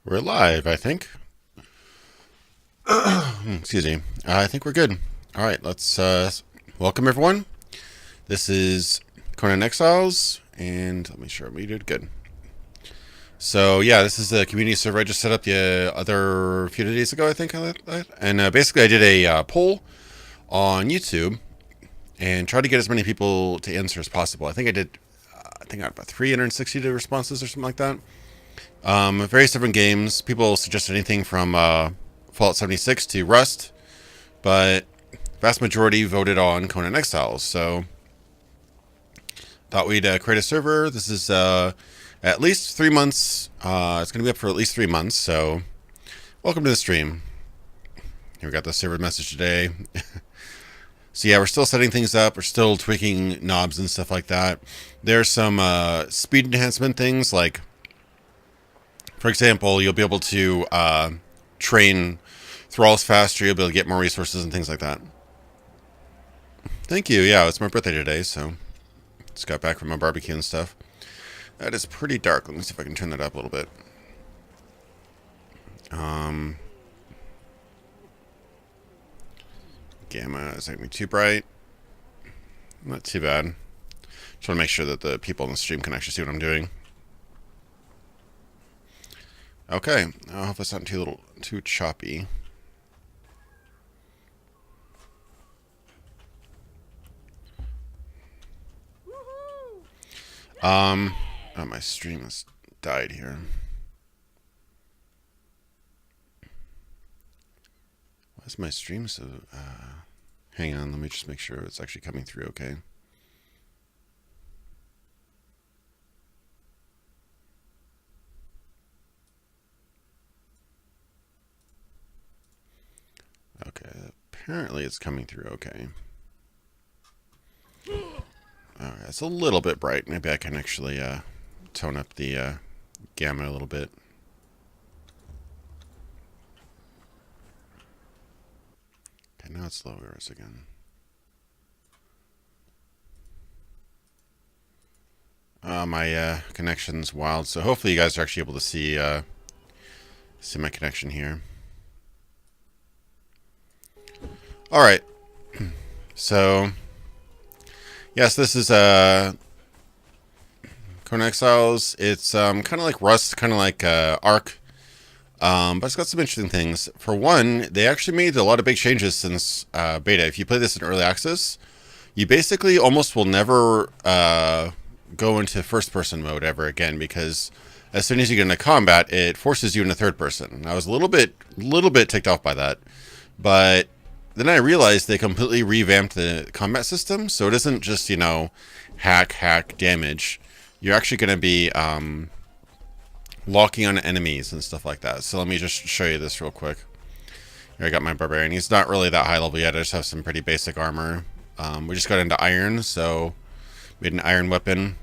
We're live, I think. Excuse me. I think we're good. All right, let's welcome everyone. This is Conan Exiles, and let me sure I'm muted. Good. So yeah, this is the community server I just set up the other few days ago, I think. And basically, I did a poll on YouTube and tried to get as many people to answer as possible. I think I did. I think I got about 360 responses or something like that. Various different games. People suggested anything from Fallout 76 to Rust, but vast majority voted on Conan Exiles. So thought we'd create a server. This is at least 3 months. It's going to be up for at least 3 months. So welcome to the stream. Here we got the server message today. So yeah, we're still setting things up. We're still tweaking knobs and stuff like that. There's some speed enhancement things like, for example, you'll be able to train thralls faster. You'll be able to get more resources and things like that. Thank you. Yeah, it's my birthday today, so just got back from my barbecue and stuff. That is pretty dark. Let me see if I can turn that up a little bit. Gamma is not going to be too bright. Not too bad. Just want to make sure that the people on the stream can actually see what I'm doing. Okay, I hope it's not too choppy. Oh, my stream has died here. Why is my stream so... hang on, let me just make sure it's actually coming through okay. Okay, apparently it's coming through okay. Alright, it's a little bit bright. Maybe I can actually tone up the gamma a little bit. Okay, now it's lower again. My connection's wild, so hopefully you guys are actually able to see my connection here. Alright, so yes, this is Conan Exiles. It's kind of like Rust, kind of like Ark, but it's got some interesting things. For one, they actually made a lot of big changes since beta. If you play this in early access, you basically almost will never go into first-person mode ever again, because as soon as you get into combat, it forces you into third person. I was a little bit ticked off by that, but then I realized they completely revamped the combat system, so it isn't just, you know, hack, damage. You're actually going to be locking on enemies and stuff like that. So let me just show you this real quick. Here I got my barbarian. He's not really that high level yet. I just have some pretty basic armor. We just got into iron, so made an iron weapon.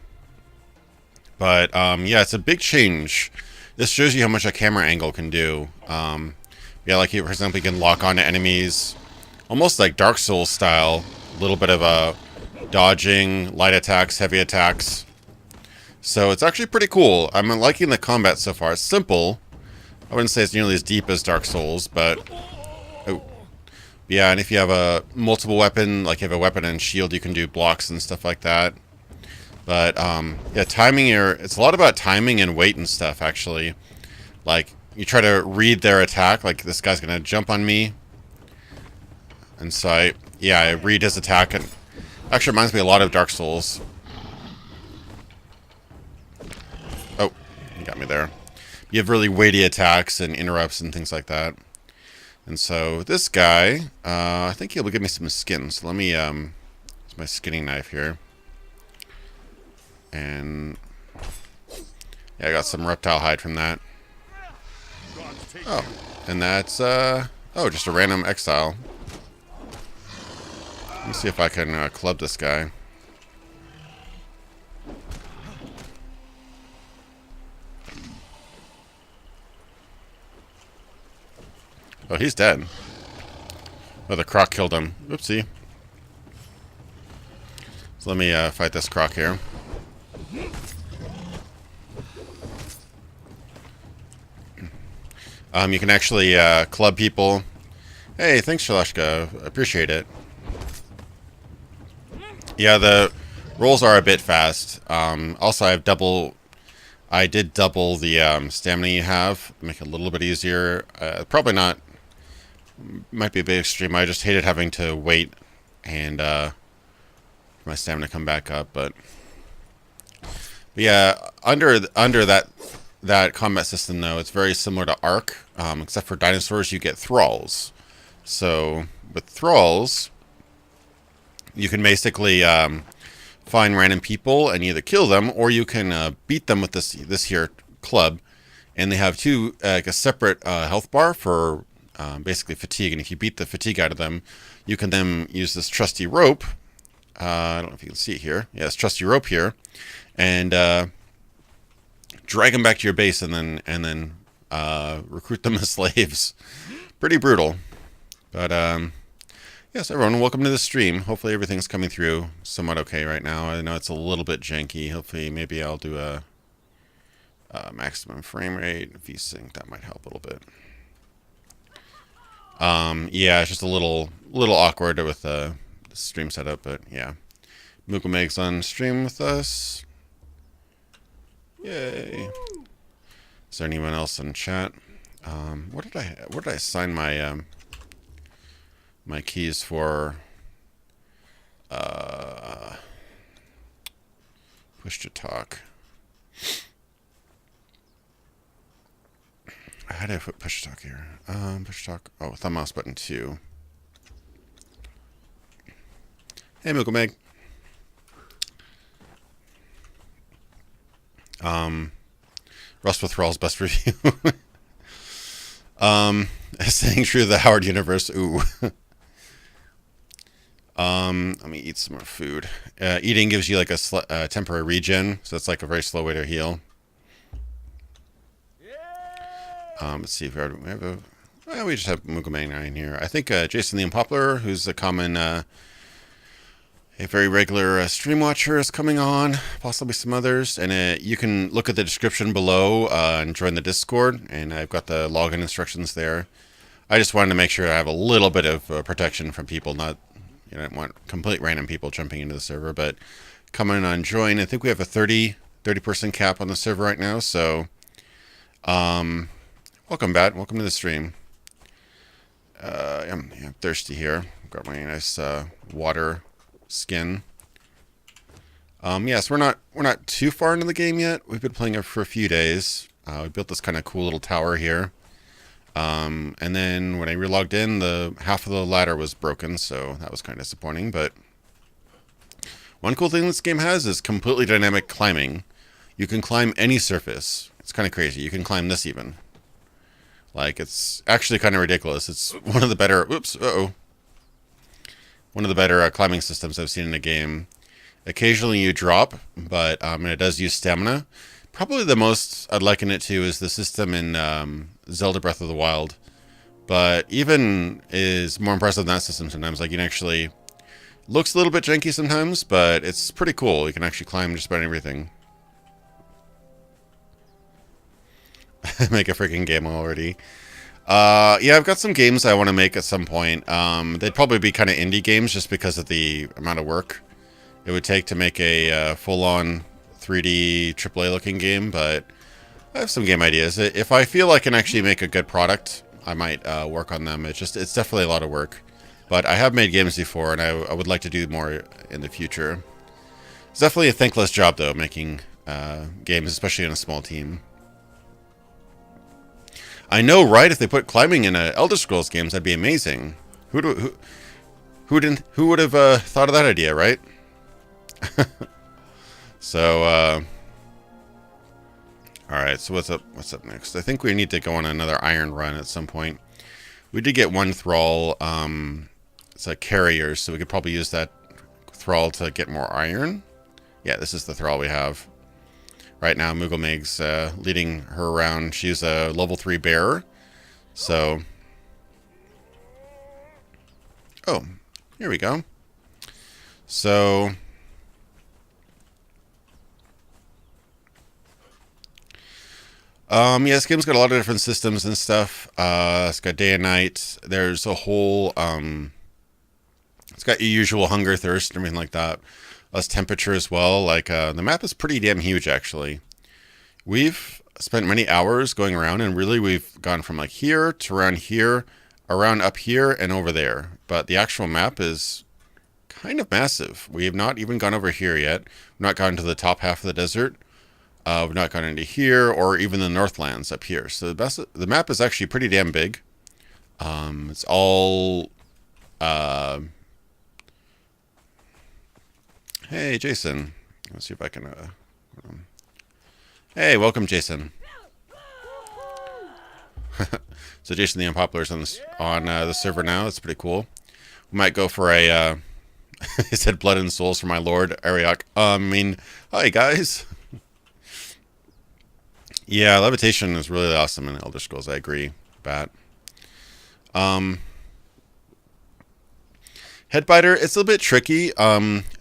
But yeah, it's a big change. This shows you how much a camera angle can do. Yeah, like for example, you can lock onto enemies. Almost like Dark Souls style. A little bit of a dodging, light attacks, heavy attacks. So it's actually pretty cool. I'm liking the combat so far. It's simple. I wouldn't say it's nearly as deep as Dark Souls, but... oh. Yeah, and if you have a multiple weapon, like you have a weapon and shield, you can do blocks and stuff like that. But, yeah, timing it's a lot about timing and weight and stuff, actually. Like, you try to read their attack, like this guy's gonna jump on me. And so I read his attack, and actually reminds me a lot of Dark Souls. Oh, you got me there. You have really weighty attacks and interrupts and things like that. And so this guy, I think he'll give me some skin. So let me, use my skinning knife here. And yeah, I got some reptile hide from that. Oh, and that's, oh, just a random exile. Let me see if I can club this guy. Oh, he's dead. Oh, the croc killed him. Oopsie. So let me fight this croc here. You can actually club people. Hey, thanks, Shalashka. Appreciate it. Yeah, the rolls are a bit fast. Also, I did double the stamina you have. Make it a little bit easier. Probably not. Might be a bit extreme. I just hated having to wait and my stamina come back up. But yeah, under that combat system though, it's very similar to Ark, except for dinosaurs, you get thralls. So with thralls, you can basically find random people and either kill them or you can beat them with this here club, and they have two like a separate health bar for basically fatigue. And if you beat the fatigue out of them, you can then use this trusty rope. I don't know if you can see it here. Yeah, it's trusty rope here, and drag them back to your base, and then recruit them as slaves. Pretty brutal, but yes, everyone, welcome to the stream. Hopefully everything's coming through somewhat okay right now. I know it's a little bit janky. Hopefully, maybe I'll do a maximum frame rate VSync. That might help a little bit. Yeah, it's just a little awkward with the stream setup, but yeah. Mookameg's on stream with us. Yay! Is there anyone else in chat? What did I assign my my keys for? Push to talk. How do I put push to talk here? Push to talk. Oh, thumb mouse button 2. Hey, Mookameg. Rust with Thrall's best review. Saying true to the Howard universe. Ooh. Let me eat some more food. Eating gives you like a temporary regen, so it's like a very slow way to heal. Let's see if we have a. Well, we just have Mookameg 9 here. I think Jason the Unpopular, who's a common, a very regular stream watcher, is coming on. Possibly some others, and you can look at the description below and join the Discord. And I've got the login instructions there. I just wanted to make sure I have a little bit of protection from people. Not, I don't want complete random people jumping into the server, but come in on join. I think we have a 30 person cap on the server right now. So, welcome back. Welcome to the stream. I'm thirsty here. Got my nice water skin. Yes, we're not too far into the game yet. We've been playing it for a few days. We built this kind of cool little tower here. And then when I relogged in, the half of the ladder was broken, so that was kind of disappointing. But one cool thing this game has is completely dynamic climbing. You can climb any surface. It's kind of crazy. You can climb this even. Like, it's actually kind of ridiculous. It's one of the better... Oops, uh-oh. One of the better climbing systems I've seen in a game. Occasionally you drop, but and it does use stamina. Probably the most I'd liken it to is the system in Zelda Breath of the Wild. But even is more impressive than that system sometimes. Like, you can actually... Looks a little bit janky sometimes, but it's pretty cool. You can actually climb just about everything. Make a freaking game already. Yeah, I've got some games I want to make at some point. They'd probably be kind of indie games just because of the amount of work it would take to make a full-on 3D AAA looking game, but I have some game ideas. If I feel I can actually make a good product, I might work on them. It's definitely a lot of work. But I have made games before, and I would like to do more in the future. It's definitely a thankless job, though, making games, especially in a small team. I know, right? If they put climbing in Elder Scrolls games, that'd be amazing. Who would have thought of that idea, right? So, all right. So what's up next? I think we need to go on another iron run at some point. We did get one thrall. It's a carrier, so we could probably use that thrall to get more iron. Yeah, this is the thrall we have. Right now, Mookameg's leading her around. She's a level 3 bearer. So... Oh, here we go. So... Yeah, this game's got a lot of different systems and stuff. It's got day and night. There's a whole, it's got your usual hunger, thirst, and everything like that. Less temperature as well. Like, the map is pretty damn huge, actually. We've spent many hours going around, and really we've gone from like here to around here, around up here, and over there. But the actual map is kind of massive. We have not even gone over here yet. We've not gone to the top half of the desert. We've not gone into here or even the Northlands up here. So the map is actually pretty damn big. It's all... Hey, Jason. Let's see if I can... Hey, welcome, Jason. So Jason the Unpopular is on the server now. That's pretty cool. We might go for a... he said blood and souls for my lord, Ariok. Hi, guys. Yeah, levitation is really awesome in Elder Scrolls. I agree, Bat. Headbiter, it's a bit tricky.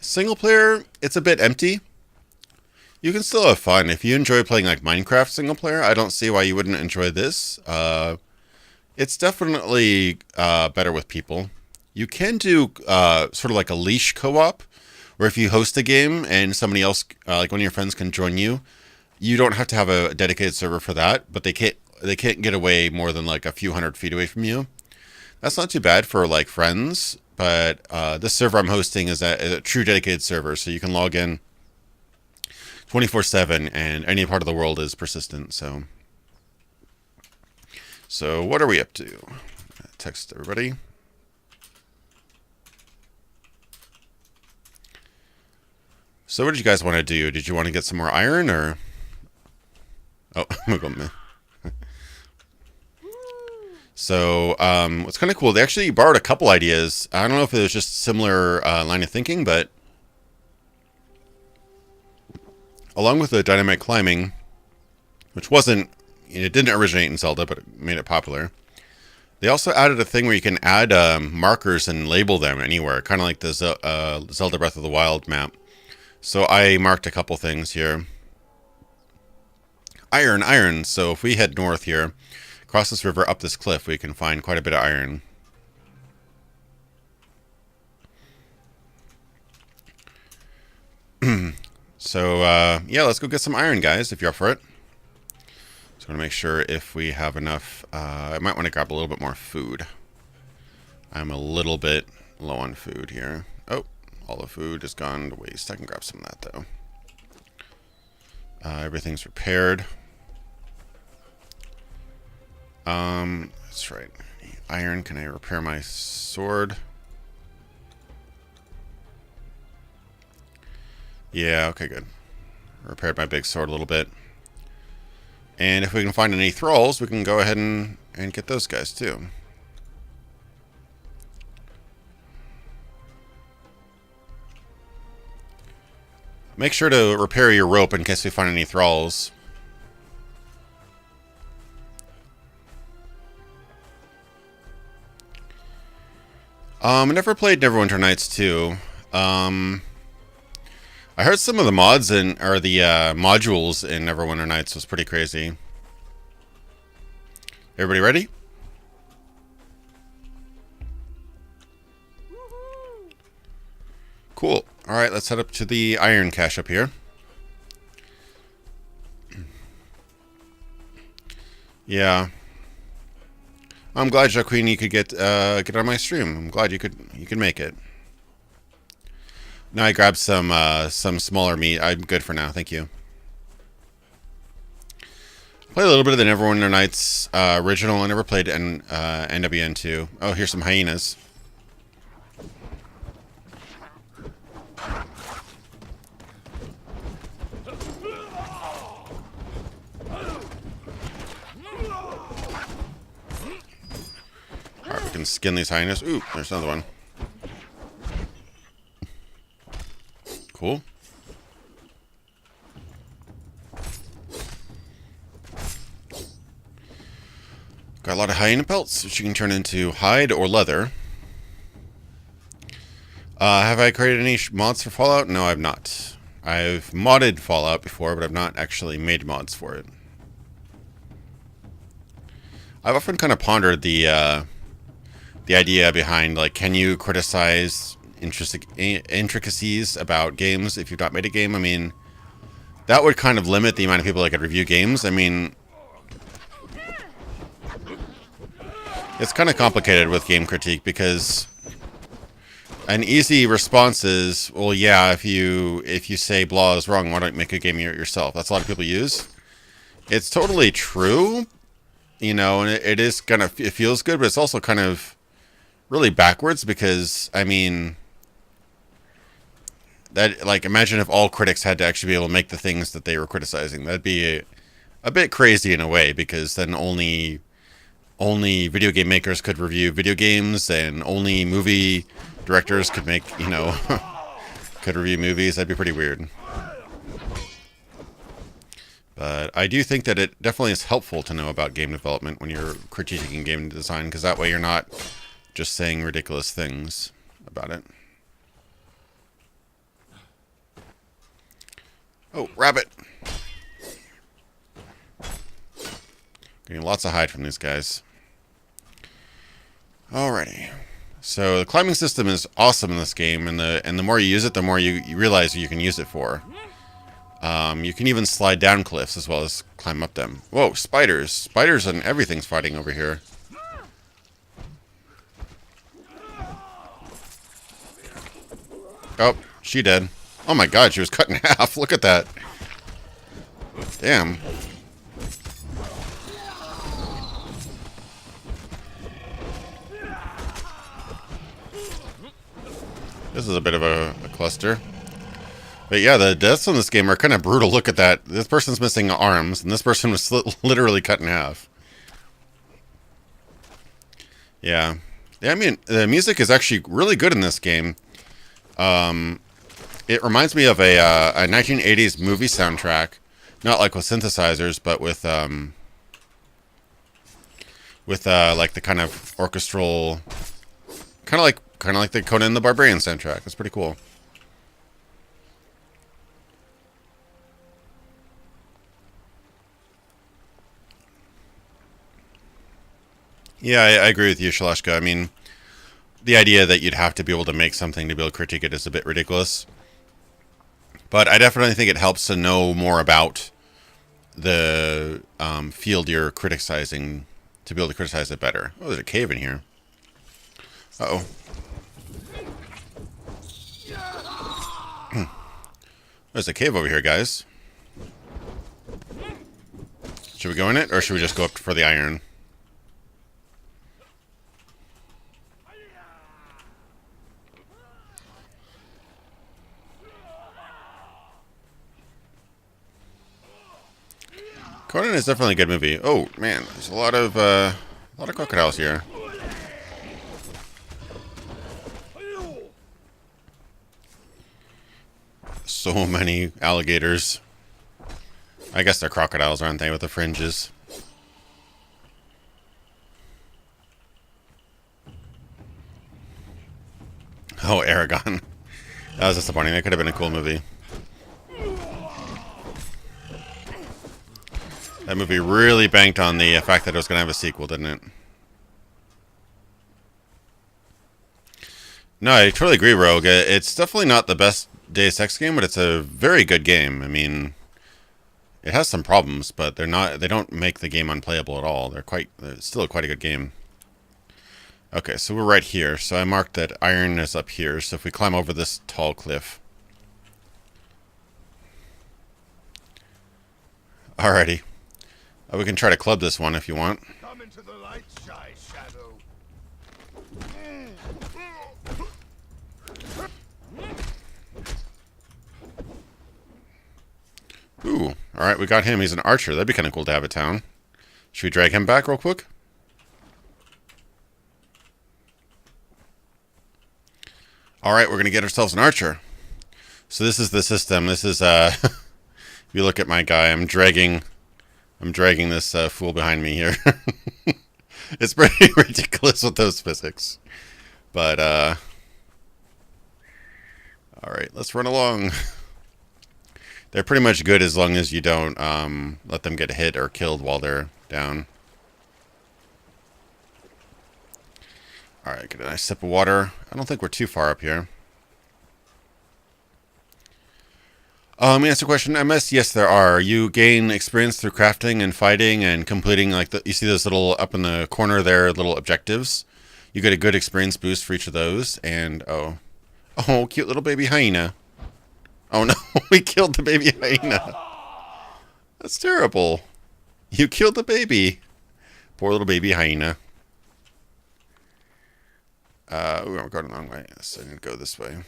Single player, it's a bit empty. You can still have fun. If you enjoy playing like Minecraft single player, I don't see why you wouldn't enjoy this. It's definitely better with people. You can do sort of like a leash co-op, where if you host a game and somebody else, like one of your friends, can join you, you don't have to have a dedicated server for that, but they can't get away more than like a few 100 feet away from you. That's not too bad for like friends, but this server I'm hosting is a true dedicated server, so you can log in 24/7, and any part of the world is persistent. So what are we up to? Text everybody. So what did you guys want to do? Did you want to get some more iron, or... Oh, I'm gonna go... So, what's kind of cool, they actually borrowed a couple ideas. I don't know if it was just a similar line of thinking, but... Along with the dynamite climbing, which wasn't... It didn't originate in Zelda, but it made it popular. They also added a thing where you can add markers and label them anywhere, kind of like the Zelda Breath of the Wild map. So I marked a couple things here. Iron. So if we head north here, across this river, up this cliff, we can find quite a bit of iron. So, yeah, let's go get some iron, guys, if you're up for it. Just want to make sure if we have enough. I might want to grab a little bit more food. I'm a little bit low on food here. Oh, all the food is gone to waste. I can grab some of that, though. Everything's repaired. That's right. Iron, can I repair my sword? Yeah, okay, good. Repaired my big sword a little bit. And if we can find any thralls, we can go ahead and get those guys, too. Make sure to repair your rope in case we find any thralls. I never played Neverwinter Nights 2. I heard some of the mods or the modules in Neverwinter Nights was pretty crazy. Everybody ready? Cool. Alright, let's head up to the iron cache up here. Yeah. I'm glad, Jacqueline, you could get on my stream. I'm glad you could make it. Now I grabbed some smaller meat. I'm good for now, thank you. Played a little bit of the Neverwinter Nights original. I never played NWN 2. Oh, here's some hyenas. Alright, we can skin these hyenas. Ooh, there's another one. Cool. Got a lot of hyena pelts, which you can turn into hide or leather. Have I created any mods for Fallout? No, I've not. I've modded Fallout before, but I've not actually made mods for it. I've often kind of pondered the idea behind, like, can you criticize intricacies about games if you've not made a game? I mean, that would kind of limit the amount of people that could review games. I mean, it's kind of complicated with game critique because an easy response is, well, yeah, if you say blah is wrong, why don't you make a game yourself? That's a lot of people use. It's totally true, you know, and it is kind of, it feels good, but it's also kind of really backwards because, I mean, that, like, imagine if all critics had to actually be able to make the things that they were criticizing. That'd be a bit crazy in a way, because then only video game makers could review video games, and only movie directors could make, you know, could review movies. That'd be pretty weird. But I do think that it definitely is helpful to know about game development when you're critiquing game design, because that way you're not just saying ridiculous things about it. Oh, rabbit! Getting lots of hide from these guys. Alrighty. So the climbing system is awesome in this game, and the more you use it, the more you realize what you can use it for. You can even slide down cliffs as well as climb up them. Whoa, spiders! Spiders and everything's fighting over here. Oh, she dead. Oh my god, she was cut in half. Look at that. Damn. This is a bit of a cluster. But yeah, the deaths in this game are kind of brutal. Look at that. This person's missing arms, and this person was literally cut in half. Yeah. Yeah, I mean, the music is actually really good in this game. It reminds me of a 1980s movie soundtrack. Not like with synthesizers, but with like the kind of orchestral, kind of like the Conan the Barbarian soundtrack. It's pretty cool. Yeah, I agree with you, Shalashka. I mean, the idea that you'd have to be able to make something to be able to critique it is a bit ridiculous. But I definitely think it helps to know more about the field you're criticizing to be able to criticize it better. Oh, there's a cave in here. Uh-oh. There's a cave over here, guys. Should we go in it, or should we just go up for the iron? Conan is definitely a good movie. Oh man, there's a lot of crocodiles here. So many alligators. I guess they're crocodiles, aren't they, with the fringes? Oh, Aragon. That was disappointing. That could have been a cool movie. That movie really banked on the fact that it was going to have a sequel, didn't it? No, I totally agree, Rogue. It's definitely not the best Deus Ex game, but it's a very good game. I mean, it has some problems, but they don't make the game unplayable at all. It's still quite a good game. Okay, so we're right here. So I marked that iron is up here. So if we climb over this tall cliff. Alrighty. We can try to club this one if you want. Come into the light, shy shadow. Ooh, alright, we got him. He's an archer. That'd be kind of cool to have at town. Should we drag him back real quick? Alright, we're going to get ourselves an archer. So this is the system. This is, if you look at my guy, I'm dragging this fool behind me here. It's pretty ridiculous with those physics. But, alright, let's run along. They're pretty much good as long as you don't let them get hit or killed while they're down. Alright, get a nice sip of water. I don't think we're too far up here. Answer question, MS. Yes, there are. You gain experience through crafting and fighting and completing, like, you see those little, up in the corner there, little objectives. You get a good experience boost for each of those, and, oh, cute little baby hyena. Oh no, we killed the baby hyena. That's terrible. You killed the baby. Poor little baby hyena. We're going the wrong way. So I need to go this way.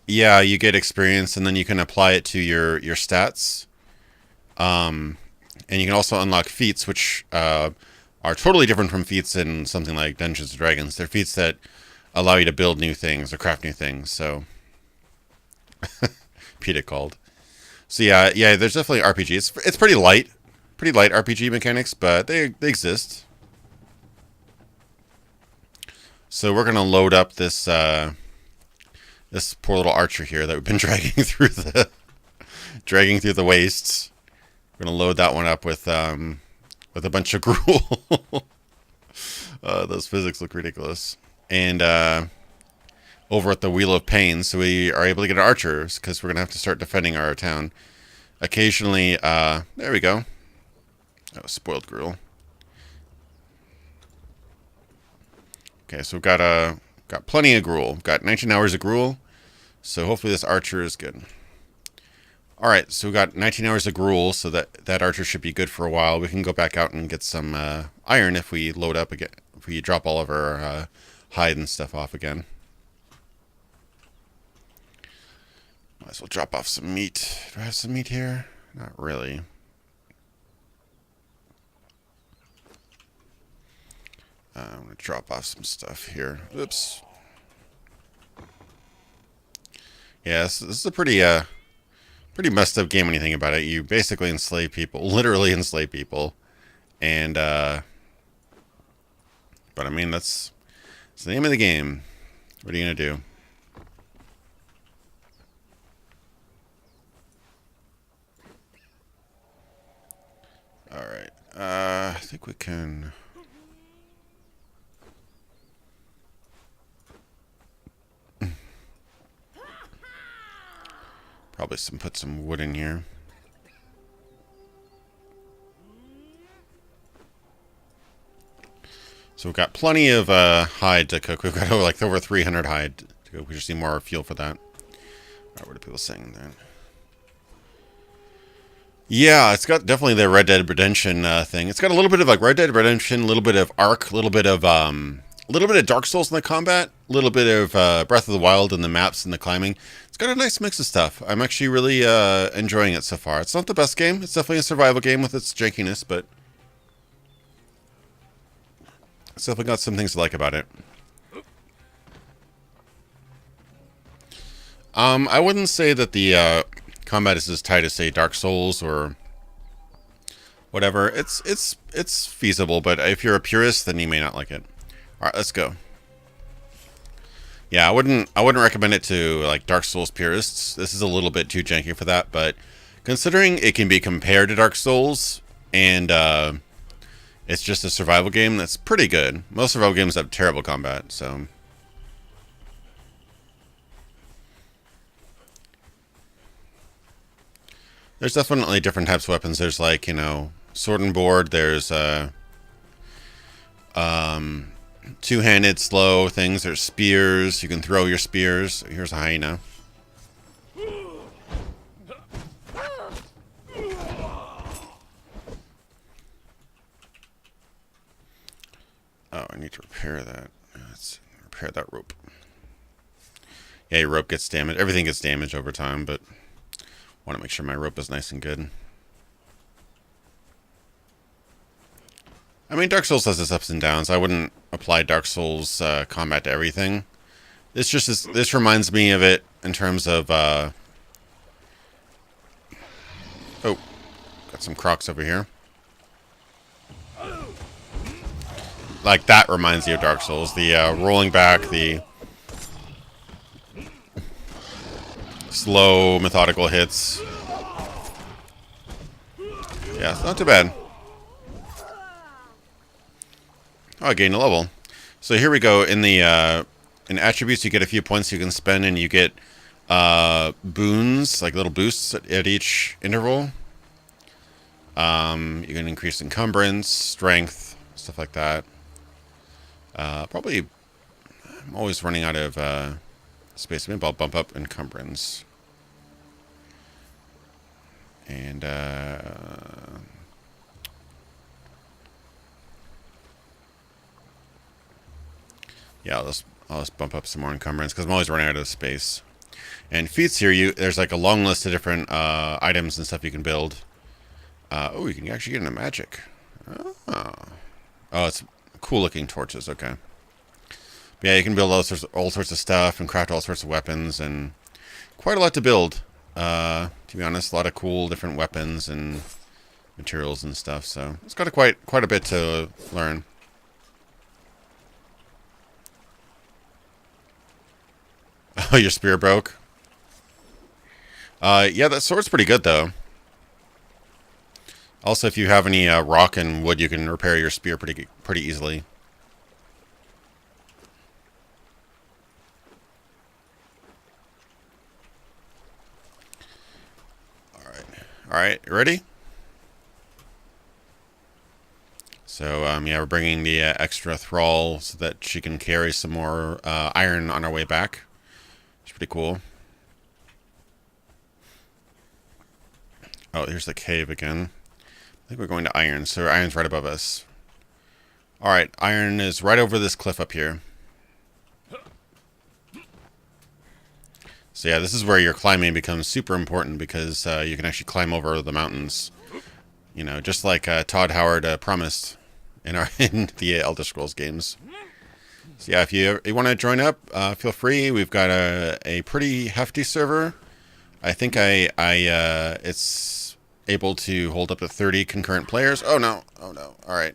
Yeah, you get experience, and then you can apply it to your stats. And you can also unlock feats, which are totally different from feats in something like Dungeons & Dragons. They're feats that allow you to build new things or craft new things, so... PETA called. So yeah, there's definitely RPG. It's pretty light RPG mechanics, but they exist. So we're gonna load up this this poor little archer here that we've been dragging through the wastes. We're gonna load that one up with a bunch of gruel. Those physics look ridiculous. And over at the Wheel of Pain, so we are able to get archers, because we're going to have to start defending our town. Occasionally, there we go. Oh, spoiled gruel. Okay, so we've got plenty of gruel. We've got 19 hours of gruel, so hopefully this archer is good. Alright, so we've got 19 hours of gruel, so that archer should be good for a while. We can go back out and get some iron if we load up again, if we drop all of our hide and stuff off again. Might as well drop off some meat. Do I have some meat here? Not really. I'm going to drop off some stuff here. Oops. Yeah, this is a pretty messed up game when you think about it. You basically enslave people. Literally enslave people. And, but I mean, that's the name of the game. What are you going to do? Alright, I think we can... Probably put some wood in here. So we've got plenty of hide to cook. We've got like over 300 hide to cook. We just need more fuel for that. Alright, what are people saying then? Yeah, it's got definitely the Red Dead Redemption thing. It's got a little bit of like Red Dead Redemption, a little bit of Ark, a little bit of Dark Souls in the combat, a little bit of Breath of the Wild in the maps and the climbing. It's got a nice mix of stuff. I'm actually really enjoying it so far. It's not the best game. It's definitely a survival game with its jankiness, but it's definitely got some things to like about it. I wouldn't say that the combat is as tight as, say, Dark Souls or whatever. It's feasible, but if you're a purist, then you may not like it. All right, let's go. Yeah, I wouldn't recommend it to like Dark Souls purists. This is a little bit too janky for that, but considering it can be compared to Dark Souls and it's just a survival game, that's pretty good. Most survival games have terrible combat, so there's definitely different types of weapons. There's like, you know, sword and board. There's two-handed slow things. There's spears. You can throw your spears. Here's a hyena. Oh, I need to repair that. Let's repair that rope. Yeah, your rope gets damaged. Everything gets damaged over time, but I want to make sure my rope is nice and good. I mean, Dark Souls has its ups and downs. I wouldn't apply Dark Souls combat to everything. This reminds me of it in terms of oh, got some crocs over here. Like that reminds you of Dark Souls. The rolling back, the slow, methodical hits. Yeah, it's not too bad. Oh, I gained a level. So here we go. In the in attributes, you get a few points you can spend, and you get boons, like little boosts at each interval. You can increase encumbrance, strength, stuff like that. Probably, I'm always running out of space. Maybe I'll bump up encumbrance. And yeah, I'll just bump up some more encumbrance because I'm always running out of space. And feats here, there's like a long list of different items and stuff you can build. Oh, you can actually get into magic. Oh, it's cool looking torches. Okay. But yeah, you can build all sorts of stuff and craft all sorts of weapons, and quite a lot to build. To be honest, a lot of cool different weapons and materials and stuff. So it's got quite a bit to learn. Oh, your spear broke. Yeah, that sword's pretty good though. Also, if you have any rock and wood, you can repair your spear pretty easily. All right, ready? So, yeah, we're bringing the extra thrall so that she can carry some more iron on our way back. It's pretty cool. Oh, here's the cave again. I think we're going to iron, so iron's right above us. All right, iron is right over this cliff up here. So yeah, this is where your climbing becomes super important because you can actually climb over the mountains. You know, just like Todd Howard promised in in the Elder Scrolls games. So yeah, if you want to join up, feel free. We've got a pretty hefty server. I think it's able to hold up to 30 concurrent players. Oh no! Oh no! All right,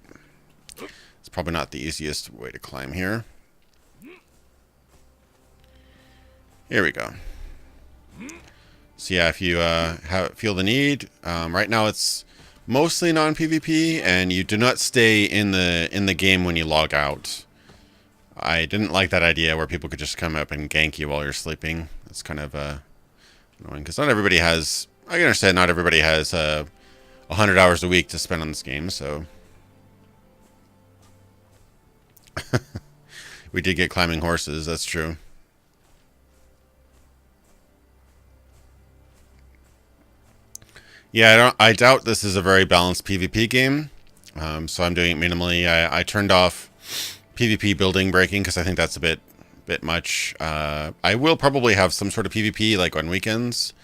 it's probably not the easiest way to climb here. Here we go. So yeah, if you feel the need, right now it's mostly non-PvP, and you do not stay in the game when you log out. I didn't like that idea where people could just come up and gank you while you're sleeping. It's kind of annoying because not everybody has. I can understand not everybody has 100 hours a week to spend on this game, so we did get climbing horses. That's true. Yeah, I doubt this is a very balanced PvP game. So I'm doing it minimally. I turned off PvP building breaking because I think that's a bit much. I will probably have some sort of PvP like on weekends.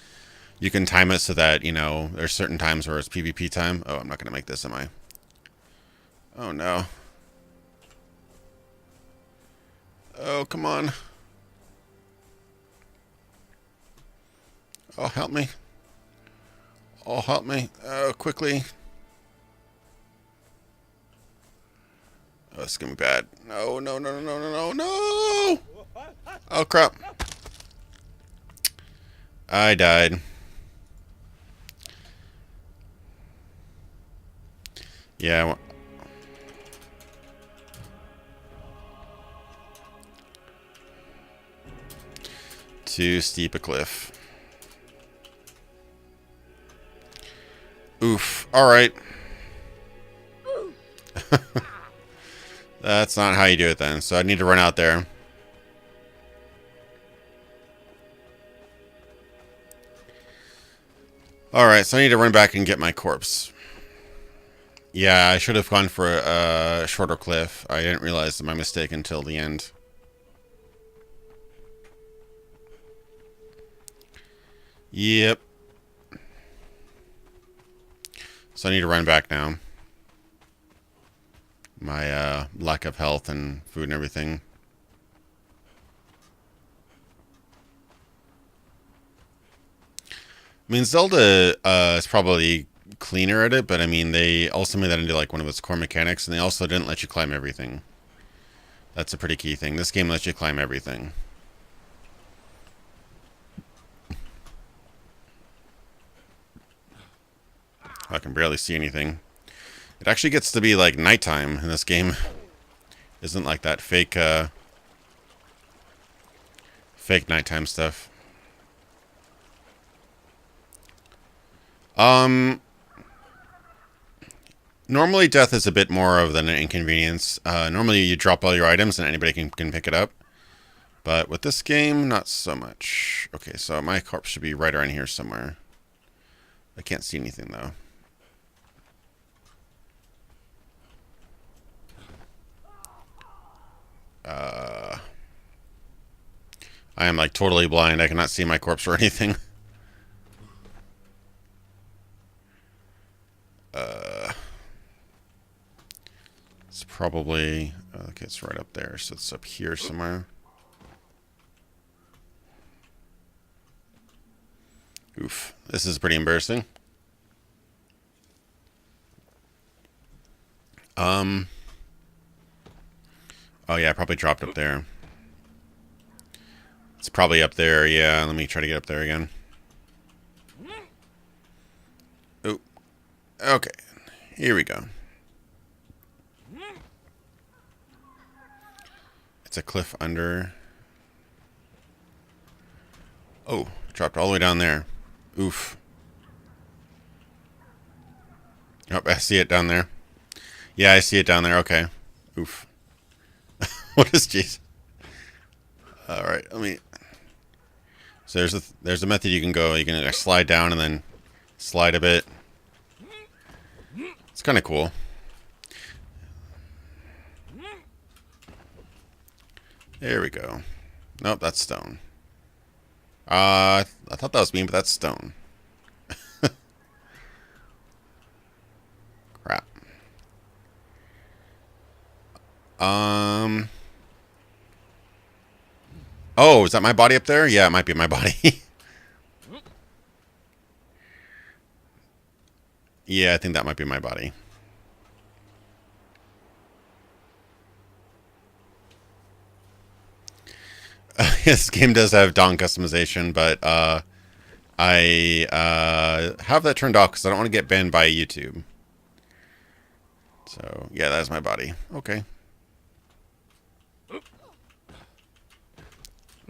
You can time it so that, you know, there's certain times where it's PvP time. Oh, I'm not going to make this, am I? Oh, no. Oh, come on. Oh, help me. Oh, help me. Oh, quickly. Oh, it's going to be bad. No, no, no, no, no, no, no! Oh, crap. I died. Yeah. Too steep a cliff. Oof. Alright. That's not how you do it then. So I need to run out there. Alright, so I need to run back and get my corpse. Yeah, I should have gone for a shorter cliff. I didn't realize my mistake until the end. Yep. So I need to run back now. My lack of health and food and everything. I mean, Zelda is probably cleaner at it, but I mean, they also made that into like one of its core mechanics, and they also didn't let you climb everything. That's a pretty key thing. This game lets you climb everything. I can barely see anything. It actually gets to be like nighttime in this game. isn't like that fake fake nighttime stuff. Normally death is a bit more of an inconvenience. Normally you drop all your items and anybody can pick it up. But with this game, not so much. Okay, so my corpse should be right around here somewhere. I can't see anything though. I am like totally blind. I cannot see my corpse or anything. It's probably... okay, it's right up there. So it's up here somewhere. Oof. This is pretty embarrassing. Oh yeah, I probably dropped up there. It's probably up there, yeah. Let me try to get up there again. Oh. Okay. Here we go. It's a cliff under. Oh, dropped all the way down there. Oof. Oh, I see it down there. Yeah, I see it down there. Okay. Oof. What is jeez? All right, let me. So there's a method you can go. You can slide down and then slide a bit. It's kind of cool. There we go. Nope, that's stone. I thought that was me, but that's stone. Crap. Oh, is that my body up there? Yeah, it might be my body. Yeah, I think that might be my body. This game does have dawn customization, but I have that turned off because I don't want to get banned by YouTube. So, yeah, that is my body. Okay.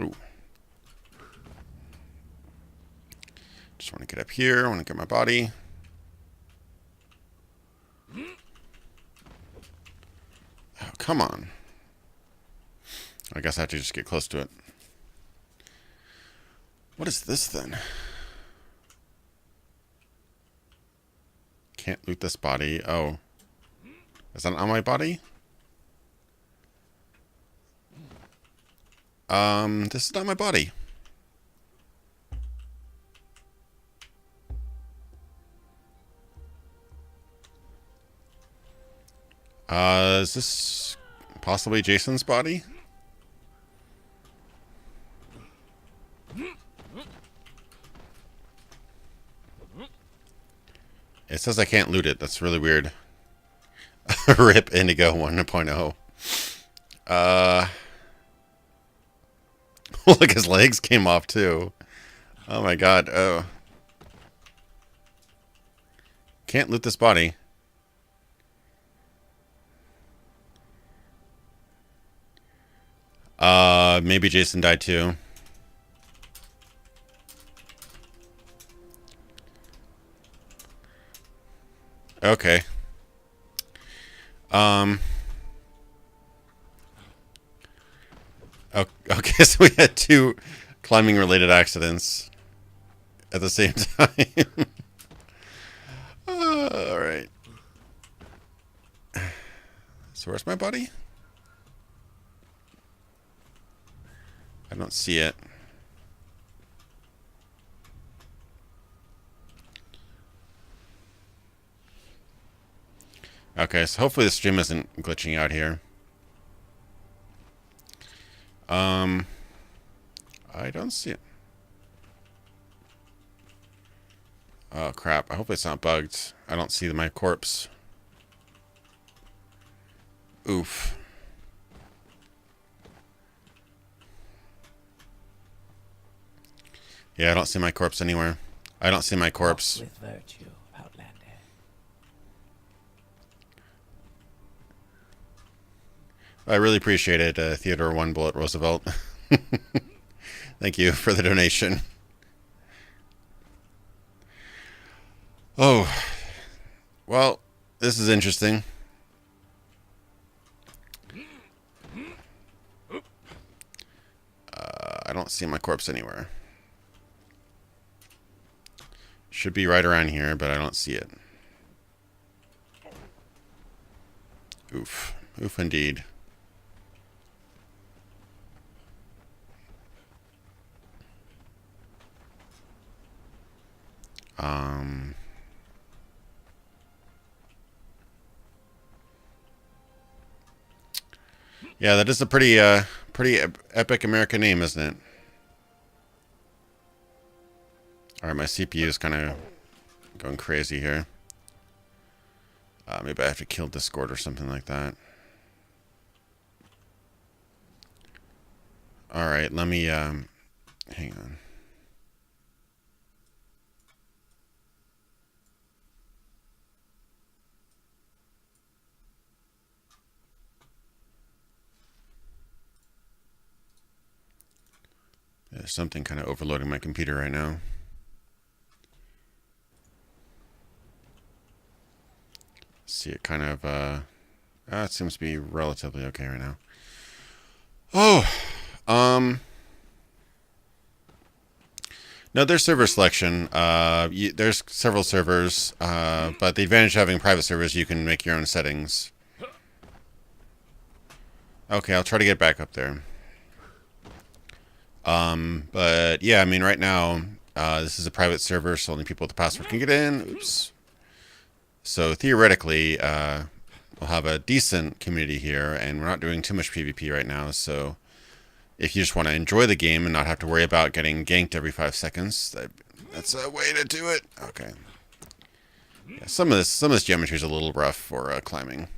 Ooh. Just want to get up here. I want to get my body. Oh, come on. I guess I have to just get close to it. What is this then? Can't loot this body. Oh. Is that on my body? This is not my body. Is this possibly Jason's body? It says I can't loot it. That's really weird. RIP Indigo 1.0. Look, his legs came off too. Oh my god. Oh. Can't loot this body. Maybe Jason died too. Okay. Okay, so we had two climbing related accidents at the same time. Alright. So where's my body? I don't see it. Okay, so hopefully the stream isn't glitching out here. I don't see it. Oh crap, I hope it's not bugged. I don't see my corpse. Oof. Yeah, I don't see my corpse anywhere. I don't see my corpse. With virtue, Outlander. I really appreciate it, Theodore One Bullet Roosevelt. Thank you for the donation. Oh, well, this is interesting. I don't see my corpse anywhere. Should be right around here, but I don't see it. Oof. Oof indeed. Yeah, that is a pretty epic American name, isn't it? Alright, my CPU is kind of going crazy here. Maybe I have to kill Discord or something like that. Alright, let me, hang on. There's something kind of overloading my computer right now. See, it kind of, it seems to be relatively okay right now. Oh, no, there's server selection. There's several servers, but the advantage of having private servers, you can make your own settings. Okay, I'll try to get back up there. But yeah, I mean, right now, this is a private server, so only people with the password can get in. Oops. So theoretically, we'll have a decent community here, and we're not doing too much PvP right now, so if you just want to enjoy the game and not have to worry about getting ganked every 5 seconds, that's a way to do it. Okay. Yeah, some of this geometry is a little rough for climbing.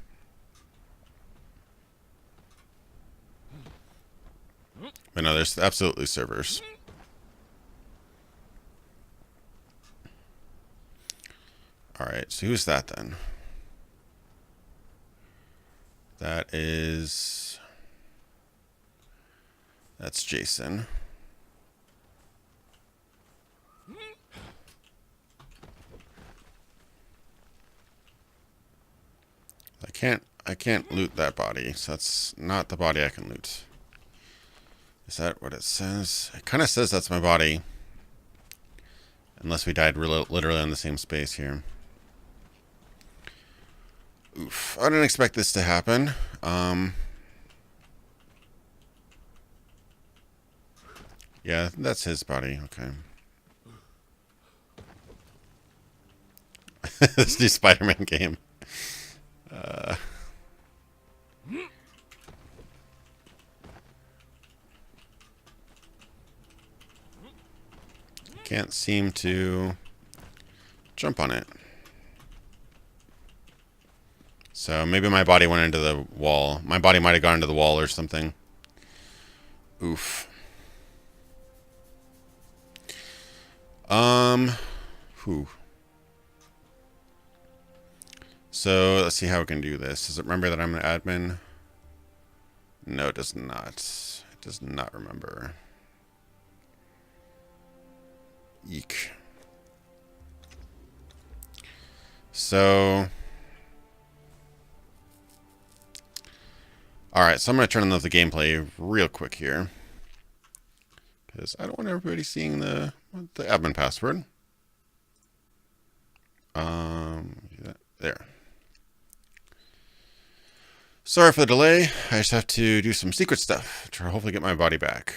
But no, there's absolutely servers. Alright, so who's that then? That's Jason. I can't loot that body, so that's not the body I can loot. Is that what it says? It kind of says that's my body. Unless we died literally in the same space here. Oof. I didn't expect this to happen. Yeah, that's his body. Okay. This new Spider-Man game. Can't seem to jump on it. So maybe my body went into the wall. My body might have gone into the wall or something. Oof. Whew. So let's see how we can do this. Does it remember that I'm an admin? No, it does not. It does not remember. Eek. So, alright, so I'm going to turn on the gameplay real quick here. Because I don't want everybody seeing the admin password. There. Sorry for the delay. I just have to do some secret stuff to hopefully get my body back.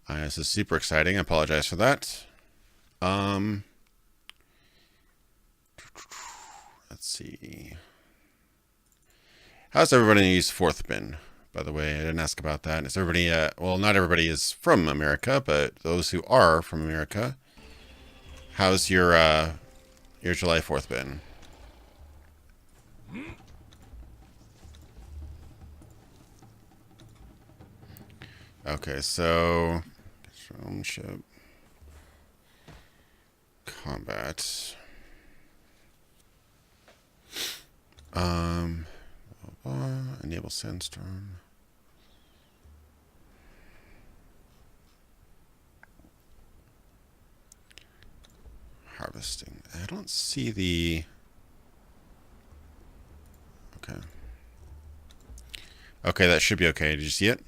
This is super exciting. I apologize for that. Let's see. How's everybody use fourth bin? By the way, I didn't ask about that. Is everybody, well, not everybody is from America, but those who are from America, how's your July 4th been? Okay, so ship combat. Blah, blah. Enable sandstorm. Harvesting. I don't see the... Okay. Okay, that should be okay. Did you see it?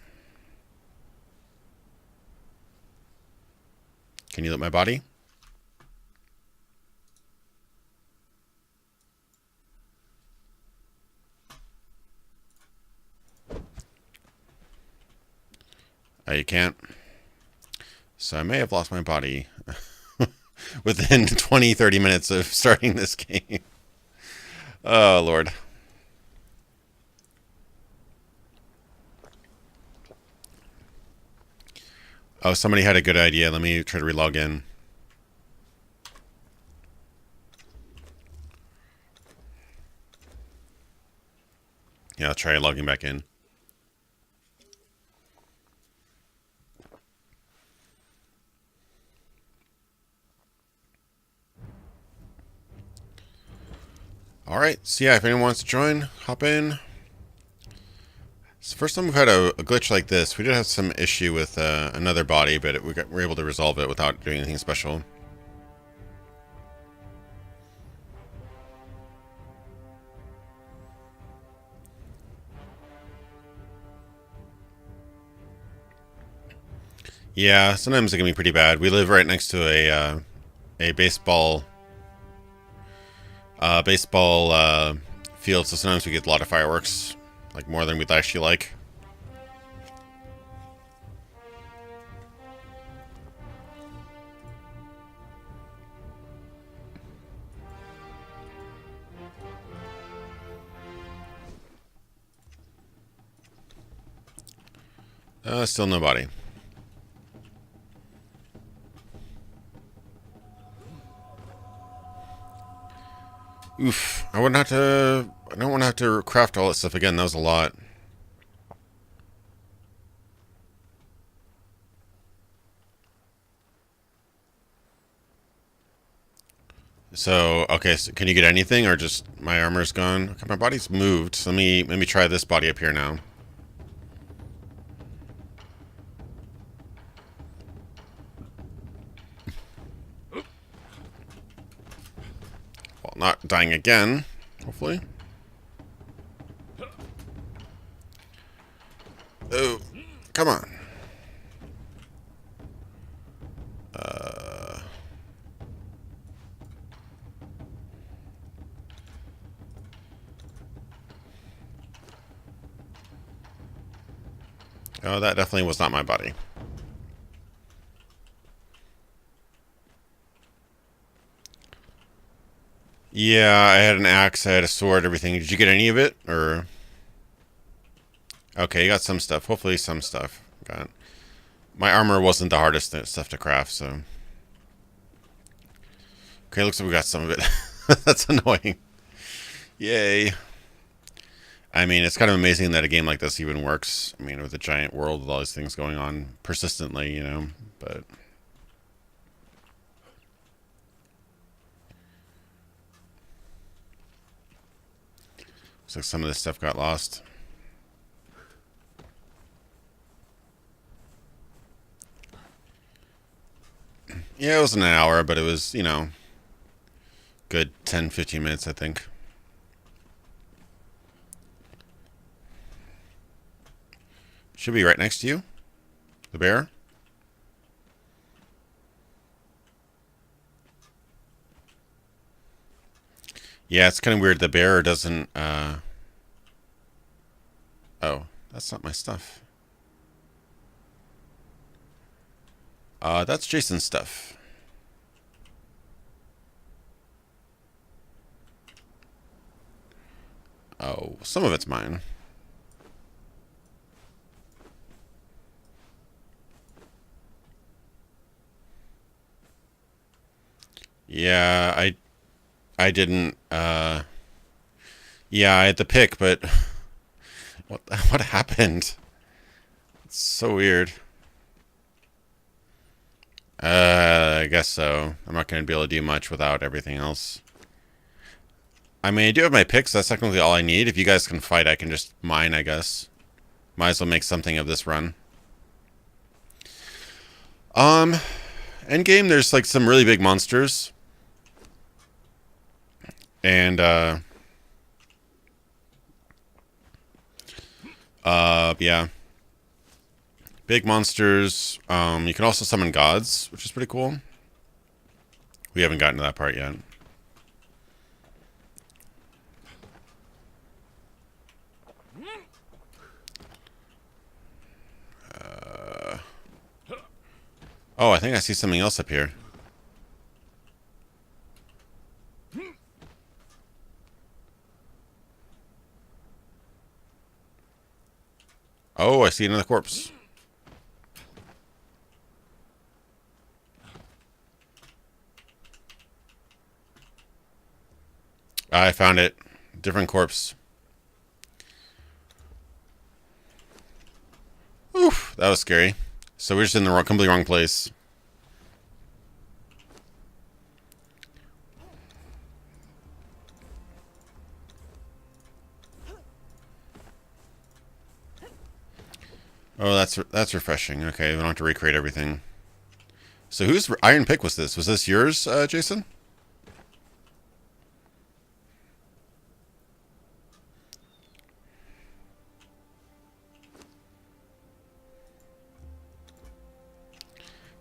Can you loot my body? Oh, you can't. So I may have lost my body within 20, 30 minutes of starting this game. Oh, Lord. Oh, somebody had a good idea. Let me try to relog in. Yeah, I'll try logging back in. Alright, so yeah, if anyone wants to join, hop in. It's the first time we've had a glitch like this. We did have some issue with another body, but we were able to resolve it without doing anything special. Yeah, sometimes it can be pretty bad. We live right next to a baseball field, so sometimes we get a lot of fireworks, like more than we'd actually like. Still nobody. Oof. I don't want to have to craft all that stuff again. That was a lot. So, okay, so can you get anything or just my armor's gone? Okay, my body's moved. So let me try this body up here now. Well, not dying again, hopefully. Oh, come on. Oh, that definitely was not my body. Yeah, I had an axe, I had a sword, everything. Did you get any of it? Or... Okay, you got some stuff. Hopefully some stuff. Got it. My armor wasn't the hardest stuff to craft, so... Okay, looks like we got some of it. That's annoying. Yay. I mean, it's kind of amazing that a game like this even works. I mean, with a giant world with all these things going on persistently, you know, but... Looks like some of this stuff got lost. Yeah, it wasn't an hour, but it was, you know, good 10, 15 minutes, I think. Should be right next to you. The bear. Yeah, it's kind of weird. The bear doesn't, Oh, that's not my stuff. That's Jason's stuff. Oh, some of it's mine. Yeah, I didn't, yeah, I had the pick, but what happened? It's so weird. I guess so. I'm not going to be able to do much without everything else. I mean, I do have my picks. That's technically all I need. If you guys can fight, I can just mine, I guess. Might as well make something of this run. Endgame, there's like some really big monsters. And, yeah. Big monsters. You can also summon gods, which is pretty cool. We haven't gotten to that part yet. Oh, I think I see something else up here. Oh, I see another corpse. I found it. Different corpse. Oof, that was scary. So we're just in the completely wrong place. Oh, that's refreshing. Okay, we don't have to recreate everything. So whose iron pick was this? Was this yours, Jason?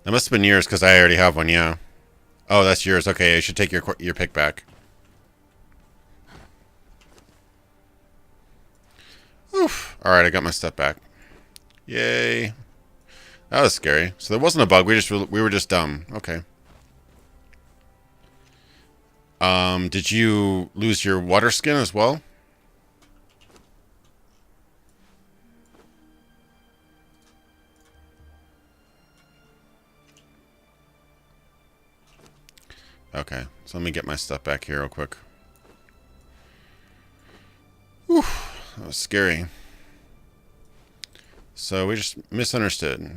That must have been yours because I already have one. Yeah. Oh, that's yours. Okay, you should take your pick back. Oof. All right, I got my stuff back. Yay. That was scary. So there wasn't a bug. We were just dumb. Okay. Did you lose your water skin as well? Okay, so let me get my stuff back here real quick. Whew, that was scary. So we just misunderstanding.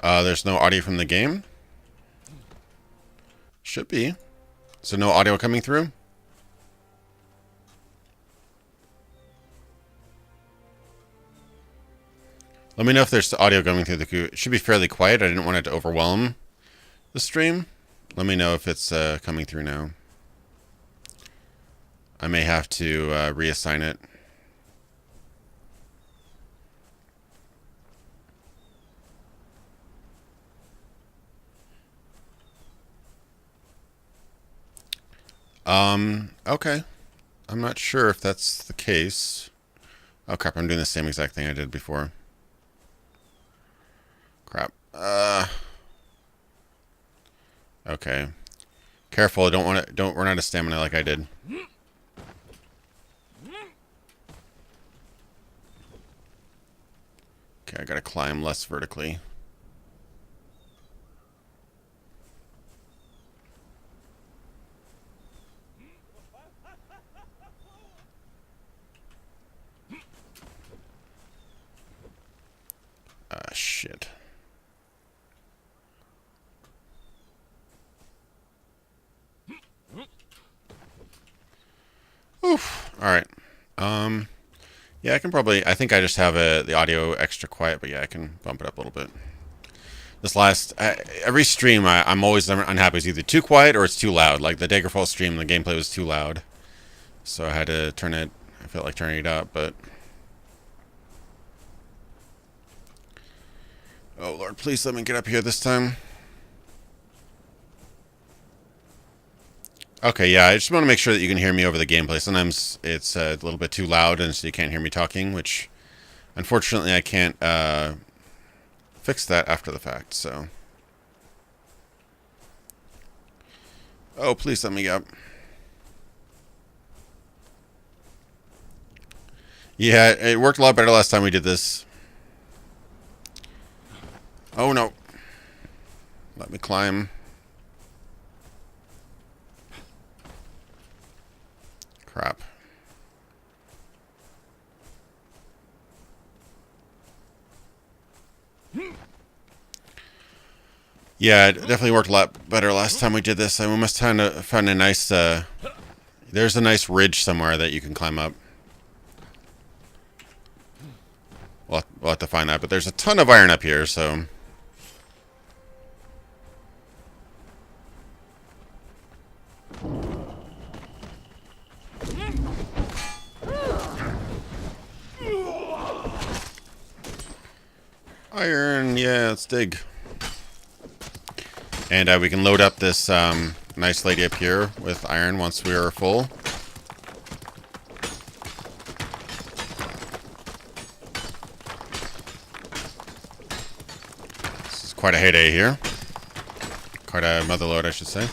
There's no audio from the game. Should be. So no audio coming through? Let me know if there's audio coming through the queue. It should be fairly quiet. I didn't want it to overwhelm the stream. Let me know if it's coming through now. I may have to reassign it. Okay. I'm not sure if that's the case. Oh crap, I'm doing the same exact thing I did before. Crap. Okay. Careful, don't run out of stamina like I did. Okay, I gotta climb less vertically. Shit. Oof. Alright. Yeah, I think I just have the audio extra quiet, but yeah, I can bump it up a little bit. Every stream, I'm always unhappy. It's either too quiet or it's too loud. Like the Daggerfall stream, the gameplay was too loud. So I had to I felt like turning it up, but... Oh, Lord, please let me get up here this time. Okay, yeah, I just want to make sure that you can hear me over the gameplay. Sometimes it's a little bit too loud and so you can't hear me talking, which unfortunately I can't fix that after the fact, so... Oh, please let me up. Yeah, it worked a lot better last time we did this. Oh, no. Let me climb. Crap. Yeah, it definitely worked a lot better last time we did this. We must have found a nice, there's a nice ridge somewhere that you can climb up. We'll have to find that, but there's a ton of iron up here, so... Iron, yeah, let's dig. And we can load up this nice lady up here with iron once we are full. This is quite a heyday here. Quite a mother load, I should say.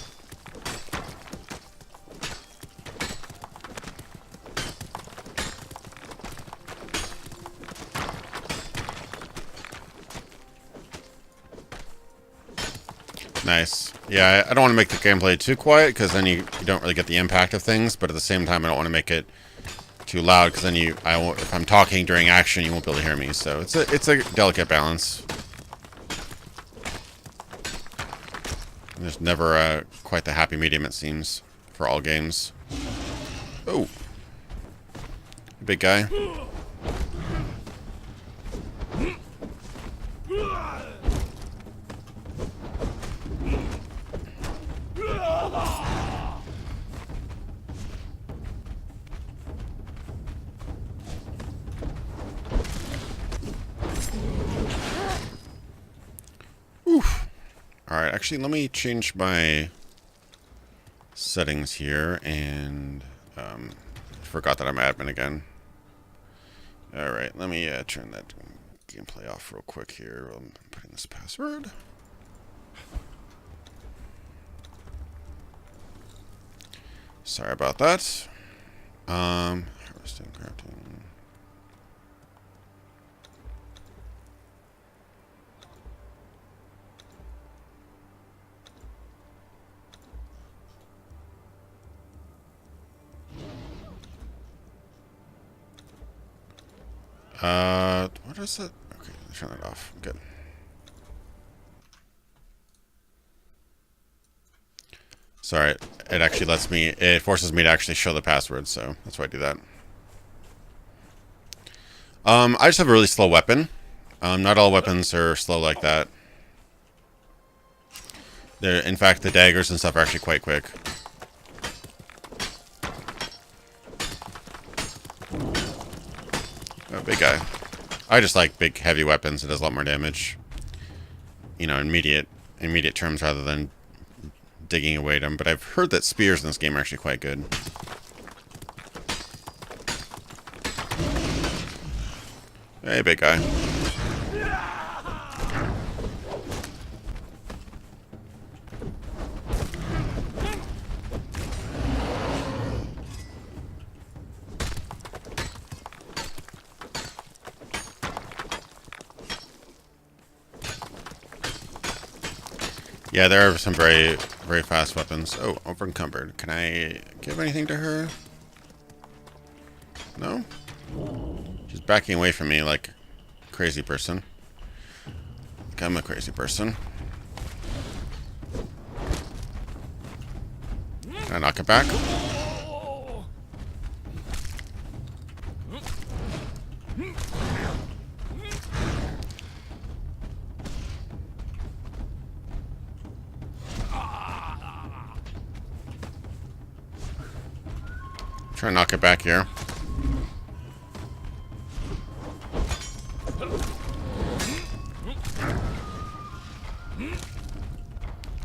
Nice. Yeah, I don't want to make the gameplay too quiet, because then you don't really get the impact of things, but at the same time I don't want to make it too loud, because then if I'm talking during action, you won't be able to hear me, so it's a delicate balance. There's never quite the happy medium, it seems, for all games. Oh. Big guy. Oof. Alright, actually, let me change my settings here, and forgot that I'm admin again. Alright, let me turn that gameplay off real quick here. I'm putting this password. Sorry about that. Harvesting, crafting. What is it? Okay, turn that off. Good. Sorry, it actually it forces me to actually show the password, so that's why I do that. I just have a really slow weapon. Not all weapons are slow like that. In fact, the daggers and stuff are actually quite quick. Oh, big guy. I just like big, heavy weapons. It does a lot more damage. You know, immediate terms rather than digging away at them. But I've heard that spears in this game are actually quite good. Hey, big guy. Yeah, there are some very, very fast weapons. Oh, over encumbered. Can I give anything to her? No? She's backing away from me like a crazy person. Like I'm a crazy person. Can I knock it back? Try and knock it back here.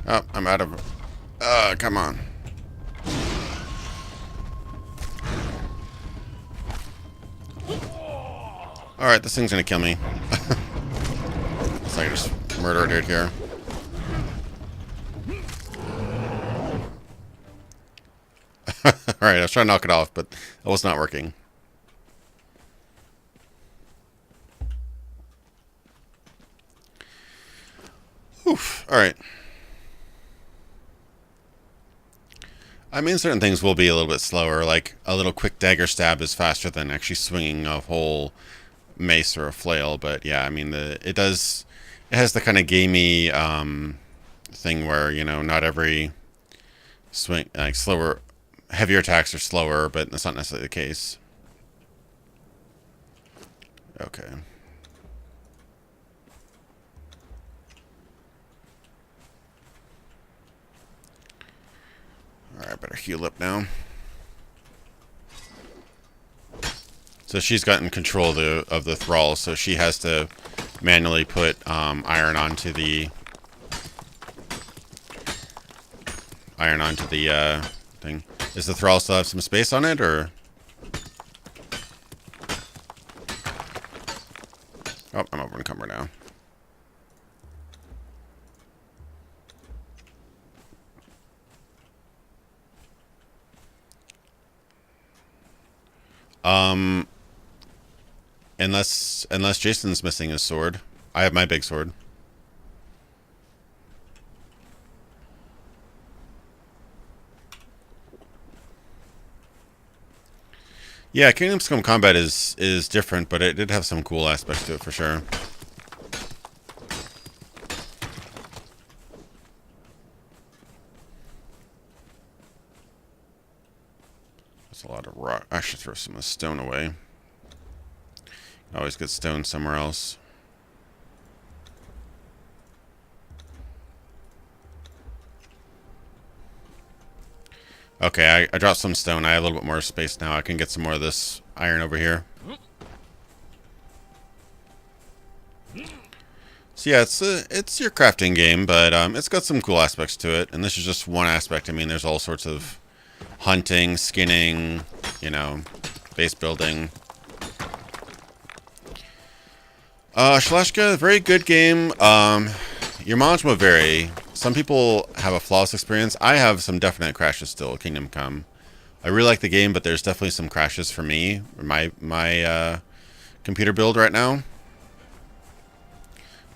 Oh, I'm out of... come on. Alright, this thing's gonna kill me. It's like I just murdered it here. Alright, I was trying to knock it off, but that was not working. Oof, alright. I mean, certain things will be a little bit slower, like a little quick dagger stab is faster than actually swinging a whole mace or a flail, but yeah, I mean, it has the kind of gamey, thing where, you know, not every swing, like slower, heavier attacks are slower, but that's not necessarily the case. Okay. Alright, better heal up now. So she's gotten control of the thrall, so she has to manually put iron onto the thing. Does the thrall still have some space on it, or? Oh, I'm over encumbered now. Unless Jason's missing his sword. I have my big sword. Yeah, Kingdom's Come combat is different, but it did have some cool aspects to it for sure. There's a lot of rock. I should throw some of the stone away. Always get stone somewhere else. Okay, I dropped some stone. I have a little bit more space now. I can get some more of this iron over here. So yeah, it's your crafting game, but it's got some cool aspects to it. And this is just one aspect. I mean, there's all sorts of hunting, skinning, you know, base building. Shalashka, very good game. Your mileage will vary. Some people have a flawless experience. I have some definite crashes still, Kingdom Come. I really like the game, but there's definitely some crashes for me. My computer build right now.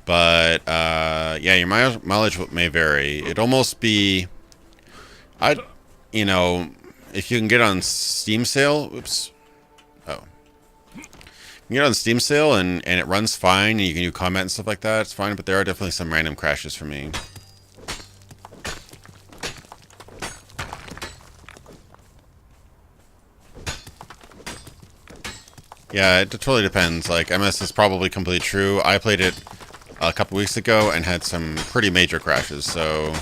But, yeah, your mileage may vary. It'd almost be... you know, if you can get on Steam sale... Oops. Oh. You can get on Steam sale and it runs fine, and you can do comment and stuff like that. It's fine, but there are definitely some random crashes for me. Yeah, it totally depends. Like, MS is probably completely true. I played it a couple weeks ago and had some pretty major crashes, so...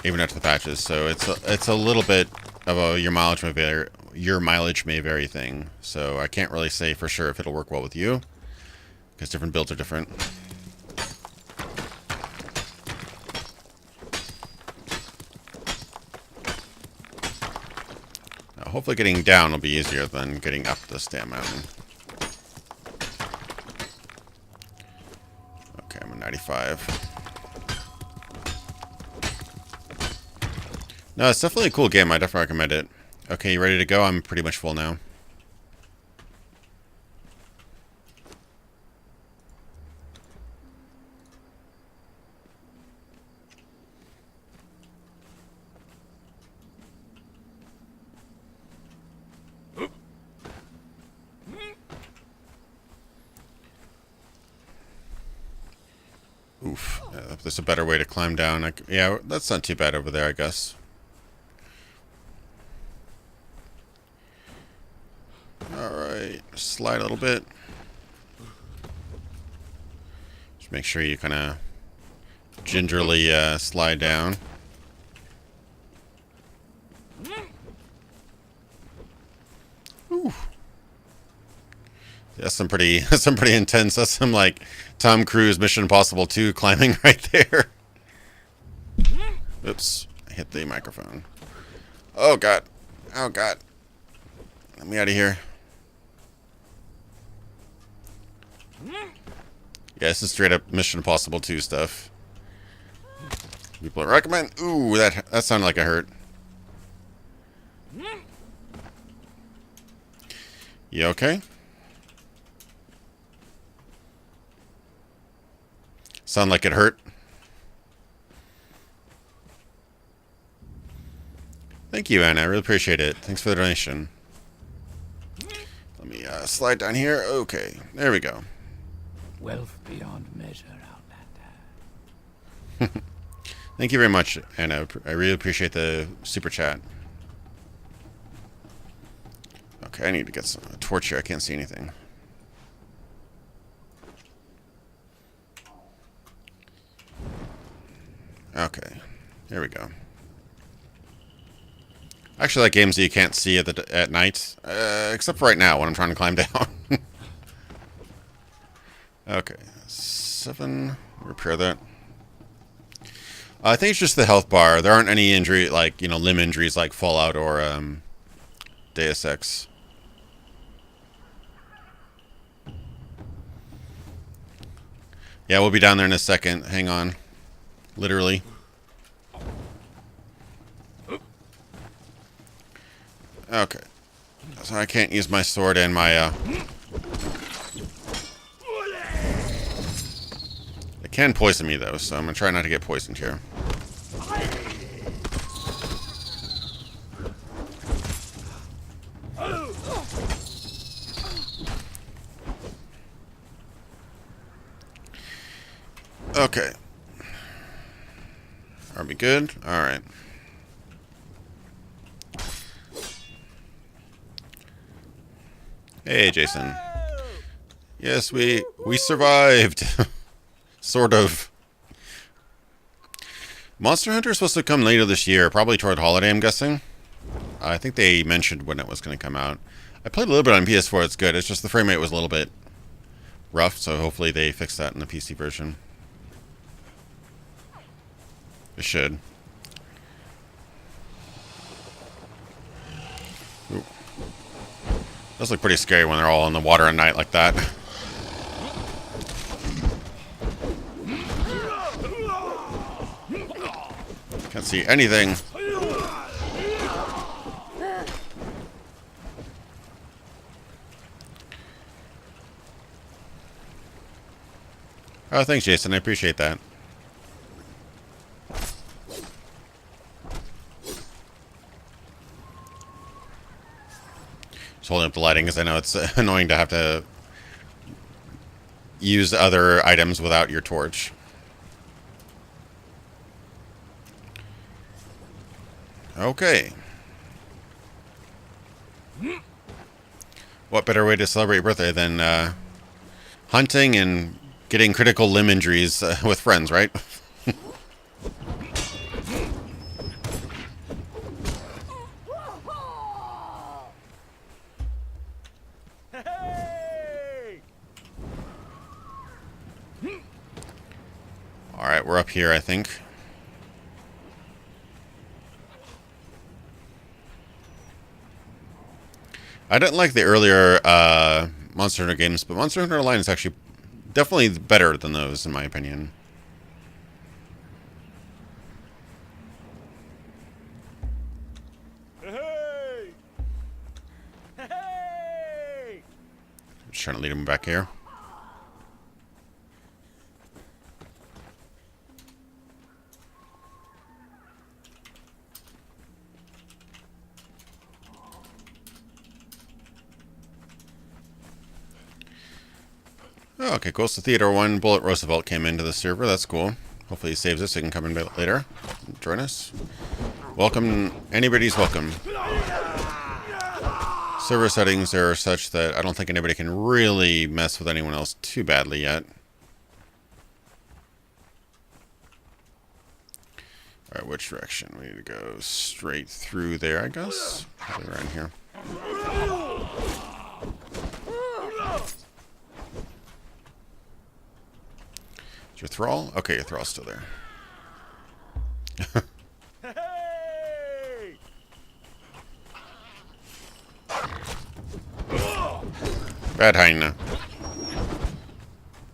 Even after the patches, so it's a little bit of a your mileage may vary thing. So I can't really say for sure if it'll work well with you, because different builds are different. Now, hopefully getting down will be easier than getting up this damn mountain. Okay, I'm at 95. No, it's definitely a cool game. I definitely recommend it. Okay, you ready to go? I'm pretty much full now. Oof. There's a better way to climb down. Yeah, that's not too bad over there, I guess. Alright, slide a little bit. Just make sure you kind of gingerly slide down. Ooh. That's some pretty intense. That's some like Tom Cruise Mission Impossible 2 climbing right there. Oops, I hit the microphone. Oh god. Oh god. Let me out of here. Yeah, this is straight up Mission Impossible 2 stuff. People recommend. Ooh, that sounded like a hurt. You okay? Sound like it hurt? Thank you, Anna. I really appreciate it. Thanks for the donation. Let me slide down here. Okay, there we go. Wealth beyond measure, Thank you very much, Anna. I really appreciate the super chat. Okay, I need to get a torch here. I can't see anything. Okay, here we go. I actually like games that you can't see at night, except for right now when I'm trying to climb down. Okay, 7. Repair that. I think it's just the health bar. There aren't any injury, like, limb injuries like Fallout or Deus Ex. Yeah, we'll be down there in a second. Hang on. Literally. Okay. So I can't use my sword and my, It can poison me, though, so I'm gonna try not to get poisoned here. Okay. Are we good? Alright. Hey, Jason. Yes, we survived. Sort of. Monster Hunter is supposed to come later this year, probably toward holiday, I'm guessing. I think they mentioned when it was going to come out. I played a little bit on PS4, it's good. It's just the frame rate was a little bit rough, so hopefully they fix that in the PC version. It should. Ooh. Those look pretty scary when they're all in the water at night like that. Can't see anything. Oh, thanks, Jason. I appreciate that. Just holding up the lighting because I know it's annoying to have to use other items without your torch. Okay. What better way to celebrate your birthday than hunting and getting critical limb injuries with friends, right? Alright, we're up here, I think. I didn't like the earlier Monster Hunter games, but Monster Hunter Online is actually definitely better than those, in my opinion. Hey! Hey! Just trying to lead him back here. Oh, okay, cool. So Theodore 1, Bullet Roosevelt came into the server. That's cool. Hopefully he saves us so he can come in later. Join us. Welcome. Anybody's welcome. Server settings are such that I don't think anybody can really mess with anyone else too badly yet. Alright, which direction? We need to go straight through there, I guess. Probably around here. Is your thrall? Okay, your thrall's still there. Hey! Bad hyena.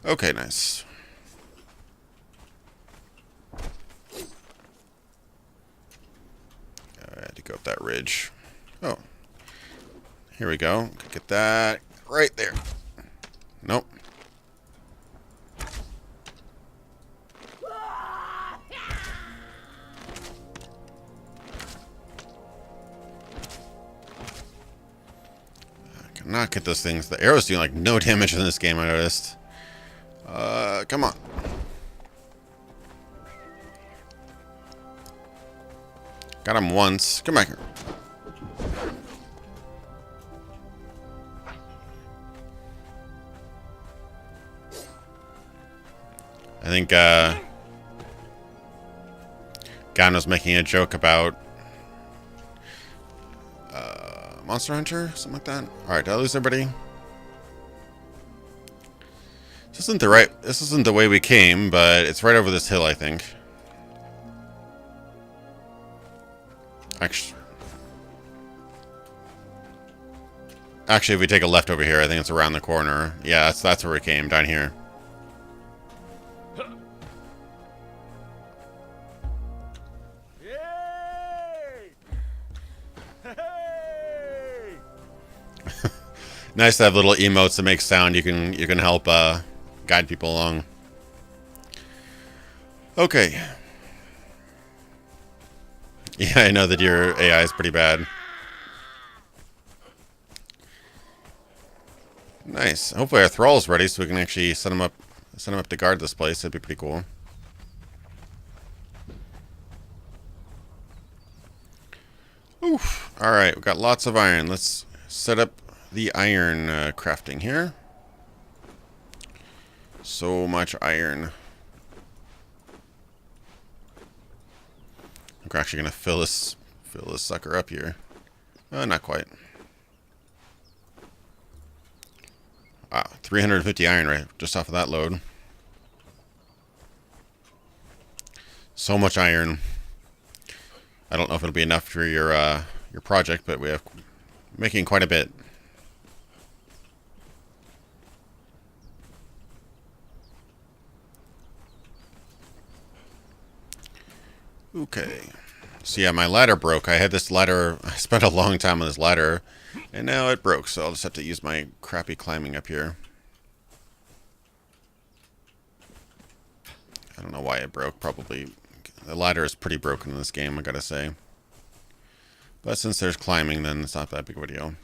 Okay, nice. I had to go up that ridge. Oh. Here we go. Get that right there. Nope. Not get those things. The arrows do like no damage in this game, I noticed. Come on. Got him once. Come back here. I think Gan was making a joke about Monster Hunter, something like that. All right, did I lose everybody? This isn't the way we came, but it's right over this hill, I think. Actually, if we take a left over here, I think it's around the corner. Yeah, that's where we came, down here. Yay! Hey! Nice to have little emotes that make sound. You can help guide people along. Okay. Yeah, I know that your AI is pretty bad. Nice. Hopefully our thrall's ready so we can actually send him up to guard this place. That'd be pretty cool. Oof. Alright, we've got lots of iron. Let's set up the iron crafting here. So much iron. We're actually gonna fill this sucker up here. Not quite. Wow, 350 iron right just off of that load. So much iron. I don't know if it'll be enough for your project, but we have making quite a bit. Okay. So yeah, my ladder broke. I had this ladder. I spent a long time on this ladder, and now it broke. So I'll just have to use my crappy climbing up here. I don't know why it broke. Probably the ladder is pretty broken in this game, I gotta say. But since there's climbing, then it's not that big of a deal.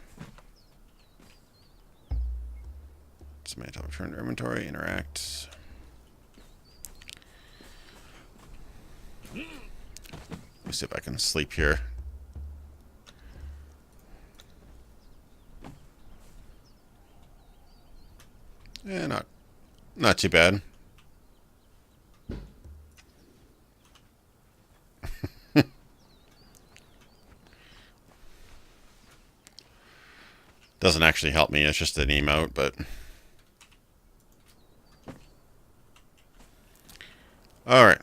Somebody tell me to return to inventory, interact. Let me see if I can sleep here. Yeah, not too bad. Doesn't actually help me, it's just an emote, but... Alright.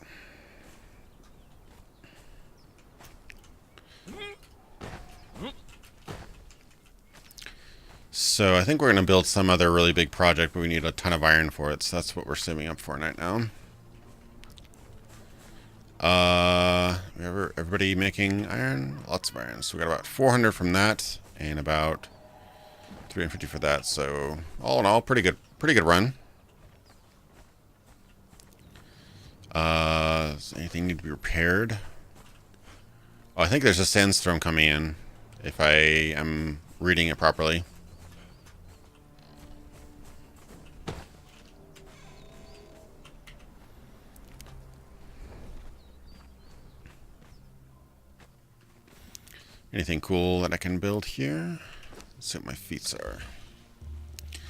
So I think we're going to build some other really big project, but we need a ton of iron for it, so that's what we're saving up for right now. Everybody making iron? Lots of iron. So we got about 400 from that, and about 350 for that. So all in all, pretty good run. Does anything need to be repaired? Oh, I think there's a sandstorm coming in, if I am reading it properly. Anything cool that I can build here? Let's see what my feats are. Did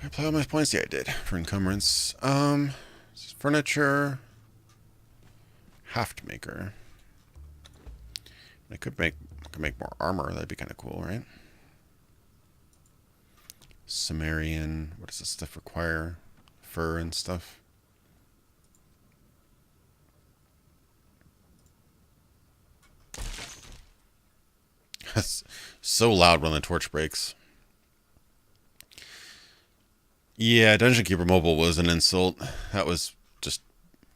I apply all my points? Yeah, I did. For encumbrance. Furniture. Haft maker. I could make more armor. That'd be kind of cool, right? Sumerian. What does this stuff require? Fur and stuff. That's so loud when the torch breaks. Yeah, Dungeon Keeper Mobile was an insult. That was just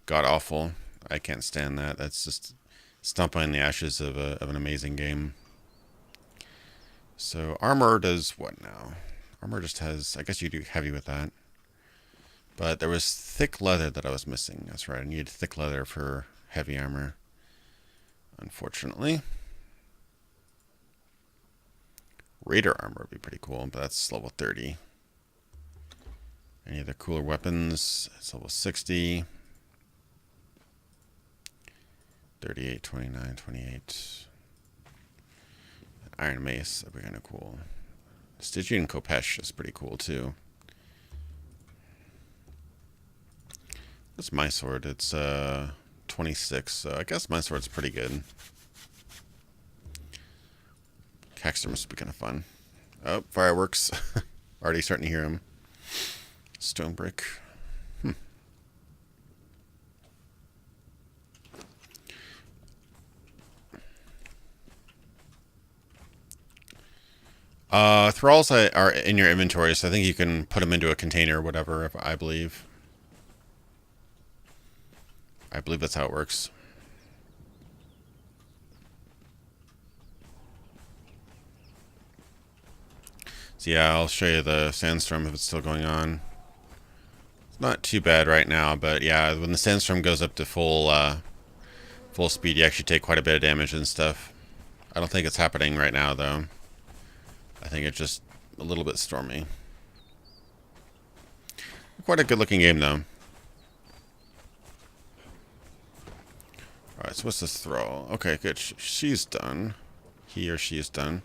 god-awful. I can't stand that. That's just stomping in the ashes of an amazing game. So armor does what now? Armor just has... I guess you do heavy with that. But there was thick leather that I was missing. That's right. I needed thick leather for heavy armor. Unfortunately. Raider armor would be pretty cool, but that's level 30. Any other cooler weapons? It's level 60. 38, 29, 28. Iron Mace, that'd be kind of cool. Stygian Kopesh is pretty cool too. That's my sword. It's 26, so I guess my sword's pretty good. Caxter must be kind of fun. Oh, fireworks. Already starting to hear him. Stone brick. Thralls are in your inventory, so I think you can put them into a container or whatever, I believe. I believe that's how it works. So yeah, I'll show you the sandstorm if it's still going on. It's not too bad right now, but yeah, when the sandstorm goes up to full speed, you actually take quite a bit of damage and stuff. I don't think it's happening right now, though. I think it's just a little bit stormy. Quite a good-looking game, though. Alright, so what's this thrall? Okay, good. She's done. He or she is done.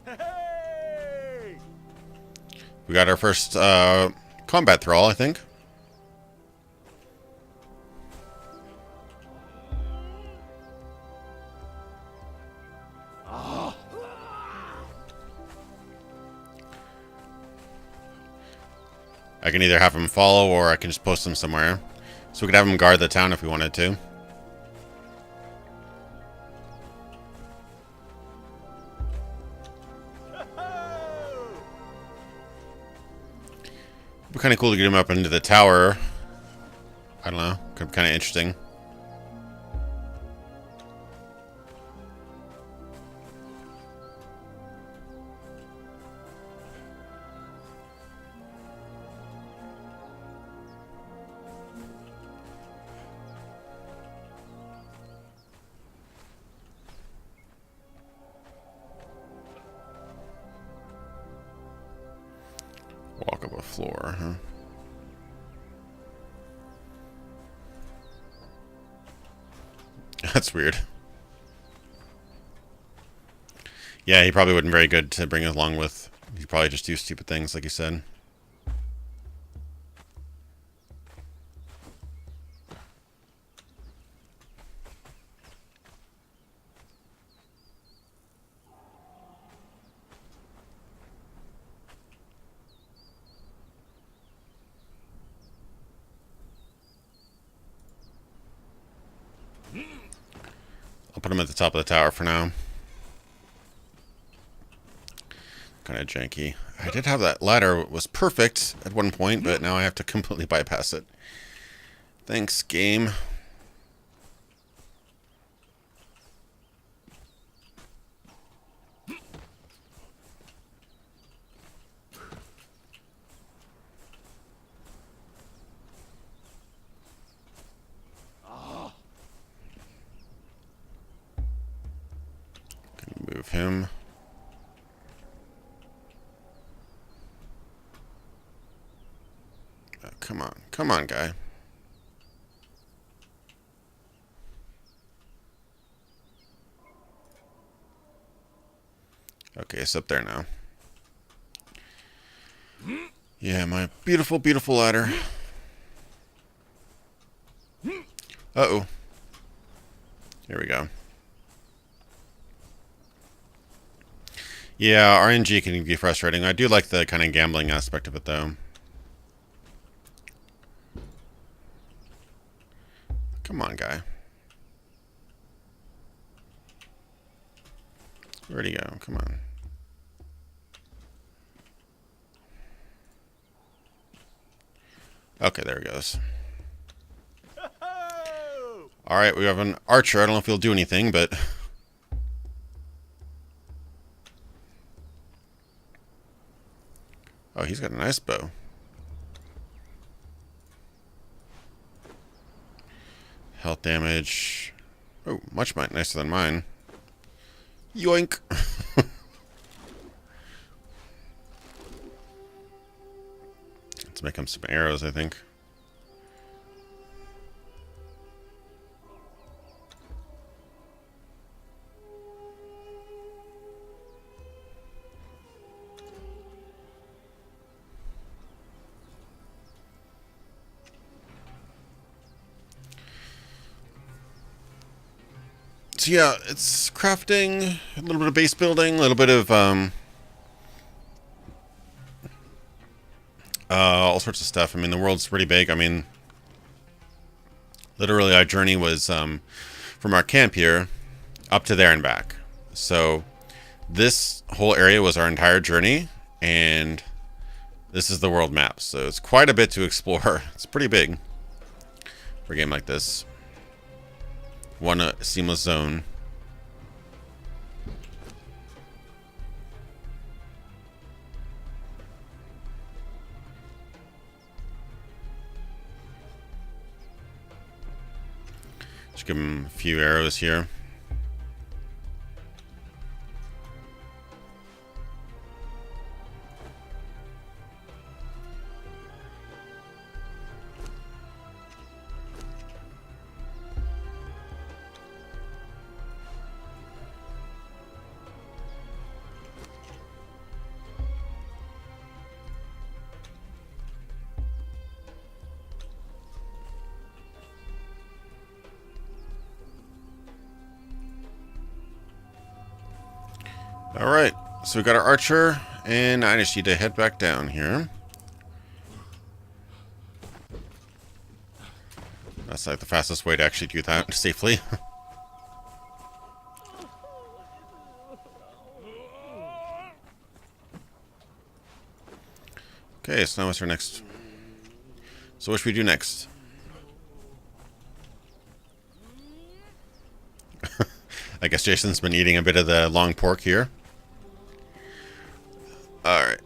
Hey! We got our first combat thrall, I think. I can either have him follow or I can just post him somewhere. So we could have him guard the town if we wanted to. It'd be kind of cool to get him up into the tower. I don't know. Could be kind of interesting. Walk up a floor, huh? That's weird. Yeah, he probably wasn't very good to bring along with. He probably just do stupid things, like you said. I'll put him at the top of the tower for now. Kind of janky. I did have that ladder was perfect at one point, but now I have to completely bypass it. Thanks, game. Can move him. Come on, guy. Okay, it's up there now. Yeah, my beautiful, beautiful ladder. Uh-oh. Here we go. Yeah, RNG can be frustrating. I do like the kind of gambling aspect of it, though. Come on, guy. Where'd he go? Come on. Okay, there he goes. Alright, we have an archer. I don't know if he'll do anything, but... Oh, he's got a nice bow. Health damage. Oh, much nicer than mine. Yoink! Let's make him some arrows, I think. So yeah, it's crafting, a little bit of base building, a little bit of all sorts of stuff. I mean, the world's pretty big. I mean, literally our journey was from our camp here up to there and back. So this whole area was our entire journey, and this is the world map. So it's quite a bit to explore. It's pretty big for a game like this. One seamless zone. Just give him a few arrows here. Alright, so we got our archer, and I just need to head back down here. That's like the fastest way to actually do that safely. Okay, so now what's our next? So what should we do next? I guess Jason's been eating a bit of the long pork here. Alright.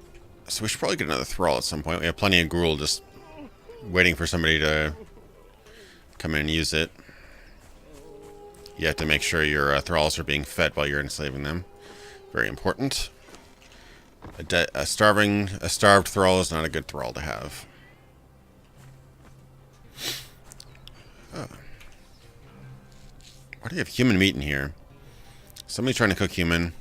So we should probably get another thrall at some point. We have plenty of gruel just waiting for somebody to come in and use it. You have to make sure your thralls are being fed while you're enslaving them. Very important. A starved thrall is not a good thrall to have. Oh. Why do you have human meat in here? Somebody trying to cook human.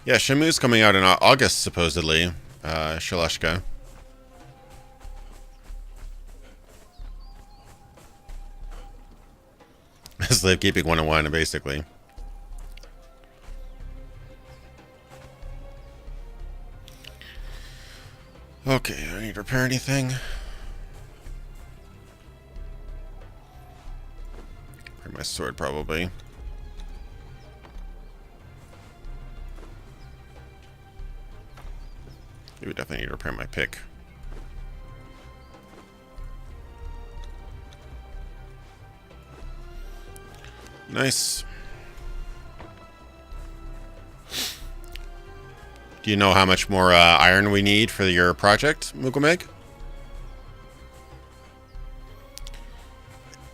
Yeah, Shamu's coming out in August, supposedly. Shalashka. Slave keeping 101, basically. Okay, I need to repair anything. Repair my sword, probably. We definitely need to repair my pick. Nice. Do you know how much more iron we need for your project, Mugomeg?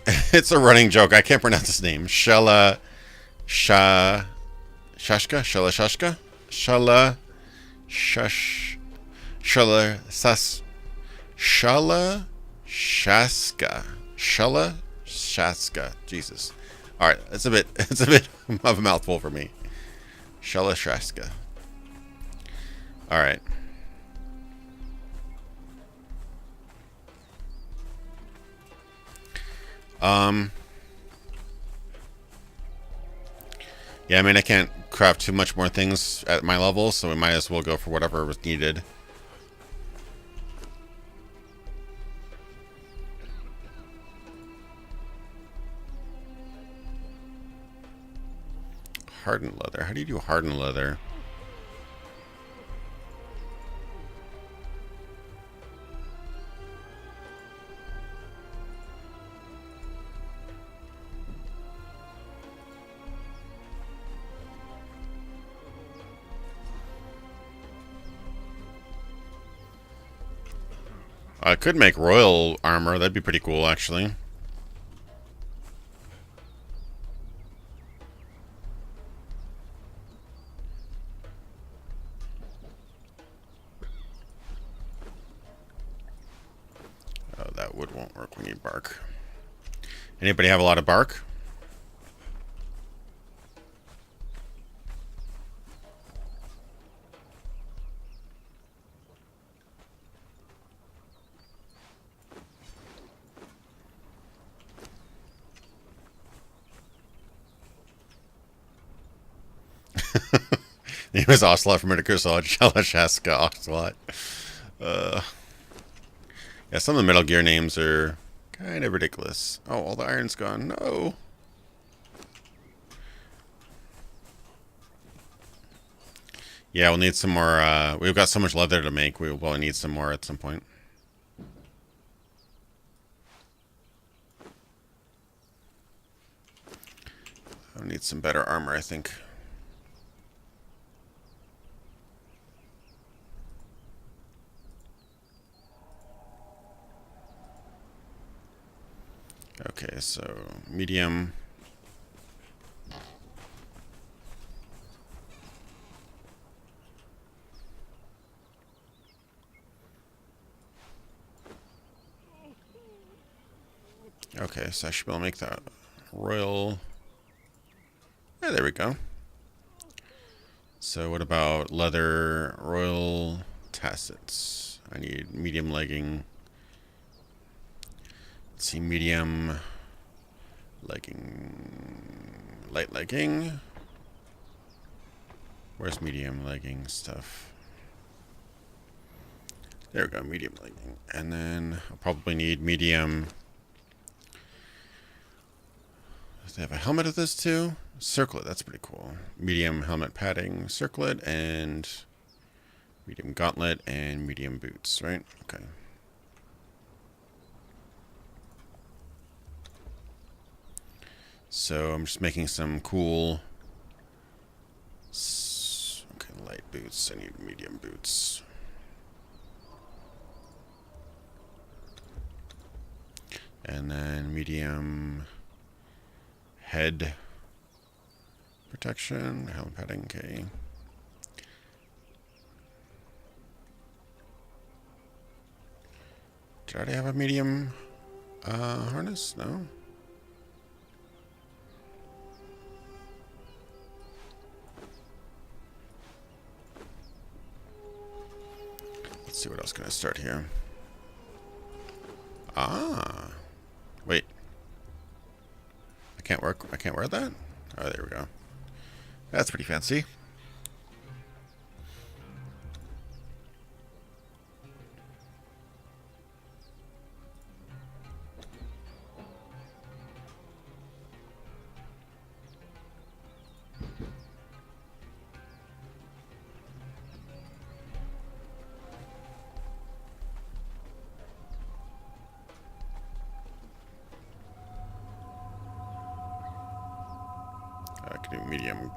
It's a running joke. I can't pronounce his name. Shashka? Shaska. Jesus. Alright, it's a bit of a mouthful for me. Shaska. Alright. Yeah, I mean, I can't craft too much more things at my level, so we might as well go for whatever was needed. Hardened leather. How do you do hardened leather? I could make royal armor. That'd be pretty cool, actually. Oh, that wood won't work. We need bark. Anybody have a lot of bark? Name is Ocelot from Indigo Lodge. Shaska Ocelot. Yeah, some of the Metal Gear names are kind of ridiculous. Oh, all the iron's gone. No. Yeah, we'll need some more. We've got so much leather to make. We will need some more at some point. I'll need some better armor, I think. Okay, so medium. Okay, so I should be able to make that royal. Yeah, there we go. So what about leather royal tassets? I need medium legging. Let's see, medium legging, light legging. Where's medium legging stuff? There we go, medium legging. And then I'll probably need medium. Does they have a helmet of this too? Circlet, that's pretty cool. Medium helmet padding, circlet, and medium gauntlet, and medium boots, right? Okay. So I'm just making some cool. Okay, light boots. I need medium boots. And then medium head protection, helmet padding, okay. Did I already have a medium harness? No? Let's see what else can I start here. Ah. Wait. I can't wear that? Oh, there we go. That's pretty fancy. I can do medium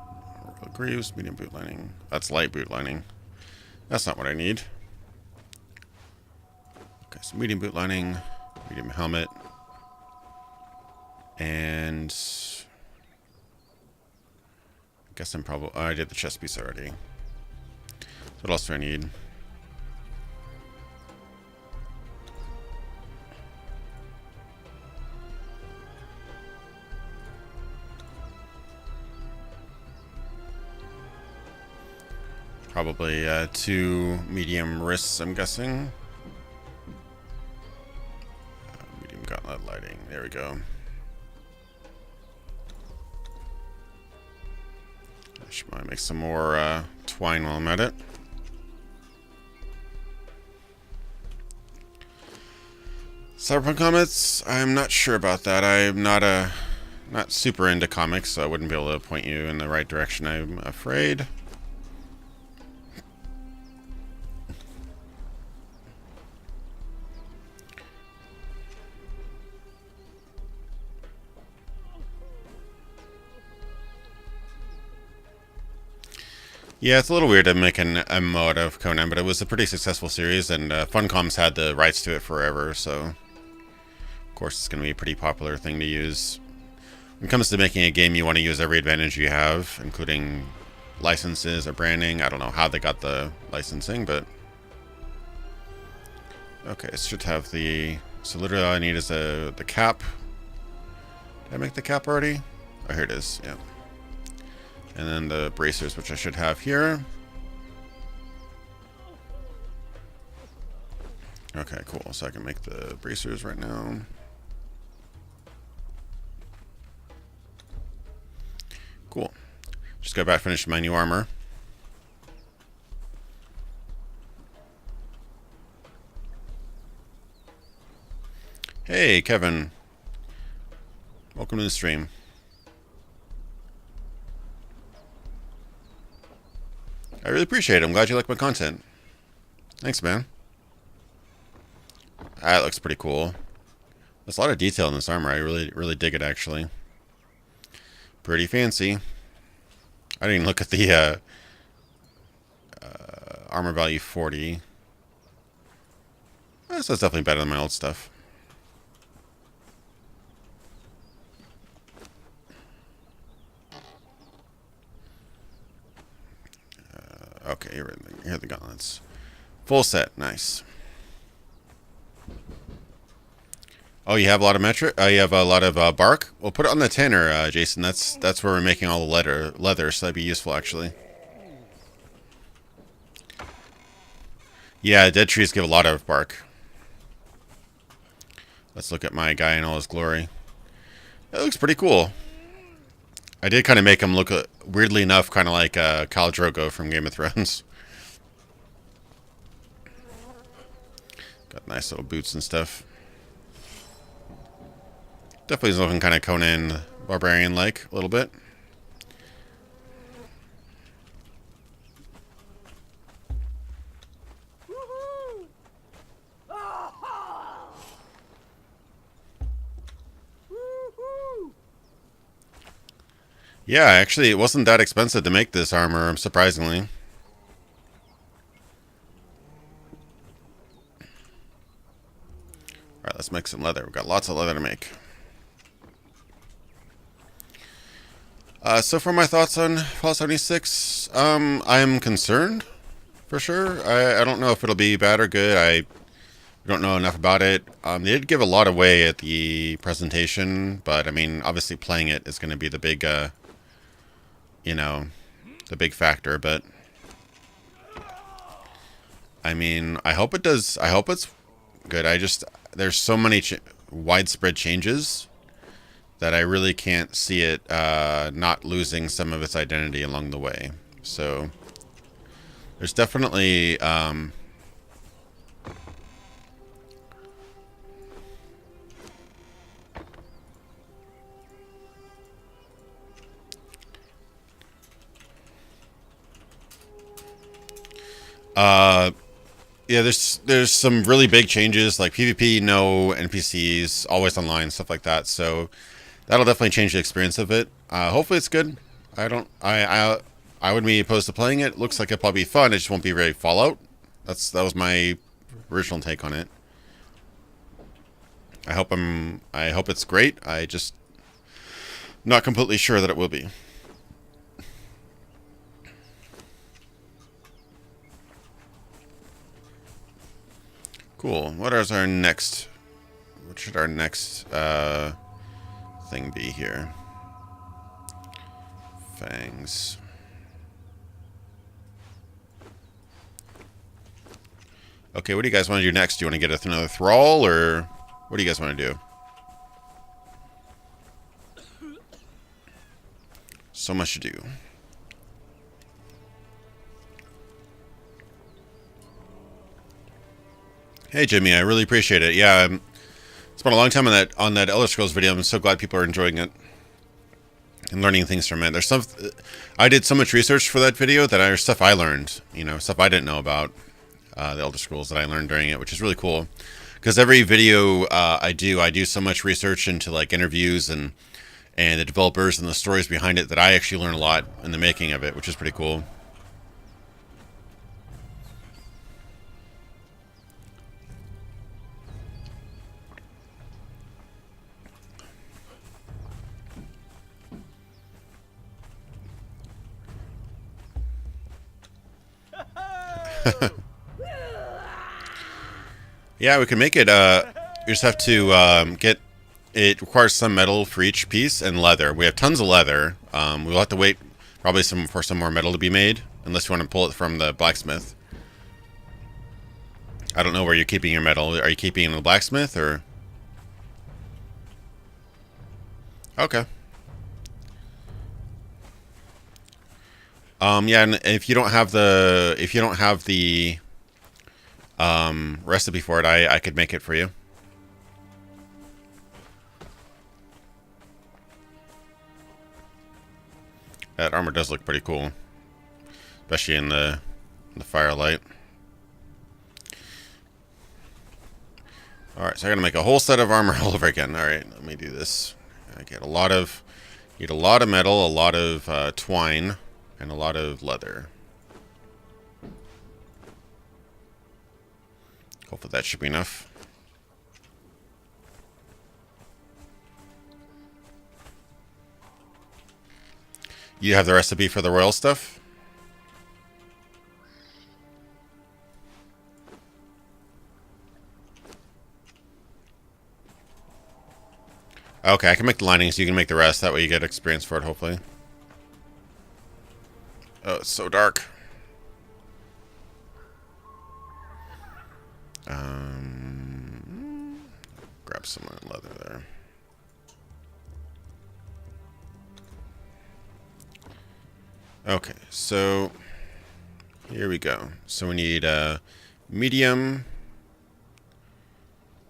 greaves, medium boot lining. That's light boot lining. That's not what I need. Okay, so medium boot lining, medium helmet, and I guess I'm probably. Oh, I did the chest piece already. So what else do I need? Probably 2 medium wrists, I'm guessing. Medium gauntlet lighting. There we go. I should probably make some more twine while I'm at it. Cyberpunk comics? I'm not sure about that. I'm not super into comics, so I wouldn't be able to point you in the right direction, I'm afraid. Yeah, it's a little weird to make an MMO out of Conan, but it was a pretty successful series, and Funcom's had the rights to it forever, so of course it's going to be a pretty popular thing to use. When it comes to making a game, you want to use every advantage you have, including licenses or branding. I don't know how they got the licensing, but... Okay, it should have the... So literally all I need is the cap. Did I make the cap already? Oh, here it is, yeah. And then the bracers, which I should have here. Okay, cool. So I can make the bracers right now. Cool. Just go back, finish my new armor. Hey, Kevin. Welcome to the stream. I really appreciate it. I'm glad you like my content. Thanks, man. That looks pretty cool. There's a lot of detail in this armor. I really dig it, actually. Pretty fancy. I didn't even look at the armor value 40. So that's definitely better than my old stuff. Okay, here are the gauntlets. Full set, nice. Oh, you have a lot of you have a lot of bark. Well, put it on the tanner, Jason. That's where we're making all the leather, so that'd be useful actually. Yeah, dead trees give a lot of bark. Let's look at my guy in all his glory. That looks pretty cool. I did kind of make him look, weirdly enough, kind of like Khal Drogo from Game of Thrones. Got nice little boots and stuff. Definitely is looking kind of Conan Barbarian-like, a little bit. Yeah, actually, it wasn't that expensive to make this armor, surprisingly. Alright, let's make some leather. We've got lots of leather to make. So for my thoughts on Fallout 76, I am concerned, for sure. I don't know if it'll be bad or good. I don't know enough about it. They did give a lot away at the presentation, but I mean, obviously playing it is going to be the big, you know, the big factor, but I mean, I hope it does. I hope it's good. There's so many widespread changes that I really can't see it not losing some of its identity along the way. So there's definitely yeah, there's some really big changes like PvP, no NPCs, always online, stuff like that. So that'll definitely change the experience of it. Hopefully it's good. I wouldn't be opposed to playing it. Looks like it'll probably be fun. It just won't be very Fallout. That was my original take on it. I hope it's great. I just not completely sure that it will be. Cool. What should our next thing be here? Fangs. Okay, what do you guys want to do next? Do you want to get another thrall, or what do you guys want to do? So much to do. Hey Jimmy, I really appreciate it. Yeah, spent a long time on that Elder Scrolls video. I'm so glad people are enjoying it and learning things from it. I did so much research for that video that there's stuff I learned, stuff I didn't know about the Elder Scrolls that I learned during it, which is really cool. Because every video I do so much research into like interviews and the developers and the stories behind it that I actually learn a lot in the making of it, which is pretty cool. Yeah, we can make it, we just have to, get, it requires some metal for each piece and leather. We have tons of leather. We'll have to wait probably for some more metal to be made, unless you want to pull it from the blacksmith. I don't know where you're keeping your metal. Are you keeping it in the blacksmith, or? Okay. Yeah, and if you don't have the recipe for it, I could make it for you. That armor does look pretty cool, especially in the firelight. All right, so I gotta make a whole set of armor all over again. All right, let me do this. I get need a lot of metal, a lot of twine, and a lot of leather. Hopefully that should be enough. You have the recipe for the royal stuff? Okay, I can make the linings, you can make the rest. That way you get experience for it, hopefully. Oh, it's so dark. Grab some leather there. Okay, so here we go. So we need medium.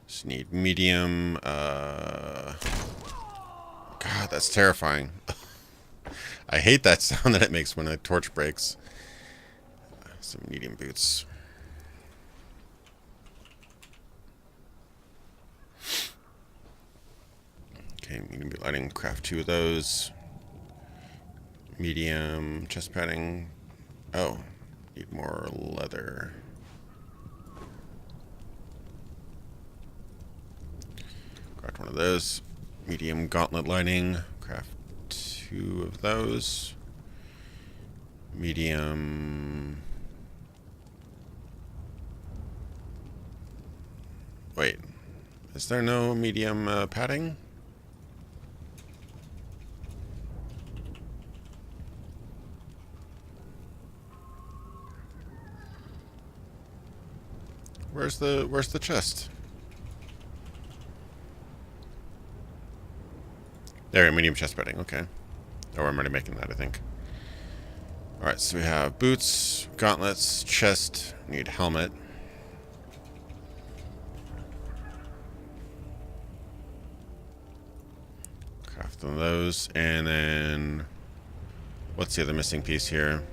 Just need medium. God, that's terrifying. I hate that sound that it makes when a torch breaks. Some medium boots. Okay, medium boot lighting. Craft 2 of those. Medium chest padding. Oh, need more leather. Craft 1 of those. Medium gauntlet lining. Craft 2 of those. Medium. Wait, is there no medium padding? Where's the chest? There, medium chest padding. Okay. Oh, I'm already making that, I think. All right, so we have boots, gauntlets, chest. Need helmet. Craft one of those, and then what's the other missing piece here?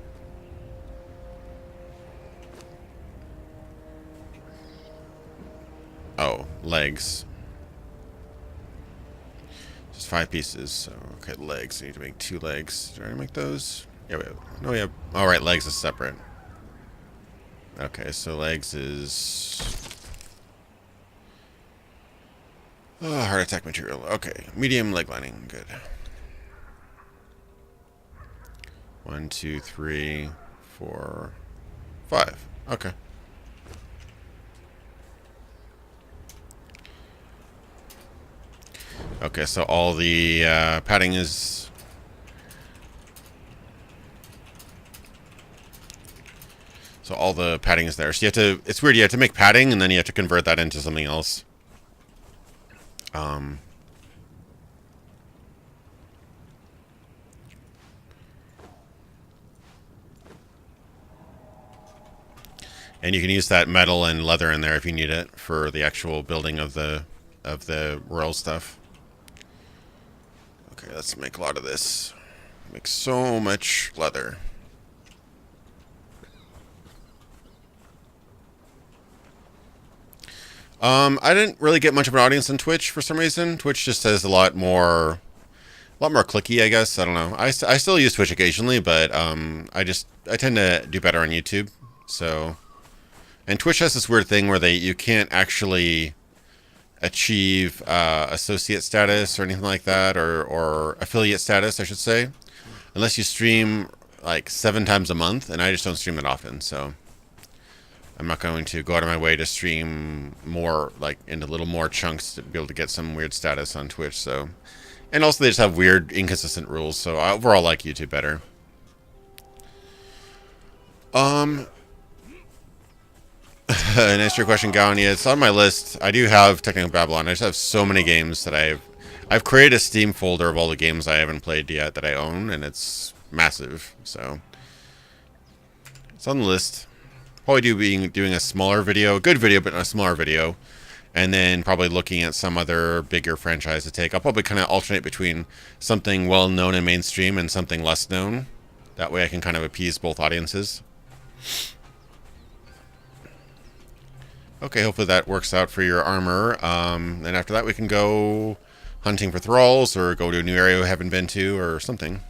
Oh, legs. Just 5 pieces. So, okay, legs. I need to make 2 legs. Did I already make those? Yeah, we have. No, we have. All right, legs is separate. Okay, so legs is. Oh, heart attack material. Okay, medium leg lining. Good. 1, 2, 3, 4, 5. Okay. Okay, so all the padding is... So all the padding is there. So you have to... It's weird, you have to make padding, and then you have to convert that into something else. And you can use that metal and leather in there if you need it for the actual building of the royal stuff. Okay, let's make a lot of this. Make so much leather. I didn't really get much of an audience on Twitch for some reason. Twitch just has a lot more clicky, I guess. I don't know. I still use Twitch occasionally, but I tend to do better on YouTube. So, and Twitch has this weird thing where you can't actually achieve associate status or anything like that, or affiliate status, I should say, unless you stream like 7 times a month, and I just don't stream that often. So I'm not going to go out of my way to stream more, like, into little more chunks to be able to get some weird status on Twitch, so... And also they just have weird, inconsistent rules, so I overall like YouTube better. And answer your question, Gowan, yeah, it's on my list. I do have Technical Babylon. I just have so many games that I've created a Steam folder of all the games I haven't played yet that I own, and it's massive, so... It's on the list. Probably doing a smaller video, a good video, but not a smaller video. And then probably looking at some other bigger franchise to take. I'll probably kind of alternate between something well-known and mainstream and something less known. That way I can kind of appease both audiences. Okay, hopefully that works out for your armor. And after that we can go hunting for thralls or go to a new area we haven't been to or something.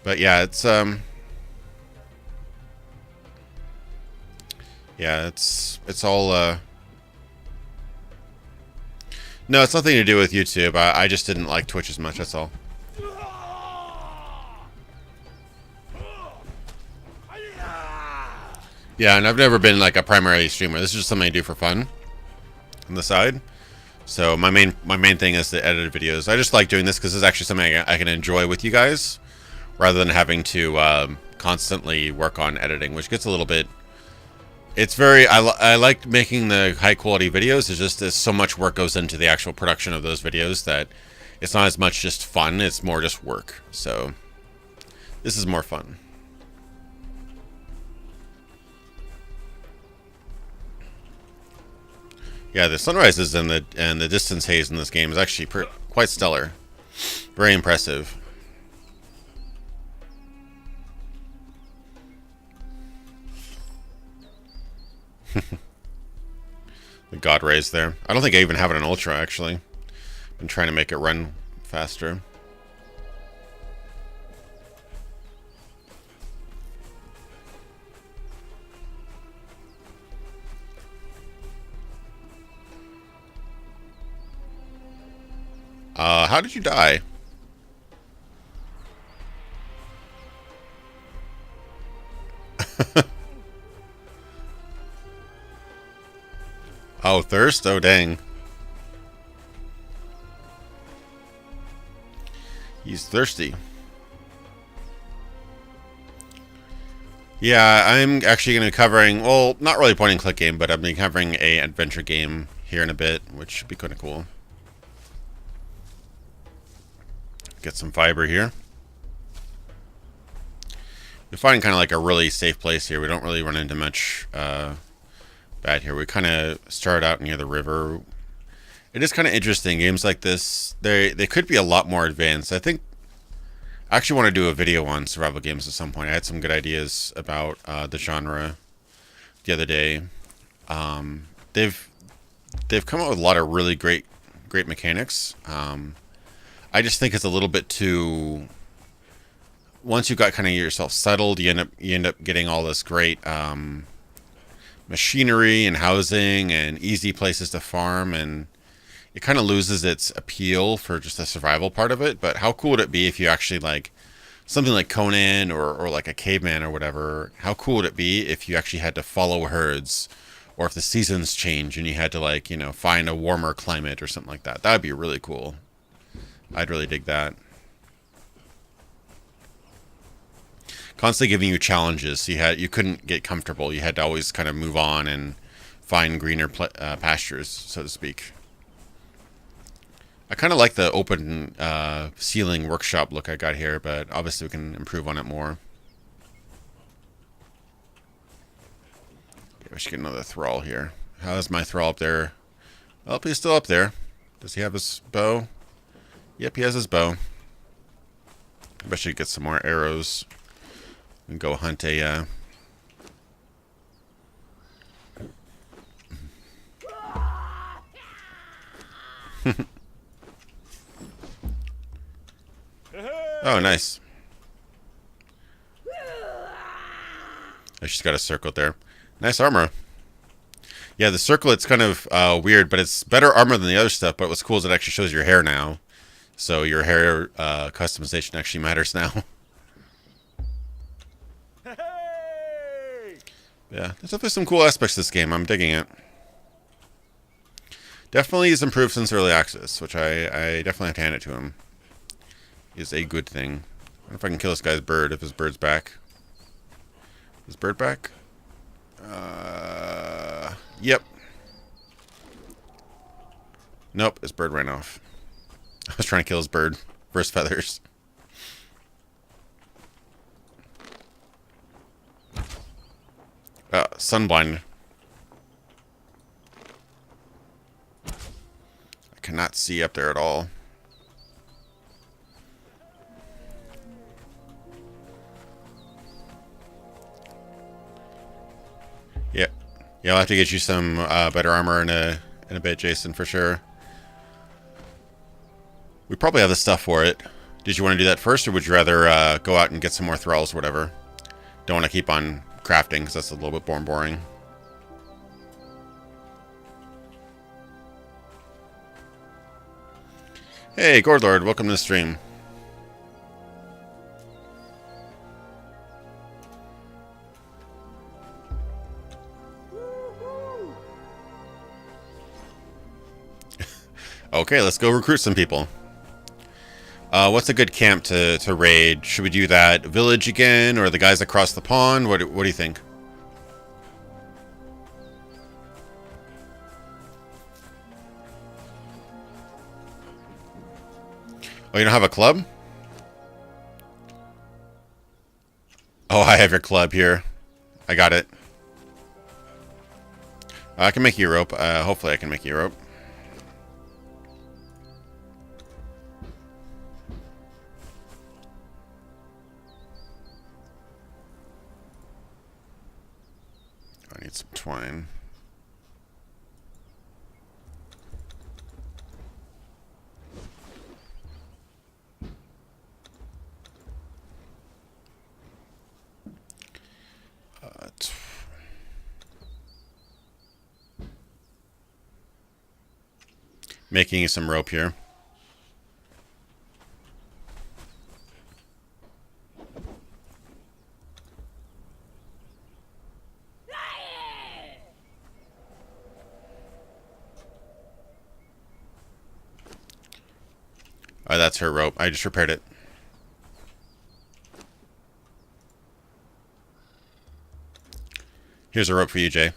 But yeah, it's yeah, it's all no, it's nothing to do with YouTube. I just didn't like Twitch as much, that's all. Yeah, and I've never been like a primary streamer. This is just something I do for fun on the side. So my main thing is the edited videos. I just like doing this because it's actually something I can enjoy with you guys, rather than having to constantly work on editing, which gets a little bit... It's very... I like making the high-quality videos. It's just there's so much work goes into the actual production of those videos that it's not as much just fun. It's more just work. So this is more fun. Yeah, the sunrises and the distance haze in this game is actually quite stellar. Very impressive. The God rays there. I don't think I even have it in Ultra, actually. Been trying to make it run faster. How did you die? Oh, thirst? Oh, dang. He's thirsty. Yeah, I'm actually going to be covering, well, not really a point and click game, but I'm going to be covering a adventure game here in a bit, which should be kind of cool. Get some fiber here. We find kind of like a really safe place here. We don't really run into much bad here. We kind of start out near the river. It is kind of interesting. Games like this, they could be a lot more advanced. I think I actually want to do a video on survival games at some point. I had some good ideas about the genre the other day. They've come up with a lot of really great mechanics. I just think it's a little bit too... Once you've got kind of yourself settled, you end up getting all this great machinery and housing and easy places to farm, and it kind of loses its appeal for just the survival part of it. But how cool would it be if you actually, like, something like Conan or like a caveman or whatever, how cool would it be if you actually had to follow herds, or if the seasons change and you had to, like, you know, find a warmer climate or something like that? That would be really cool. I'd really dig that. Constantly giving you challenges. So you couldn't get comfortable. You had to always kind of move on and find greener pastures, so to speak. I kind of like the open ceiling workshop look I got here, but obviously we can improve on it more. Okay, we should get another thrall here. How's my thrall up there? Oh, he's still up there. Does he have his bow? Yep, he has his bow. I bet you get some more arrows and go hunt a... Oh, nice. Oh, she's got a circle there. Nice armor. Yeah, the circlet's kind of weird, but it's better armor than the other stuff. But what's cool is it actually shows your hair now. So your hair customization actually matters now. Yeah, there's definitely some cool aspects to this game. I'm digging it. Definitely is improved since early access, which I definitely have to hand it to him. Is a good thing. I wonder if I can kill this guy's bird, if his bird's back. Is his bird back? Yep. Nope, his bird ran off. I was trying to kill his bird for his feathers. Sunblind. I cannot see up there at all. Yeah. Yeah, I'll have to get you some better armor in a bit, Jason, for sure. We probably have the stuff for it. Did you want to do that first, or would you rather go out and get some more thralls or whatever? Don't want to keep on crafting, because that's a little bit more boring. Hey, Gordlord, welcome to the stream. Okay, let's go recruit some people. What's a good camp to raid? Should we do that village again, or the guys across the pond? What do you think? Oh, you don't have a club? Oh, I have your club here. I got it. I can make you a rope. Hopefully I can make you a rope. I need some twine. Making you some rope here. Oh, that's her rope. I just repaired it. Here's a rope for you, Jay.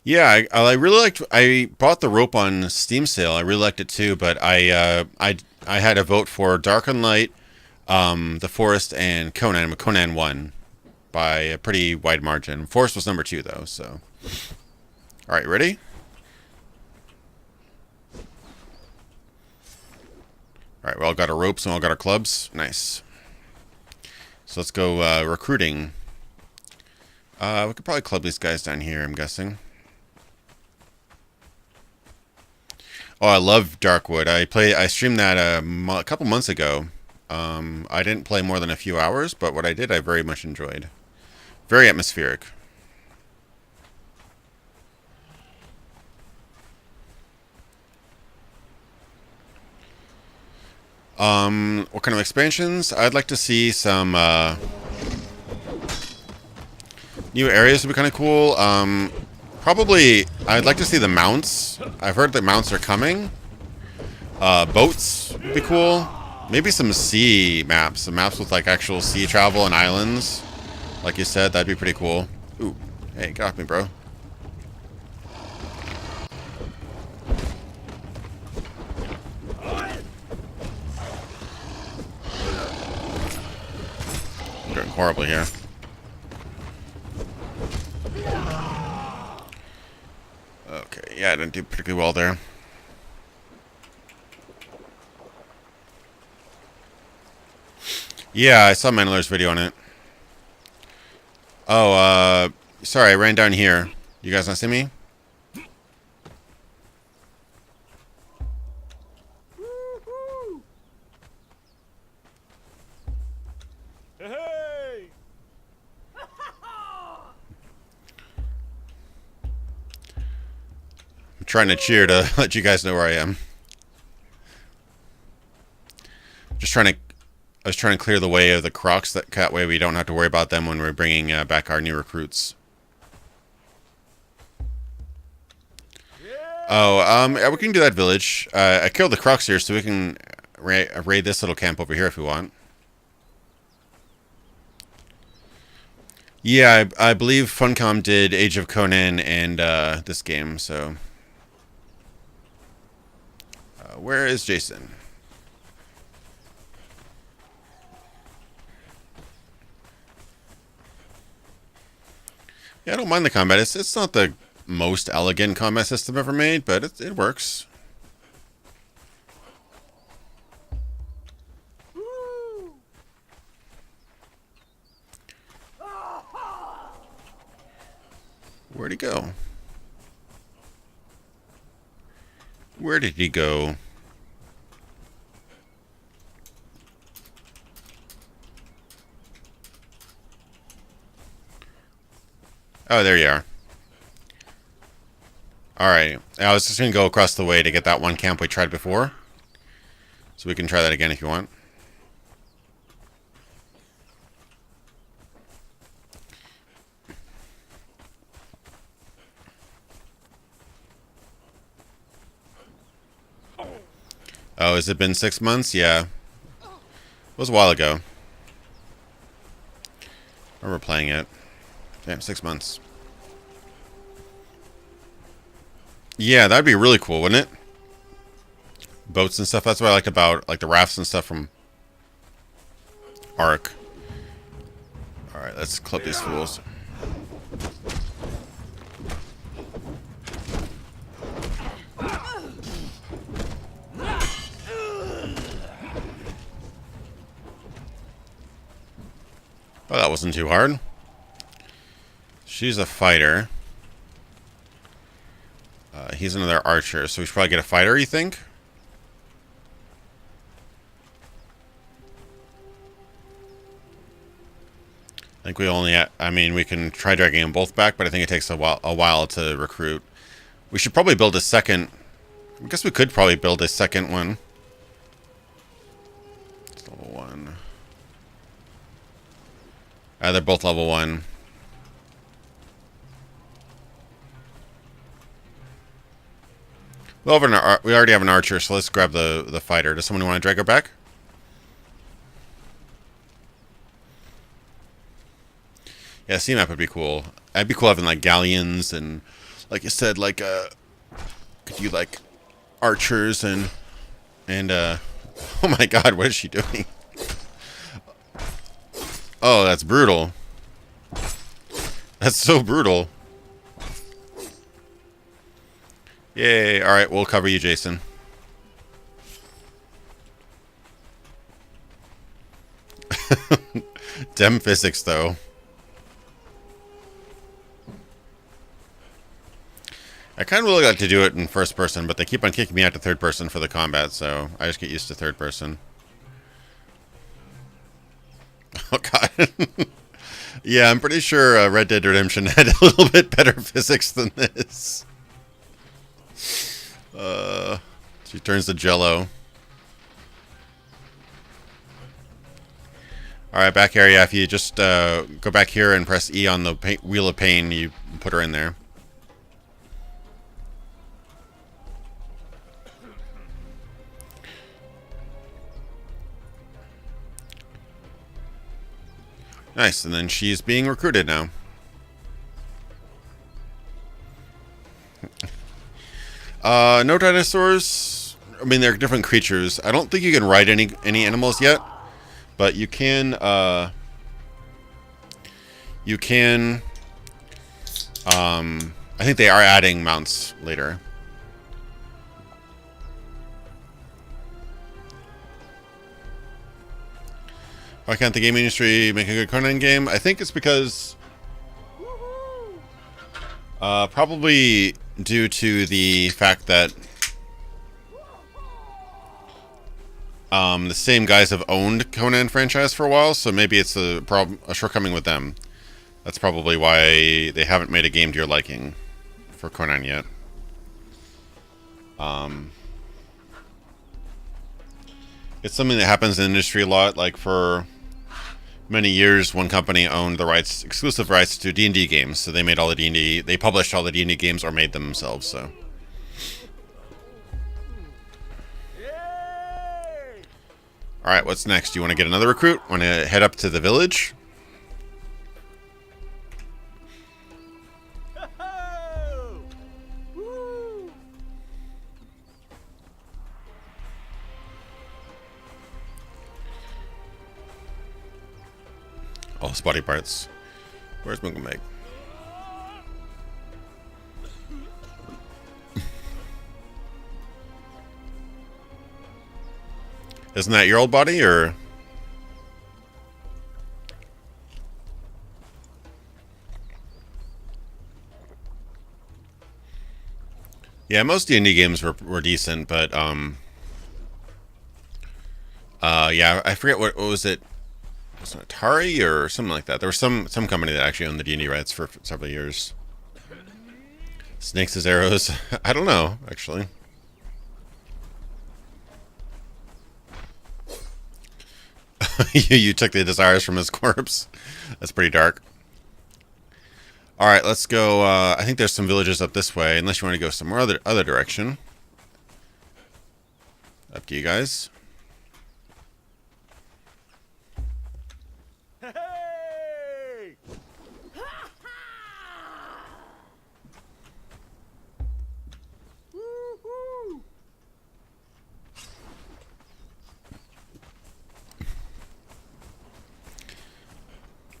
Yeah, I really liked. I bought the rope on Steam sale. I really liked it too, but I had a vote for Dark and Light, The Forest, and Conan. Conan won by a pretty wide margin. Forest was number 2 though. So, all right, ready? All right, we all got our ropes and we all got our clubs. Nice. So let's go recruiting. We could probably club these guys down here, I'm guessing. Oh, I love Darkwood. I streamed that a couple months ago. I didn't play more than a few hours, but what I did, I very much enjoyed. Very atmospheric. What kind of expansions? I'd like to see some new areas would be kind of cool. Probably, I'd like to see the mounts. I've heard that mounts are coming. Boats would be cool. Maybe some sea maps. Some maps with like actual sea travel and islands. Like you said, that'd be pretty cool. Ooh, hey, get off me, bro. I'm doing horribly here. Okay, yeah, I didn't do particularly well there. Yeah, I saw Mandler's video on it. Oh, sorry, I ran down here. You guys not see me? Hey! I'm trying to cheer to let you guys know where I am. Just trying to... I was trying to clear the way of the crocs. That way we don't have to worry about them when we're bringing back our new recruits. Oh, yeah, we can do that village. I killed the crocs here, so we can raid this little camp over here if we want. Yeah, I believe Funcom did Age of Conan and this game, so... where is Jason? Yeah, I don't mind the combat. It's not the most elegant combat system ever made, but it works. Where'd he go? Where did he go? Oh, there you are. Alright. I was just going to go across the way to get that one camp we tried before. So we can try that again if you want. Oh, has it been 6 months? Yeah. It was a while ago. I remember playing it. Damn, 6 months. Yeah, that'd be really cool, wouldn't it? Boats and stuff. That's what I liked about like the rafts and stuff from Ark. Alright, let's clip these fools. Oh, that wasn't too hard. She's a fighter. He's another archer, so we should probably get a fighter, you think? I think we only I mean, we can try dragging them both back, but I think it takes a while to recruit. We should probably build a second... I guess we could probably build a second one. It's level 1. They're both level 1. We already have an archer, so let's grab the fighter. Does someone want to drag her back? Yeah, C-map would be cool. It'd be cool having like galleons and, like you said, like could you like archers and oh my god, what is she doing? Oh, that's brutal. That's so brutal. Yay! All right, we'll cover you, Jason. Dem physics, though. I kind of really like to do it in first person, but they keep on kicking me out to third person for the combat, so I just get used to third person. Oh god. Yeah, I'm pretty sure Red Dead Redemption had a little bit better physics than this. She turns to jello. Alright, back area. If you just go back here and press E on the Wheel of Pain, you put her in there. Nice, and then she's being recruited now. No dinosaurs. I mean, they're different creatures. I don't think you can ride any animals yet, but you can. You can. I think they are adding mounts later. Why can't the game industry make a good Conan game? I think it's because probably due to the fact that the same guys have owned Conan franchise for a while, so maybe it's a shortcoming with them. That's probably why they haven't made a game to your liking for Conan yet. It's something that happens in the industry a lot. Like for many years, one company owned the rights, exclusive rights to D&D games. So they made all the D&D, they published all the D&D games or made them themselves. So. Yay! All right, what's next? Do you want to get another recruit? Want to head up to the village? Ho-ho! Woo! All his body parts. Where's Meg? Isn't that your old body, or? Yeah, most D&D games were decent, but yeah, I forget what was it. Was it Atari or something like that? There was some company that actually owned the D&D rights for several years. Snakes as arrows. I don't know, actually. You took the desires from his corpse. That's pretty dark. All right, let's go. I think there's some villages up this way, unless you want to go somewhere other direction. Up to you guys. Hey! Woo-hoo!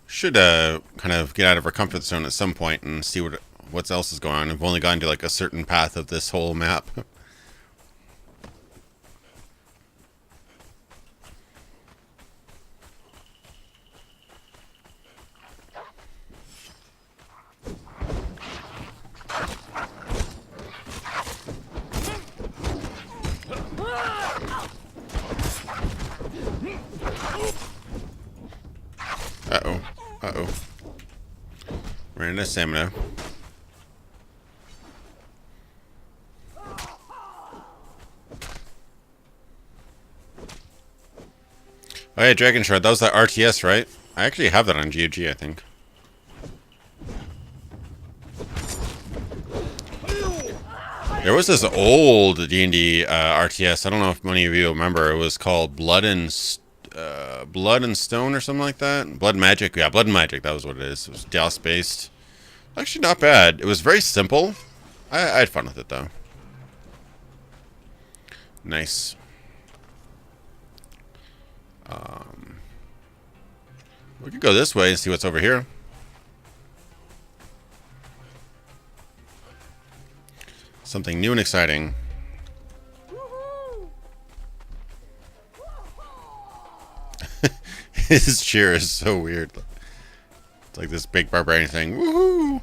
Should kind of get out of our comfort zone at some point and see what else is going on. We've only gone to like a certain path of this whole map. Uh-oh. Uh-oh. Ran out of stamina. Oh yeah, Dragon Shard. That was that RTS, right? I actually have that on GOG, I think. There was this old D&D RTS. I don't know if many of you remember. It was called Blood and Stone or something like that. Blood Magic. Yeah, Blood and Magic. That was what it is. It was DOS based. Actually, not bad. It was very simple. I had fun with it though. Nice. We could go this way and see what's over here. Something new and exciting. His cheer is so weird. It's like this big barbarian thing. Woohoo!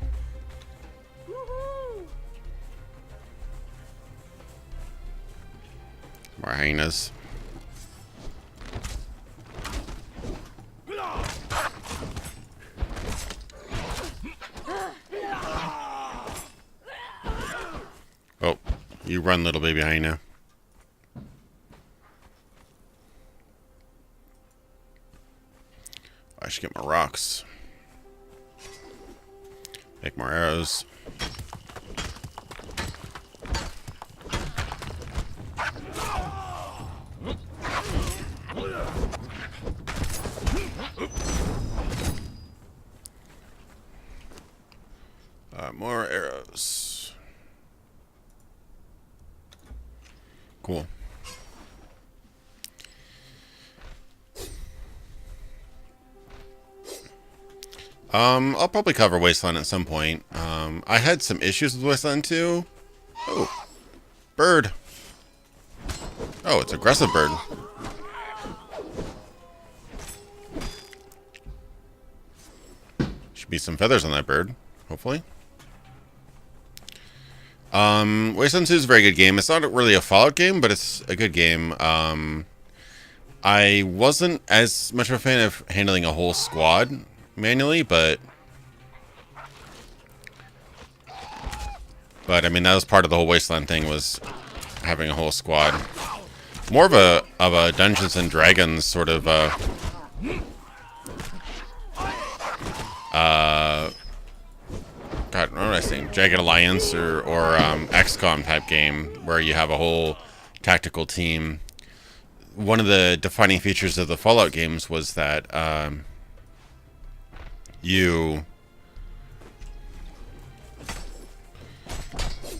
More hyenas. Oh, you run, little baby hyena. I should get more rocks. Make more arrows. More arrows. Cool. I'll probably cover Wasteland at some point. I had some issues with Wasteland 2. Oh, bird. Oh, it's aggressive bird. Should be some feathers on that bird, hopefully. Wasteland 2 is a very good game. It's not really a Fallout game, but it's a good game. I wasn't as much of a fan of handling a whole squad manually, but I mean, that was part of the whole Wasteland thing, was having a whole squad. more of a Dungeons and Dragons sort of God, what am I saying? Jagged Alliance or XCOM type game where you have a whole tactical team. One of the defining features of the Fallout games was that you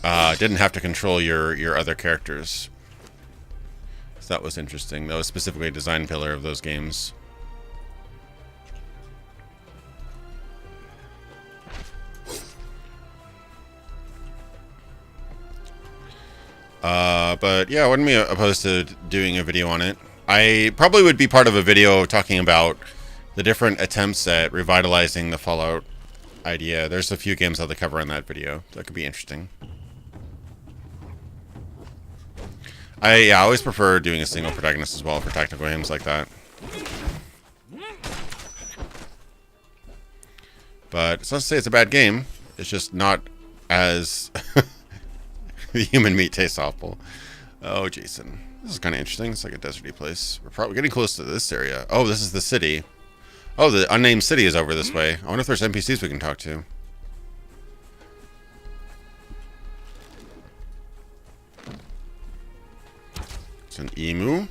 didn't have to control your other characters. So that was interesting. That was specifically a design pillar of those games. But yeah, I wouldn't be opposed to doing a video on it. I probably would be part of a video talking about the different attempts at revitalizing the Fallout idea. There's a few games I'll cover in that video. That could be interesting. I always prefer doing a single protagonist as well for tactical games like that. But it's not to say it's a bad game. It's just not as... The human meat tastes awful. Oh, Jason. This is kind of interesting. It's like a deserty place. We're probably getting close to this area. Oh, this is the city. Oh, the unnamed city is over this way. I wonder if there's NPCs we can talk to. It's an emu.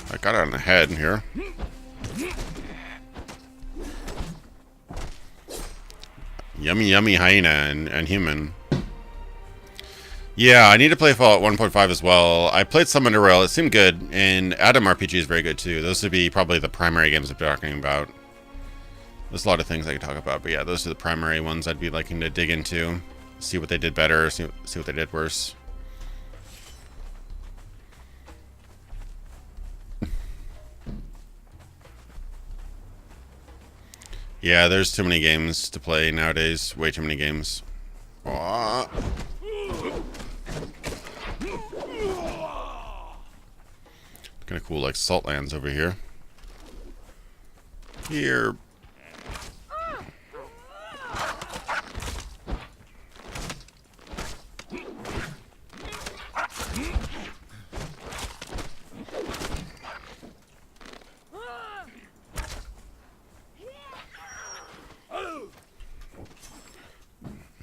I got it on the head here. Yummy, yummy hyena and human. Yeah, I need to play Fallout 1.5 as well. I played some Underrail. It seemed good. And Atom RPG is very good too. Those would be probably the primary games I'd be talking about. There's a lot of things I could talk about. But yeah, those are the primary ones I'd be liking to dig into. See what they did better. See what they did worse. Yeah, there's too many games to play nowadays. Way too many games. Aww. Kind of cool, like salt lands over here. Here.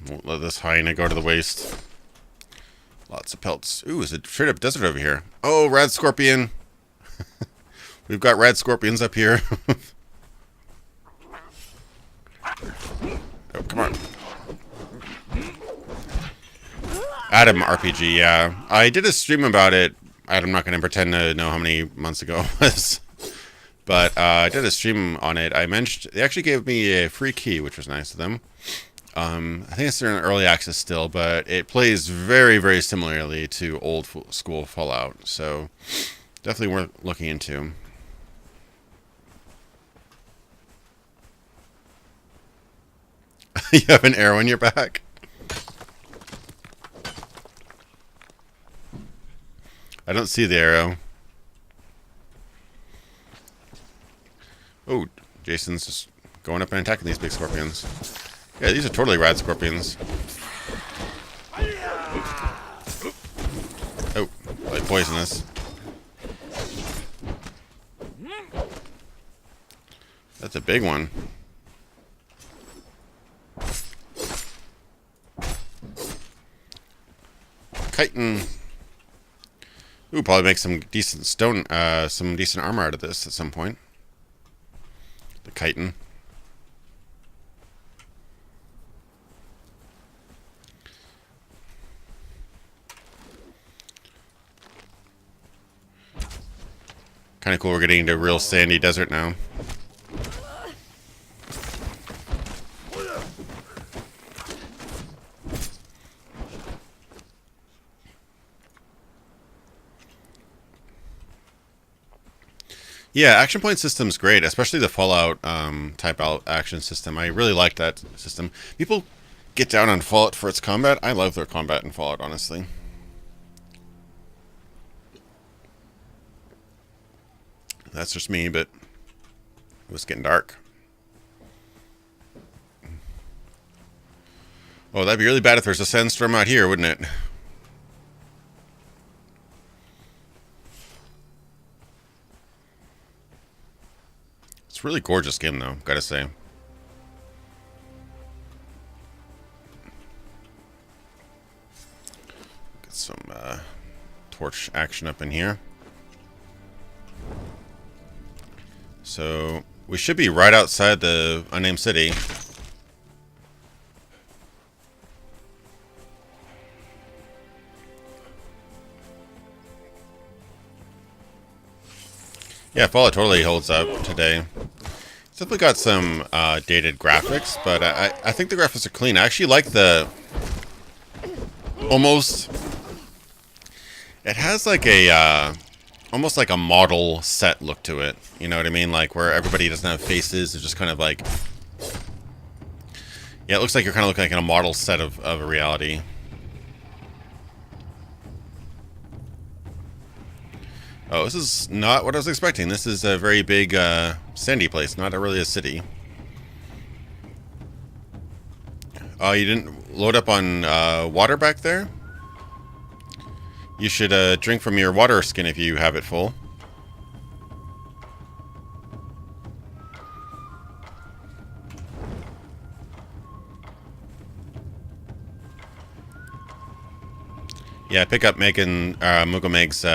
Won't let this hyena go to the waste. Lots of pelts. Ooh, it's a straight up desert over here. Oh, rad scorpion. We've got rad scorpions up here. Oh, come on. Atom RPG, yeah. I did a stream about it. I'm not going to pretend to know how many months ago it was. But I did a stream on it. I mentioned... They actually gave me a free key, which was nice of them. I think it's in early access still, but it plays very, very similarly to old school Fallout. So definitely worth looking into. You have an arrow in your back? I don't see the arrow. Oh, Jason's just going up and attacking these big scorpions. Yeah, these are totally rad scorpions. Oh, like poisonous. That's a big one. Chitin. Ooh, probably make some decent stone, some decent armor out of this at some point. The chitin. Kind of cool. We're getting into a real sandy desert now. Yeah, action point system's great, especially the Fallout type action system. I really like that system. People get down on Fallout for its combat. I love their combat in Fallout, honestly. That's just me, but it was getting dark. Oh, that'd be really bad if there's a sandstorm out here, wouldn't it? It's a really gorgeous game, though, gotta say. Get some torch action up in here. So, we should be right outside the unnamed city. Yeah, Fallout totally holds up today. It's definitely got some dated graphics, but I think the graphics are clean. I actually like the almost. It has like a almost like a model set look to it. You know what I mean? Like where everybody doesn't have faces. It's just kind of like. Yeah, it looks like you're kind of looking like in a model set of a reality. Oh, this is not what I was expecting. This is a very big sandy place, not really a city. Oh, you didn't load up on water back there? You should drink from your water skin if you have it full. Yeah, pick up Mugomeg's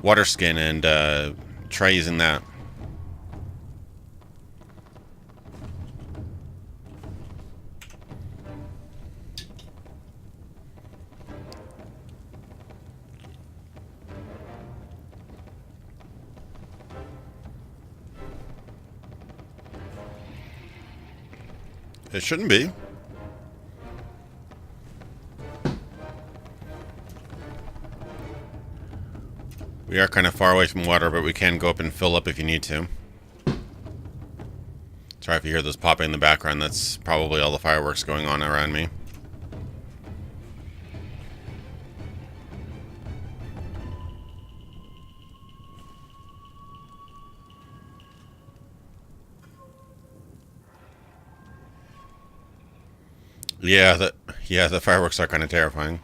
water skin and try using that. It shouldn't be. We are kind of far away from water, but we can go up and fill up if you need to. Sorry if you hear those popping in the background. That's probably all the fireworks going on around me. Yeah, the fireworks are kind of terrifying.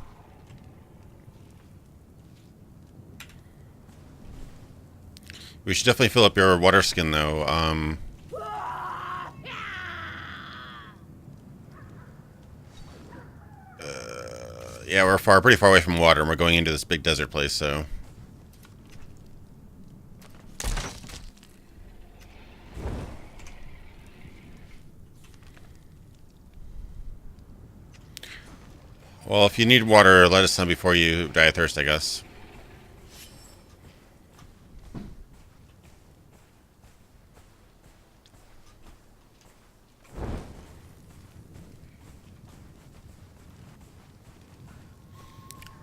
We should definitely fill up your water skin, though. Yeah, we're pretty far away from water, and we're going into this big desert place, so. Well, if you need water, let us know before you die of thirst, I guess.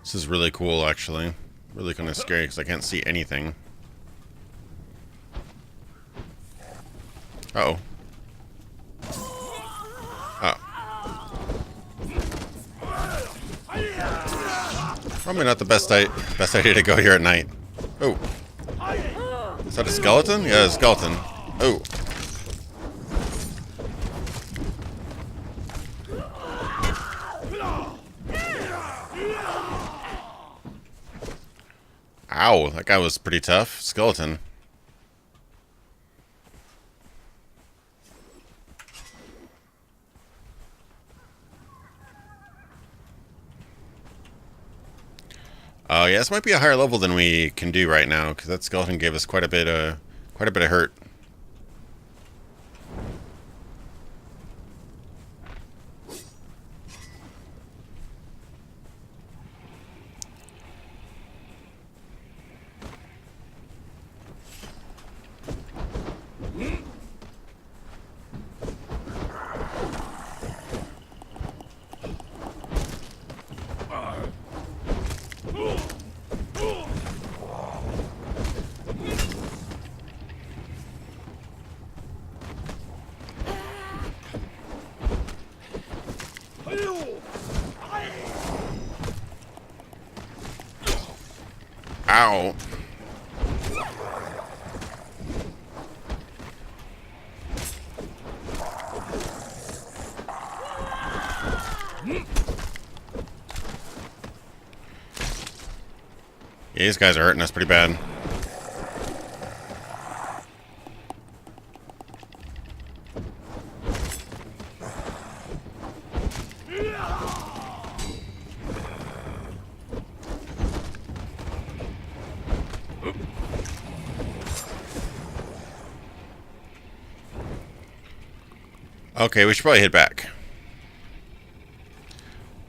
This is really cool, actually. Really kind of scary because I can't see anything. Uh-oh. Oh. Probably not the best idea to go here at night. Oh. Is that a skeleton? Yeah, a skeleton. Oh. Ow, that guy was pretty tough. Skeleton. Oh yeah, this might be a higher level than we can do right now, because that skeleton gave us quite a bit of hurt. Ow. Yeah, these guys are hurting us pretty bad. Okay, we should probably head back.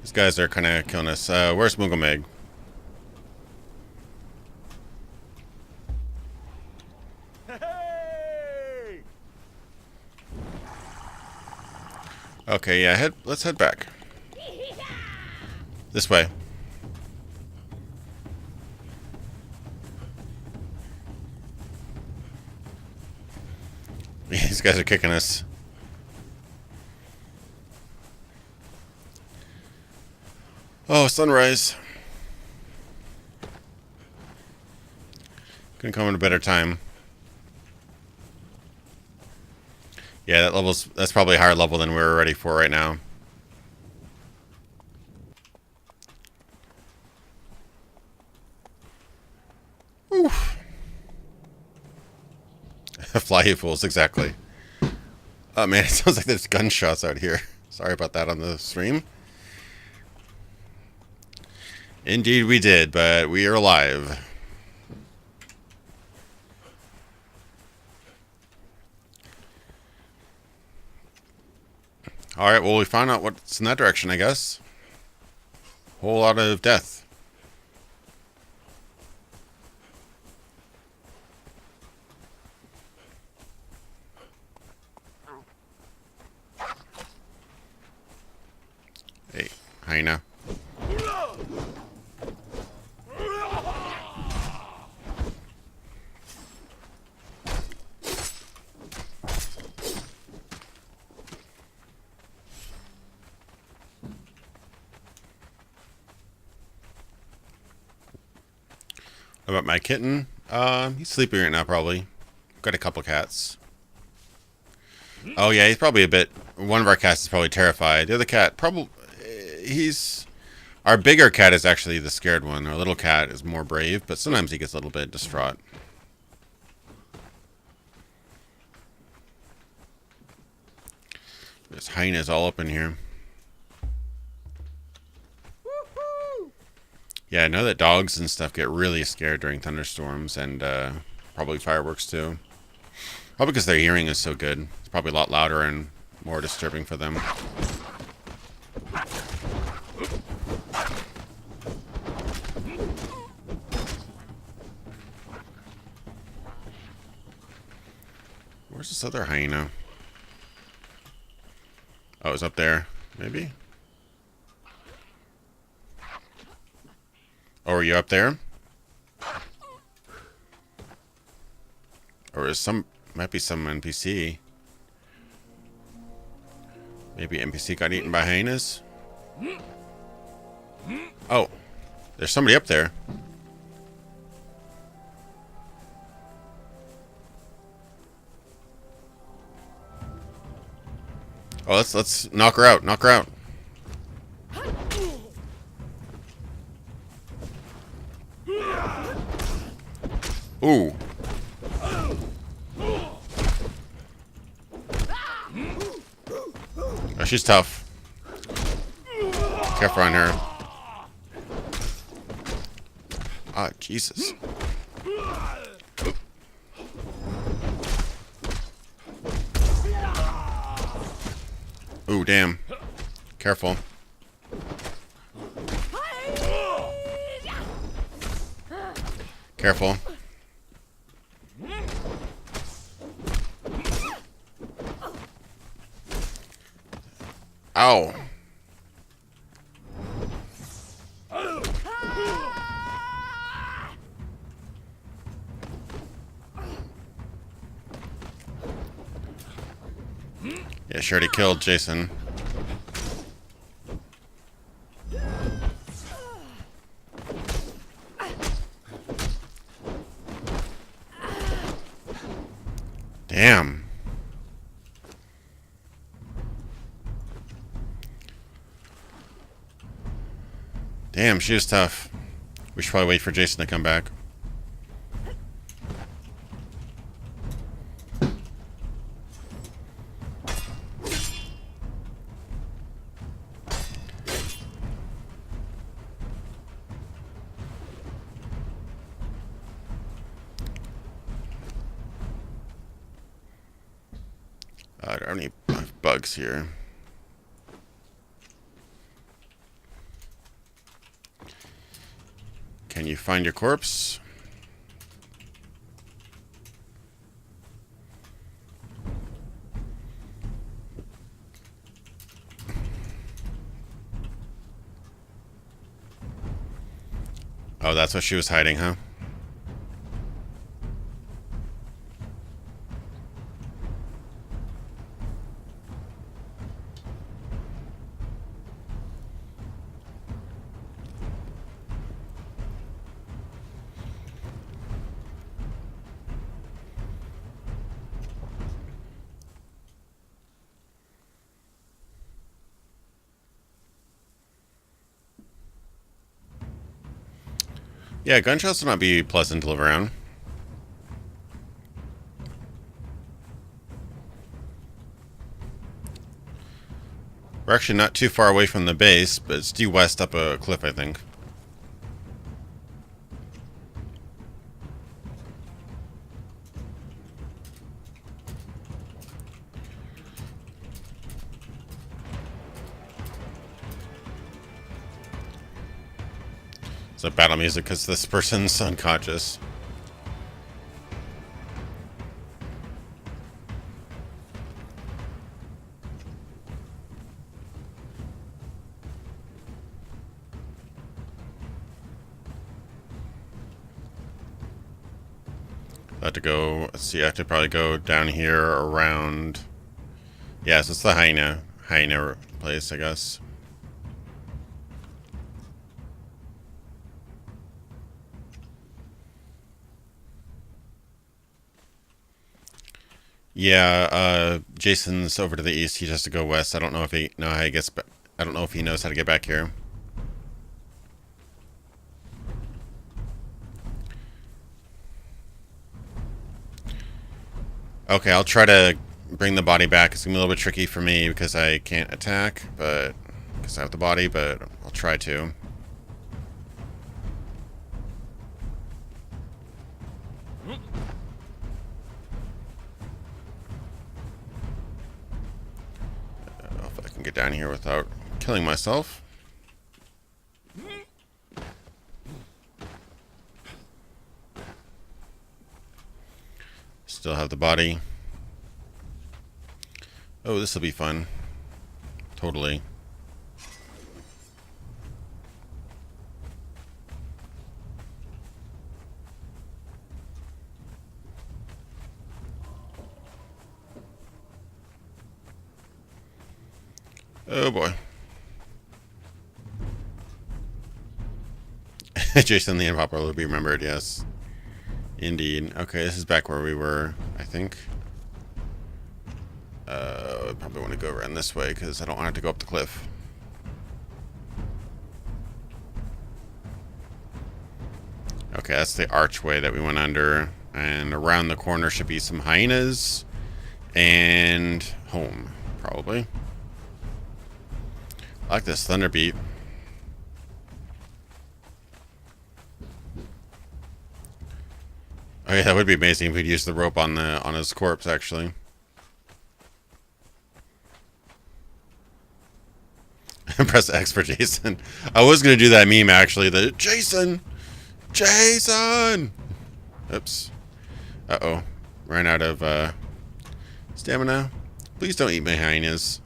These guys are kind of killing us. Where's Mooglemeg? Hey! Okay, yeah, let's head back. This way. These guys are kicking us. Oh, sunrise. Couldn't come at a better time. Yeah, that's probably a higher level than we're ready for right now. Oof. Fly you fools, exactly. Oh man, it sounds like there's gunshots out here. Sorry about that on the stream. Indeed we did, but we are alive. Alright, well we found out what's in that direction, I guess. Whole lot of death. Hey, hyena. What about my kitten? He's sleeping right now, probably. Got a couple cats. Oh yeah, he's probably a bit. One of our cats is probably terrified. The other cat, probably, he's. Our bigger cat is actually the scared one. Our little cat is more brave, but sometimes he gets a little bit distraught. There's hyenas all up in here. Yeah, I know that dogs and stuff get really scared during thunderstorms and probably fireworks too. Probably because their hearing is so good. It's probably a lot louder and more disturbing for them. Where's this other hyena? Oh, it's up there, maybe? Oh, are you up there? Or is might be some NPC. Maybe NPC got eaten by hyenas? Oh, there's somebody up there. Oh, let's knock her out. Knock her out. Ooh. Oh, she's tough. Careful on her. Ah, Jesus. Ooh, damn. Careful. Careful. Ow. Yeah, she already killed Jason. Damn. Damn, she is tough. We should probably wait for Jason to come back. I don't have any bugs here. Can you find your corpse? Oh, that's what she was hiding, huh? Yeah, gunshots will not be pleasant to live around. We're actually not too far away from the base, but it's due west up a cliff, I think. So battle music because this person's unconscious. I have to go, let's see, I have to probably go down here around, yeah, so it's the hyena place, I guess. Yeah, Jason's over to the east. He has to go west. I don't know if he know how he gets back. I don't know if he knows how to get back here. Okay, I'll try to bring the body back. It's gonna be a little bit tricky for me because I can't attack, but because I have the body, but I'll try to. If I can get down here without killing myself. Still have the body. Oh, this will be fun. Totally. Oh boy. Jason the Improper will be remembered, yes. Indeed. Okay, this is back where we were, I think. I probably want to go around this way because I don't want to have to go up the cliff. Okay, that's the archway that we went under. And around the corner should be some hyenas. And home, probably. I like this thunder beat. Oh yeah, that would be amazing if we'd use the rope on his corpse, actually. Press X for Jason. I was gonna do that meme actually. The Jason. Oops. Uh-oh. Ran out of stamina. Please don't eat my hyenas.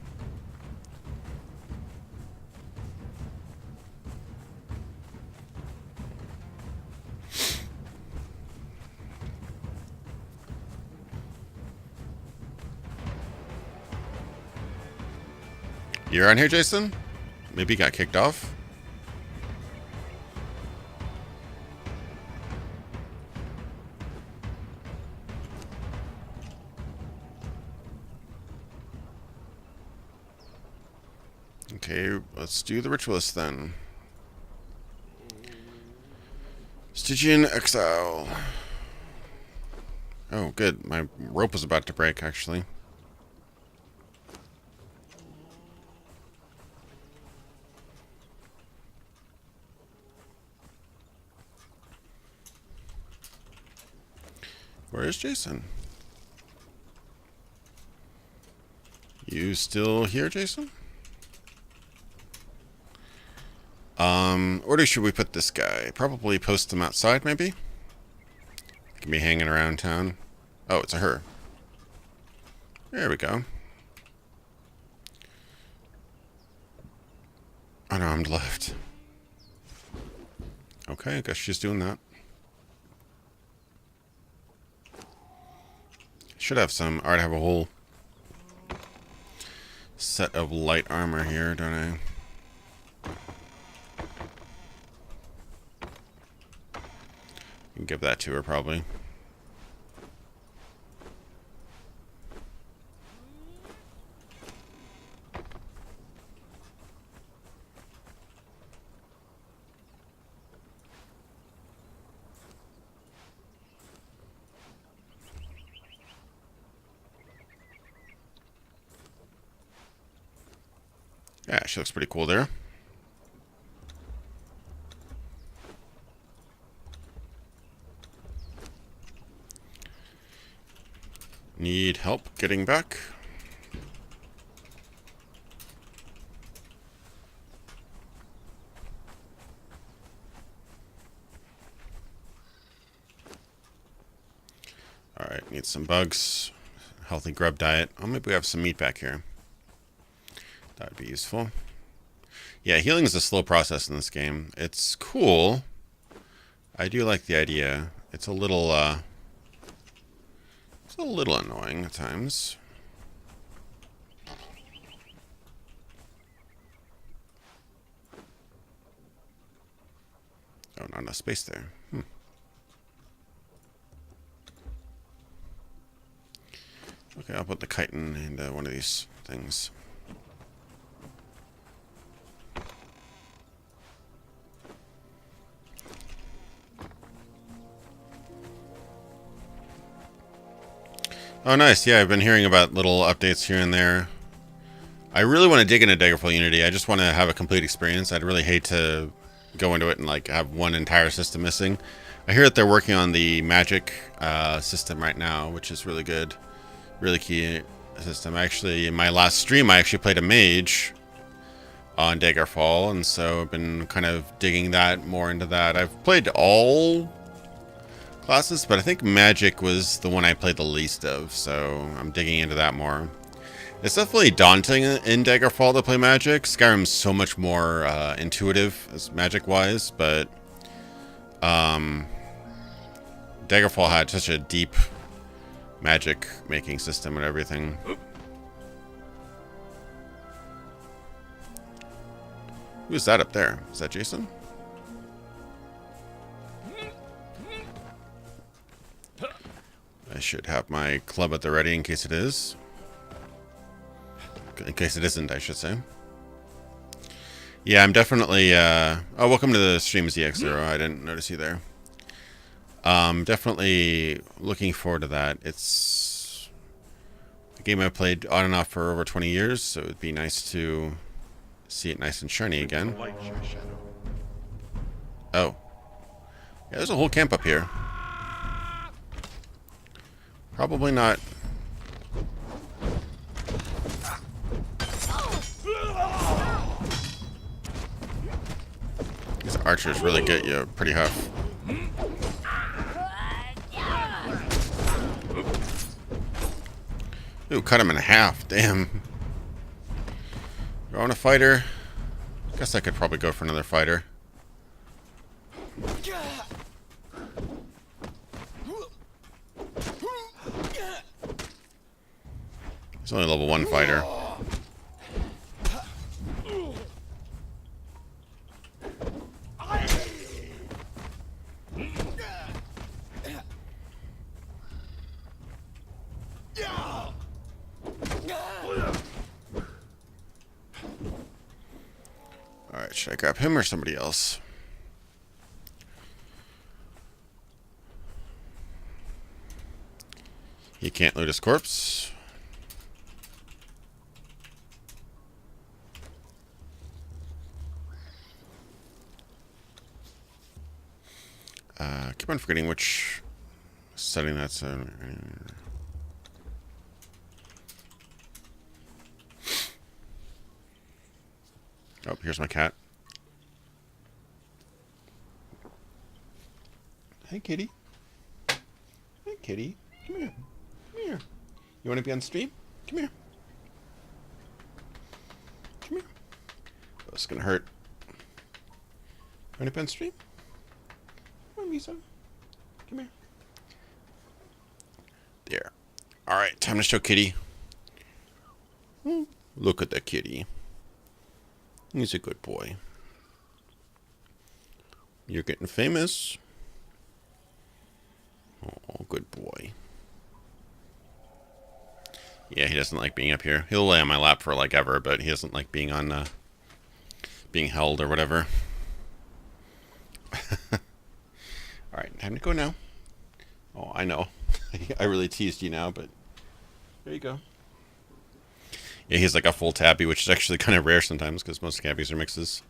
You're on here, Jason? Maybe you got kicked off? Okay, let's do the ritualist then. Stygian Exile. Oh, good. My rope was about to break, actually. Where is Jason? You still here, Jason? Where should we put this guy? Probably post him outside, maybe? Can be hanging around town. Oh, it's a her. There we go. Unarmed left. Okay, I guess she's doing that. Should have some. Alright, I have a whole set of light armor here, don't I? Can give that to her, probably. Yeah, she looks pretty cool there. Need help getting back? Alright, need some bugs. Healthy grub diet. Oh, maybe we have some meat back here. That would be useful. Yeah, healing is a slow process in this game. It's cool. I do like the idea. It's a little annoying at times. Oh, not enough space there. Okay, I'll put the chitin into one of these things. Oh, nice. Yeah, I've been hearing about little updates here and there. I really want to dig into Daggerfall Unity. I just want to have a complete experience. I'd really hate to go into it and like have one entire system missing. I hear that they're working on the magic system right now, which is really good. Really key system. Actually, in my last stream, I actually played a mage on Daggerfall, and so I've been kind of digging that more into that. I've played all classes, but I think magic was the one I played the least of, so I'm digging into that more. It's definitely daunting in Daggerfall to play magic. Skyrim's so much more intuitive as magic-wise, but Daggerfall had such a deep magic making system and everything. Who's that up there? Is that Jason? I should have my club at the ready in case it is. In case it isn't, I should say. Yeah, I'm definitely... Oh, welcome to the stream, ZX0. I didn't notice you there. Definitely looking forward to that. It's a game I've played on and off for over 20 years, so it'd be nice to see it nice and shiny again. Oh. Yeah, there's a whole camp up here. Probably not. These archers really get you pretty huff. Ooh, cut him in half. Damn. You're on a fighter. Guess I could probably go for another fighter. He's only level 1 fighter. Alright, should I grab him or somebody else? He can't loot his corpse. Keep on forgetting which setting that's in. Oh, here's my cat. Hey, kitty. Hey, kitty. Come here. Come here. You want to be on stream? Come here. Come here. Oh, it's gonna hurt. You want to be on stream? Come on, Misa. Come here. There. Alright, time to show kitty. Look at that kitty. He's a good boy. You're getting famous. Oh, good boy. Yeah, he doesn't like being up here. He'll lay on my lap for like ever, but he doesn't like being on, being held or whatever. Alright, time to go now. Oh, I know. I really teased you now, but there you go. Yeah, he's like a full tabby, which is actually kind of rare sometimes because most tabbies are mixes.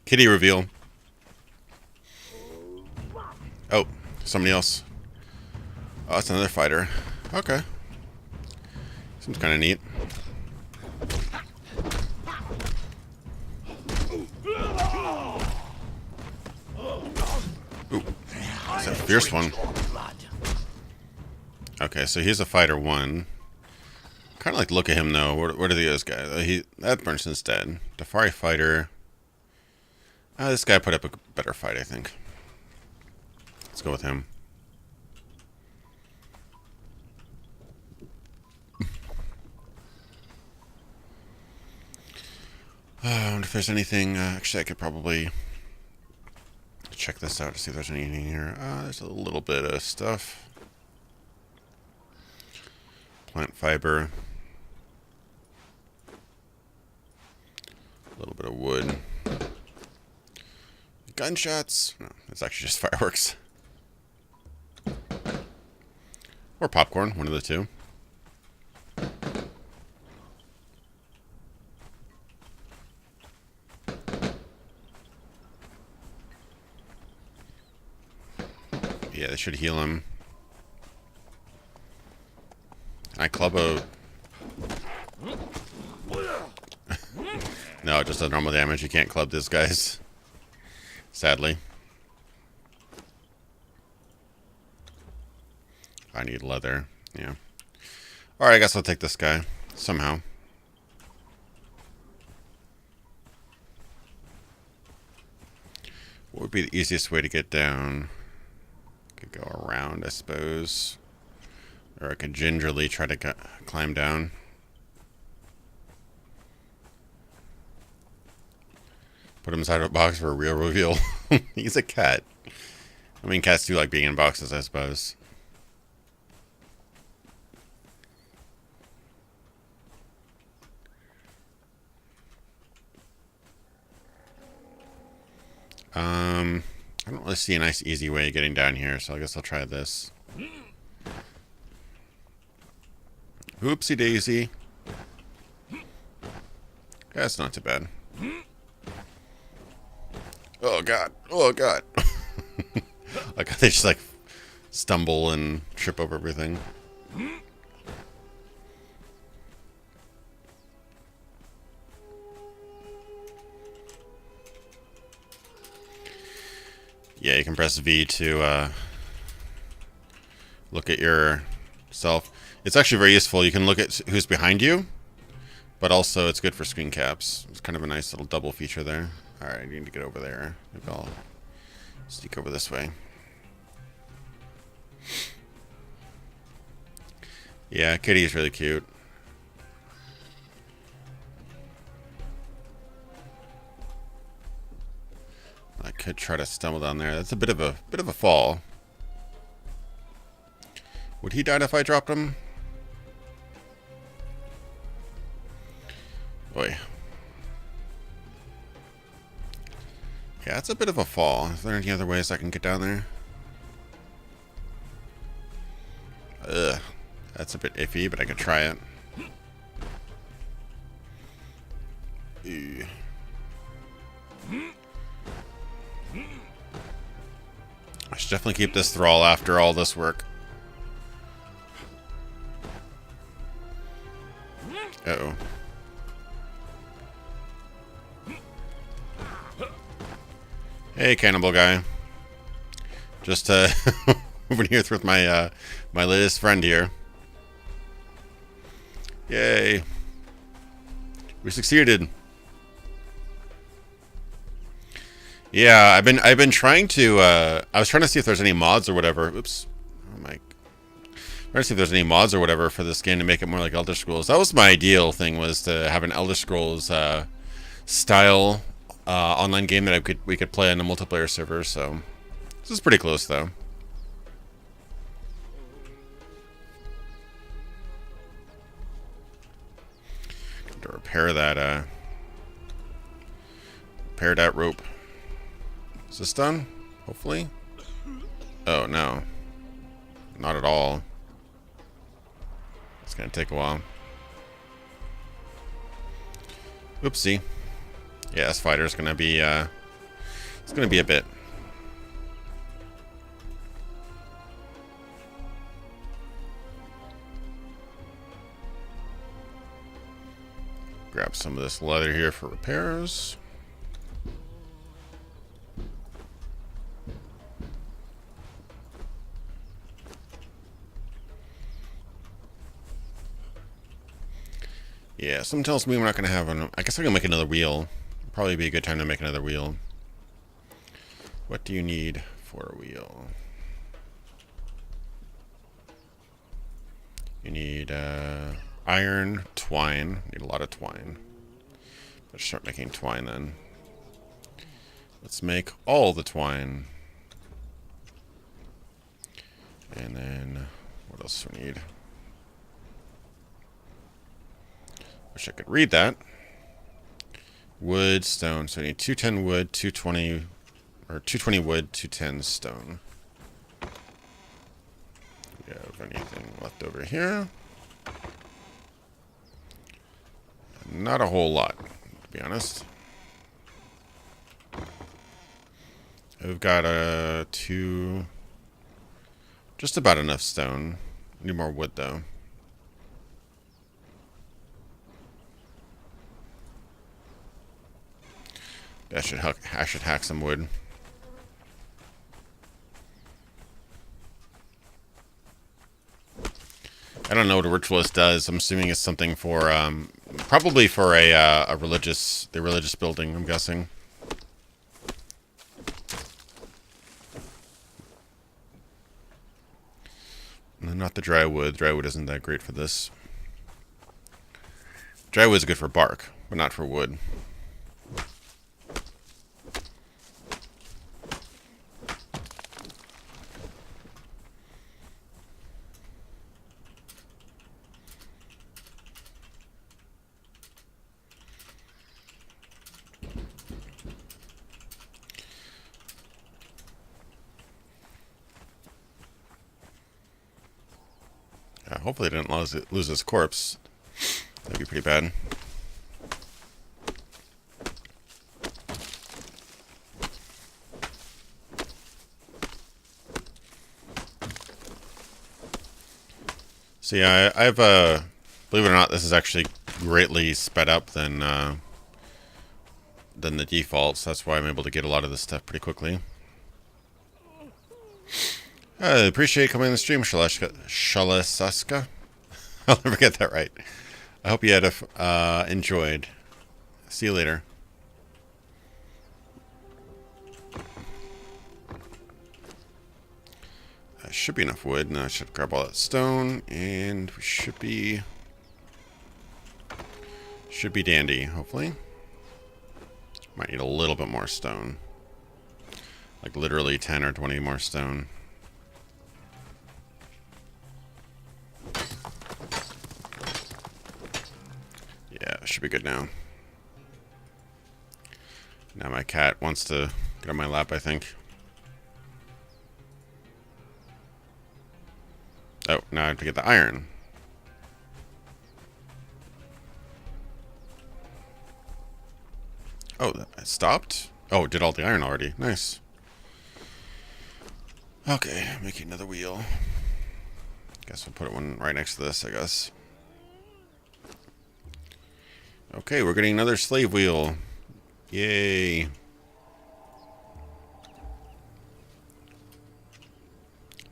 Kitty reveal. Oh, somebody else. Oh, that's another fighter. Okay. Seems kind of neat. Ooh, that's a fierce one. Okay, so he's a fighter 1. Kind of like look at him though. What are the other guys? That person's dead. Defari fighter. This guy put up a better fight, I think. Let's go with him. I wonder if there's anything. Actually, I could probably check this out to see if there's anything here. There's a little bit of stuff. Plant fiber. A little bit of wood. Gunshots. No, it's actually just fireworks. Or popcorn, one of the two. Yeah, they should heal him. I club a... No, just a normal damage. You can't club this, guys. Sadly. I need leather. Yeah. Alright, I guess I'll take this guy. Somehow. What would be the easiest way to get down? Could go around, I suppose. Or I could gingerly try to climb down. Put him inside of a box for a real reveal. He's a cat. I mean, cats do like being in boxes, I suppose. I don't really see a nice easy way of getting down here, so I guess I'll try this. Oopsie daisy. That's not too bad. Oh god. Oh god. Like they just like stumble and trip over everything. Yeah, you can press V to look at yourself. It's actually very useful. You can look at who's behind you, but also it's good for screen caps. It's kind of a nice little double feature there. Alright, I need to get over there. Maybe I'll sneak over this way. Yeah, Kitty is really cute. I could try to stumble down there. That's a bit of a fall. Would he die if I dropped him? Boy. Yeah, it's a bit of a fall. Is there any other ways I can get down there? Ugh. That's a bit iffy, but I could try it. Ew. should definitely keep this thrall after all this work. Uh-oh. Hey, cannibal guy. Just over here with my my latest friend here. Yay! We succeeded. Yeah, I've been trying to. I was trying to see if there's any mods or whatever. Oops. Oh my. Trying to see if there's any mods or whatever for this game to make it more like Elder Scrolls. That was my ideal thing, was to have an Elder Scrolls style online game that we could play on a multiplayer server. So this is pretty close though. To repair that rope. Is this done? Hopefully. Oh no, not at all. It's gonna take a while. Oopsie. Yeah, this fighter's gonna be it's gonna be a bit. Grab some of this leather here for repairs. Yeah, something tells me we're not going to have an... I guess I can make another wheel. Probably be a good time to make another wheel. What do you need for a wheel? You need iron, twine. Need a lot of twine. Let's start making twine then. Let's make all the twine. And then, what else do we need? Wish I could read that. Wood, stone. So I need 210 wood, 220, or 220 wood, 210 stone. Do we have anything left over here? Not a whole lot, to be honest. We've got just about enough stone. Need more wood though. I should hack some wood. I don't know what a ritualist does. I'm assuming it's something for probably for the religious building, I'm guessing. No, not the dry wood. Dry wood isn't that great for this. Dry wood's good for bark, but not for wood. Hopefully it didn't lose his corpse. That'd be pretty bad. So yeah, I've believe it or not, this is actually greatly sped up than the defaults. That's why I'm able to get a lot of this stuff pretty quickly. I appreciate coming on the stream, Shalasaska. I'll never get that right. I hope you had enjoyed. See you later. Should be enough wood. Now I should grab all that stone, and we should be dandy. Hopefully, might need a little bit more stone, like literally 10 or 20 more stone. Yeah, should be good now. Now my cat wants to get on my lap, I think. Oh, now I have to get the iron. Oh, that stopped? Oh, it did all the iron already. Nice. Okay, making another wheel. Guess we'll put one right next to this, I guess. Okay, we're getting another slave wheel. Yay.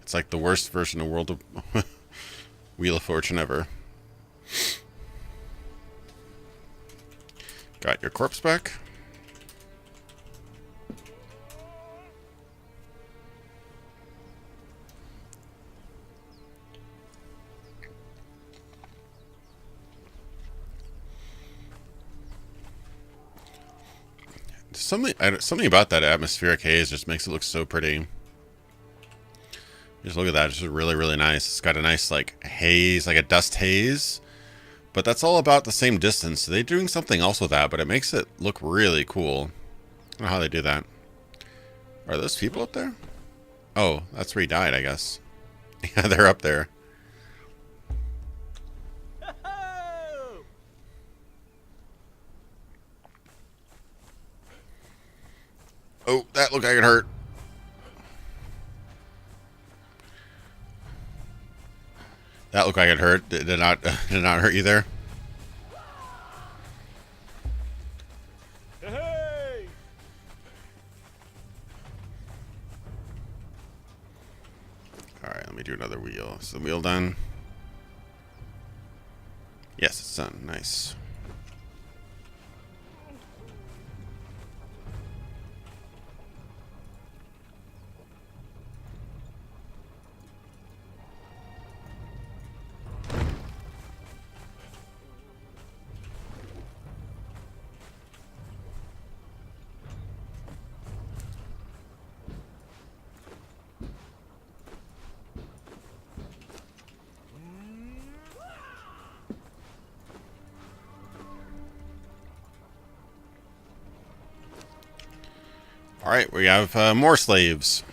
It's like the worst version of World of Wheel of Fortune ever. Got your corpse back. Something about that atmospheric haze just makes it look so pretty. Just look at that. It's just really, really nice. It's got a nice, like, haze, like a dust haze. But that's all about the same distance. So they're doing something else with that, but it makes it look really cool. I don't know how they do that. Are those people up there? Oh, that's where he died, I guess. Yeah, they're up there. Ho-ho! Oh, that looked like it hurt. That looked like it hurt. Did not did not hurt you there? Hey! Alright, let me do another wheel. Is the wheel done? Yes, it's done. Nice. Alright, we have more slaves.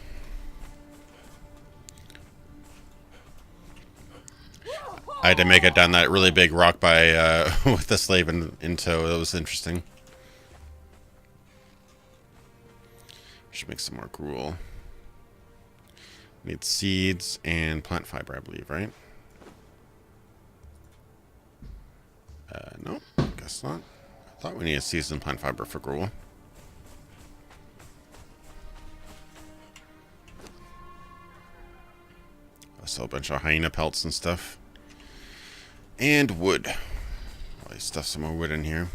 I had to make it down that really big rock by with the slave in tow. That was interesting. Should make some more gruel. Need seeds and plant fiber, I believe, right? No, guess not. I thought we needed seeds and plant fiber for gruel. I sell a bunch of hyena pelts and stuff. And wood. I'll stuff some more wood in here.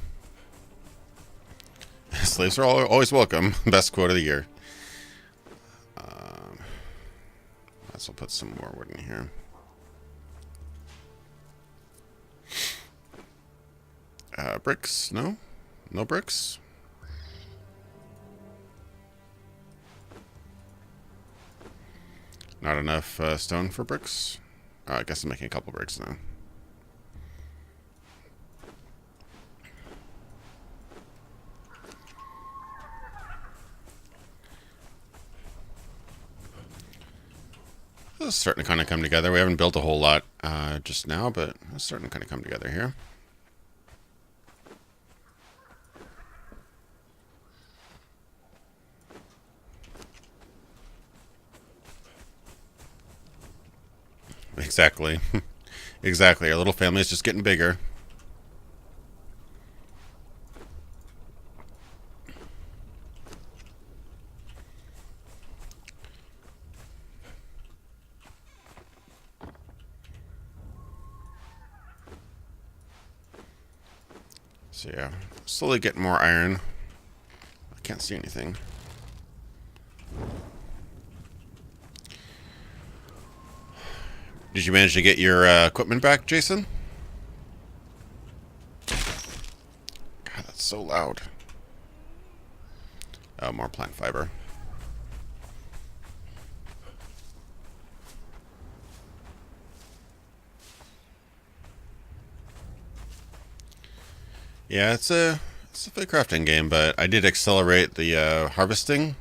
Slaves are always welcome. Best quote of the year. Let's put some more wood in here. Bricks? No? No bricks? Not enough stone for bricks? I guess I'm making a couple bricks now. It's starting to kind of come together. We haven't built a whole lot just now, but it's starting to kind of come together here. Exactly. Exactly. Our little family is just getting bigger. So yeah, slowly getting more iron. I can't see anything. Did you manage to get your equipment back, Jason? God, that's so loud. Oh, more plant fiber. Yeah, it's a fake crafting game, but I did accelerate the harvesting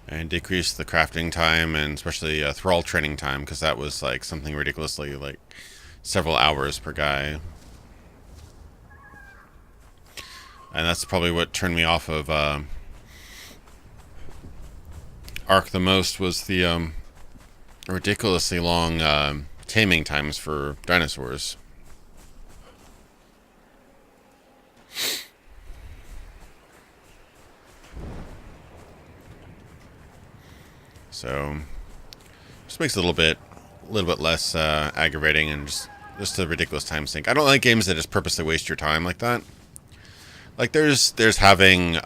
and decrease the crafting time, and especially thrall training time, because that was like something ridiculously like several hours per guy. And that's probably what turned me off of arc the most was the ridiculously long taming times for dinosaurs. So just makes it a little bit less aggravating and just a ridiculous time sink. I don't like games that just purposely waste your time like that. Like there's having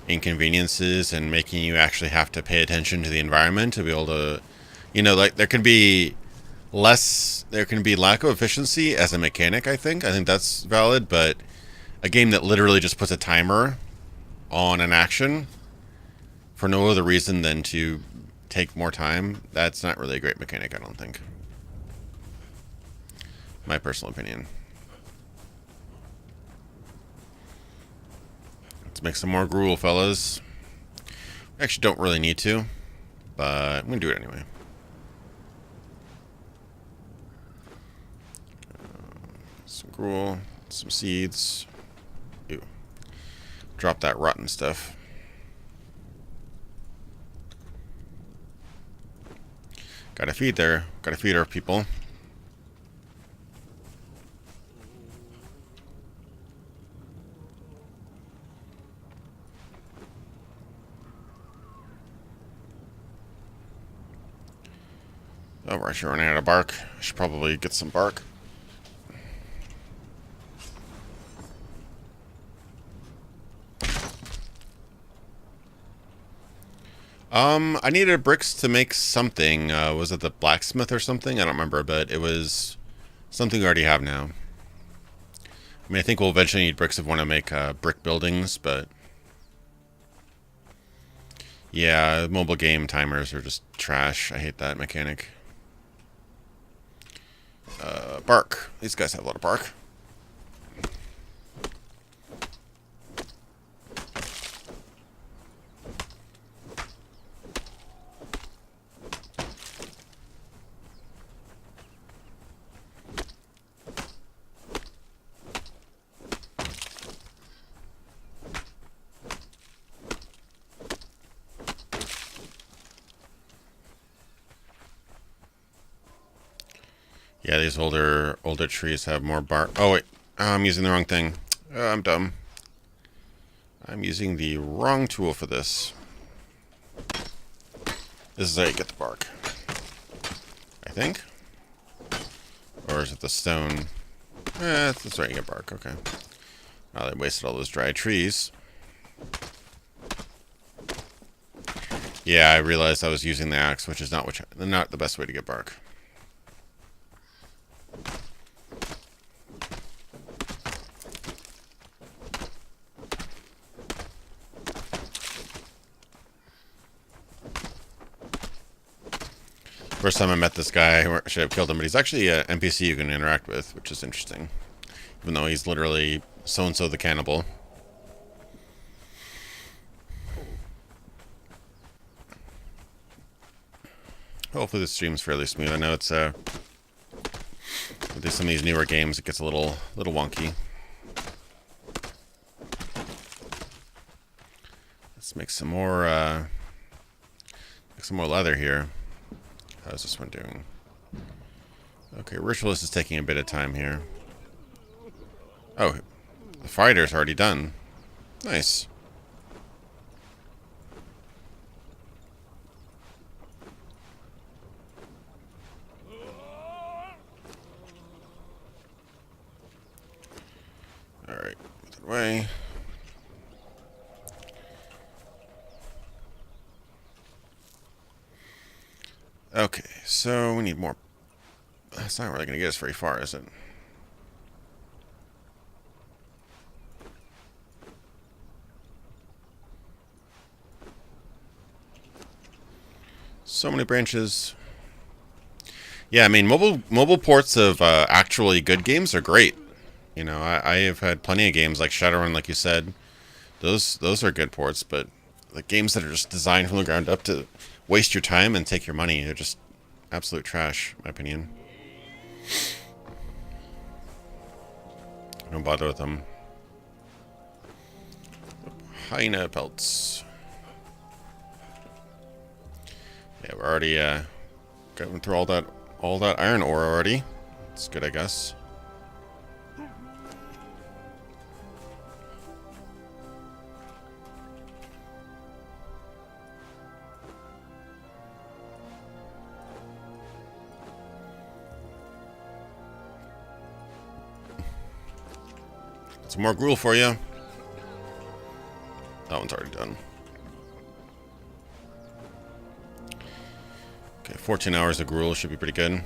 inconveniences and making you actually have to pay attention to the environment to be able to, like there can be lack of efficiency as a mechanic. I think that's valid, but a game that literally just puts a timer on an action for no other reason than to take more time, that's not really a great mechanic, I don't think. My personal opinion. Let's make some more gruel, fellas. We actually don't really need to, but I'm going to do it anyway. Some gruel, some seeds. Ew. Drop that rotten stuff. Gotta feed our people. Oh, we're actually running out of bark. I should probably get some bark. I needed bricks to make something. Was it the blacksmith or something? I don't remember, but it was something we already have now. I mean, I think we'll eventually need bricks if we want to make brick buildings, but yeah, mobile game timers are just trash. I hate that mechanic. Bark. These guys have a lot of bark. Yeah, these older trees have more bark. Oh wait, I'm using the wrong thing. I'm dumb. I'm using the wrong tool for this. This is how you get the bark, I think. Or is it the stone? That's right, you get bark. Okay. Well, they wasted all those dry trees. Yeah, I realized I was using the axe, which is not the best way to get bark. First time I met this guy, I should have killed him, but he's actually an NPC you can interact with, which is interesting. Even though he's literally so-and-so the cannibal. Hopefully the stream's fairly smooth. I know it's with some of these newer games, it gets a little wonky. Let's make some more leather here. How's this one doing? Okay, Ritualist is taking a bit of time here. Oh, the fighter's already done. Nice. Alright, put it away. Okay, so we need more. That's not really going to get us very far, is it? So many branches. Yeah, I mean, mobile ports of actually good games are great. You know, I have had plenty of games like Shadowrun, like you said. Those are good ports, but the games that are just designed from the ground up to waste your time and take your money, they're just absolute trash, in my opinion. Don't bother with them. Hyena pelts. we're already going through all that iron ore already. It's good, I guess. Some more gruel for you. That one's already done. Okay, 14 hours of gruel should be pretty good.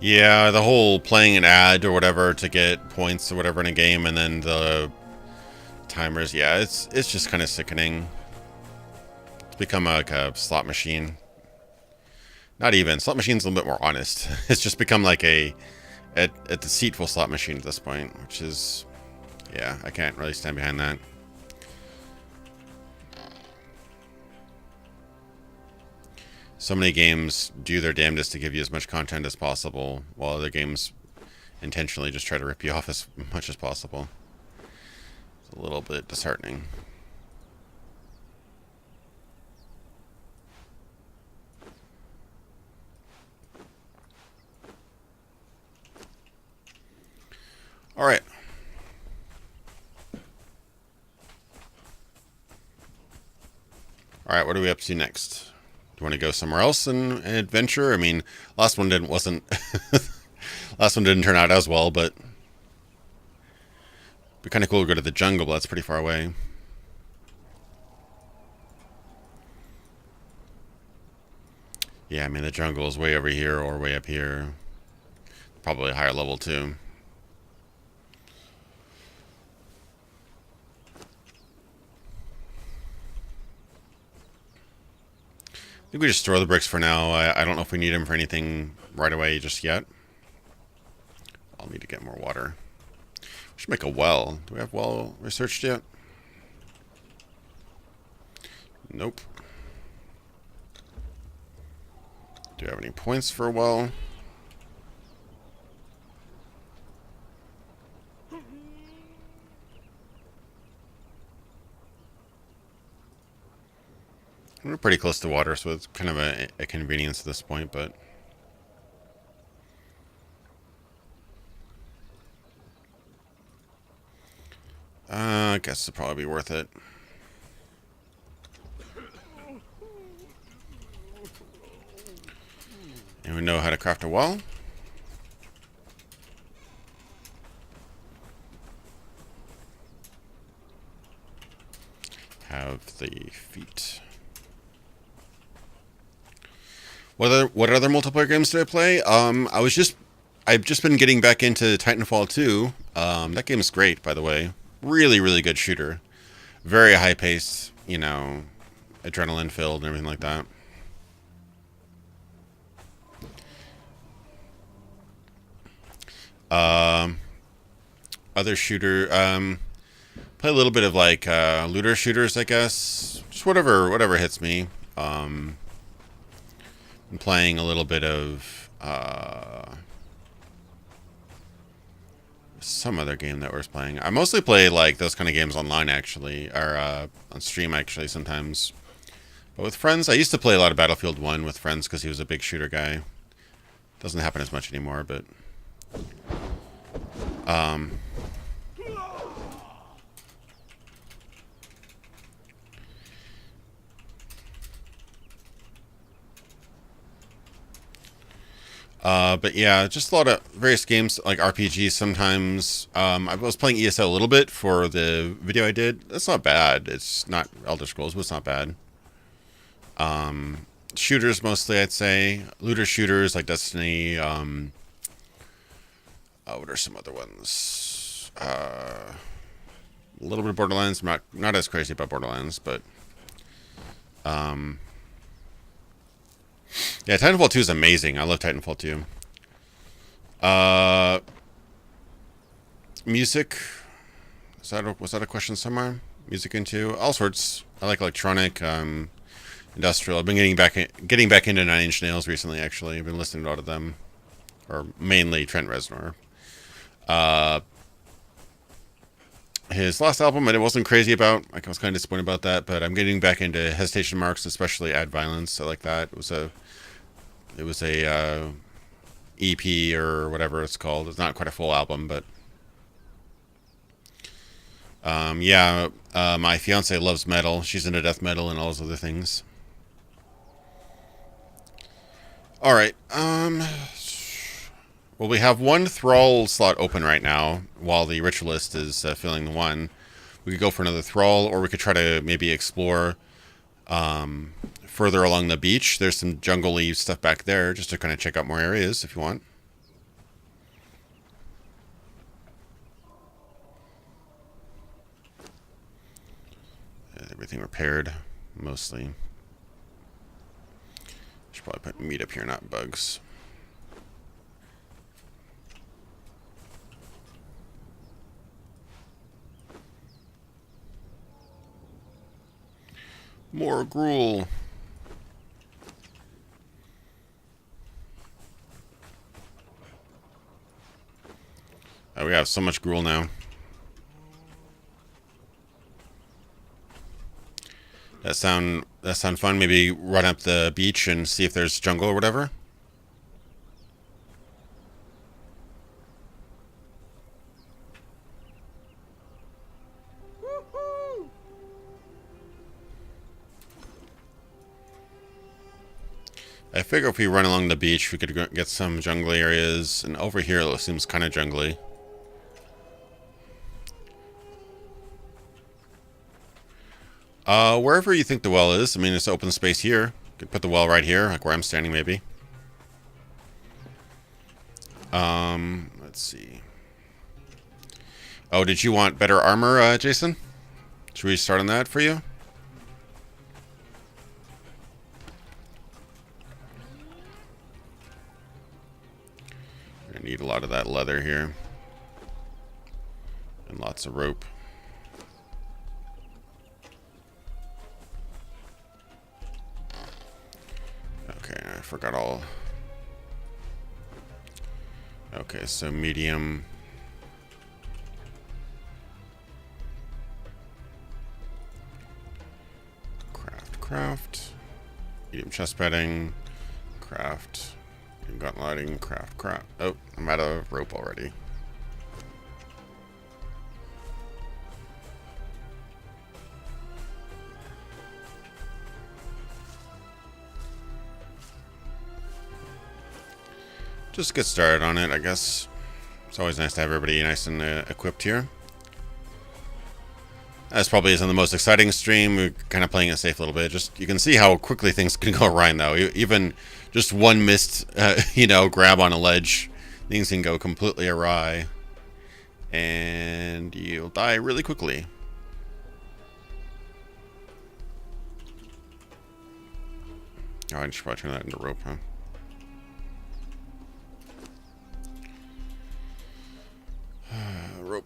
Yeah, the whole playing an ad or whatever to get points or whatever in a game, and then the timers. Yeah, it's just kind of sickening. It's become like a slot machine. Not even. Slot machine's a little bit more honest. It's just become like a deceitful slot machine at this point, which is, yeah, I can't really stand behind that. So many games do their damnedest to give you as much content as possible, while other games intentionally just try to rip you off as much as possible. It's a little bit disheartening. All right. All right, what are we up to next? Do you want to go somewhere else in an adventure? I mean, last one didn't turn out as well, but it'd be kind of cool to go to the jungle, but that's pretty far away. Yeah, I mean, the jungle is way over here or way up here. Probably a higher level, too. I think we just store the bricks for now. I don't know if we need them for anything right away just yet. I'll need to get more water. We should make a well. Do we have well researched yet? Nope. Do we have any points for a well? We're pretty close to water, so it's kind of a convenience at this point, but... I guess it'll probably be worth it. And we know how to craft a well. Have the feet. What other multiplayer games did I play? I've just been getting back into Titanfall 2. That game is great, by the way. Really, really good shooter. Very high paced, you know, adrenaline filled and everything like that. Other shooter, play a little bit of like looter shooters, I guess. Just whatever hits me. I'm playing a little bit of some other game that we're playing. I mostly play like those kind of games online, actually, or on stream, actually, sometimes. But with friends, I used to play a lot of Battlefield 1 with friends because he was a big shooter guy. Doesn't happen as much anymore, but but yeah, just a lot of various games like RPGs sometimes. I was playing ESO a little bit for the video I did. That's not bad. It's not Elder Scrolls, but it's not bad. Shooters mostly, I'd say. Looter shooters like Destiny. What are some other ones? A little bit of Borderlands. I'm not as crazy about Borderlands, but yeah, Titanfall 2 is amazing. I love Titanfall 2. Music. Was that a question somewhere? Music into all sorts. I like electronic, industrial. I've been getting back into Nine Inch Nails recently. Actually, I've been listening to a lot of them, or mainly Trent Reznor. his last album, and it wasn't crazy about. Like, I was kind of disappointed about that, but I'm getting back into Hesitation Marks, especially Add Violence. I like that. It was a EP or whatever it's called. It's not quite a full album, but yeah. My fiance loves metal. She's into death metal and all those other things. All right. Well, we have one Thrall slot open right now while the Ritualist is filling the one. We could go for another Thrall, or we could try to maybe explore further along the beach. There's some jungle-y stuff back there, just to kind of check out more areas if you want. Everything repaired, mostly. Should probably put meat up here, not bugs. More gruel. Oh, we have so much gruel now. That sound fun? Maybe run up the beach and see if there's jungle or whatever. Woohoo! I figure if we run along the beach, we could get some jungly areas. And over here, it seems kind of jungly. Wherever you think the well is. I mean, it's open space here. You could put the well right here, like where I'm standing, maybe. Let's see. Oh, did you want better armor, Jason? Should we start on that for you? You're gonna need a lot of that leather here. And lots of rope. Okay, I forgot all. Okay, so medium. Craft. Medium chest padding. Craft. Medium gauntleting. Craft. Oh, I'm out of rope already. Just get started on it, I guess. It's always nice to have everybody nice and equipped here. This probably isn't the most exciting stream. We're kind of playing it safe a little bit. Just you can see how quickly things can go awry, though. Even just one missed, grab on a ledge, things can go completely awry, and you'll die really quickly. Oh, I should probably turn that into rope, huh? Rope.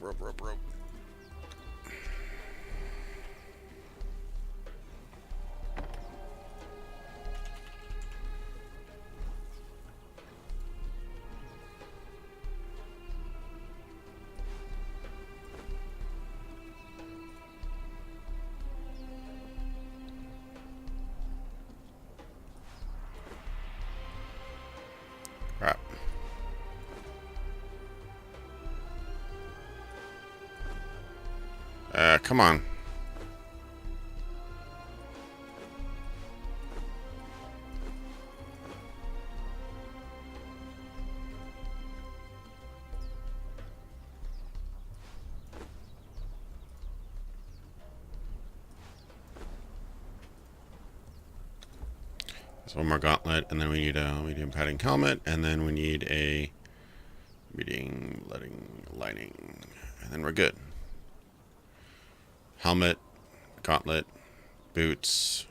Crap. Come on. So one more gauntlet, and then we need a medium padding helmet, and then we need a medium lining, and then we're good. Helmet, gauntlet, boots.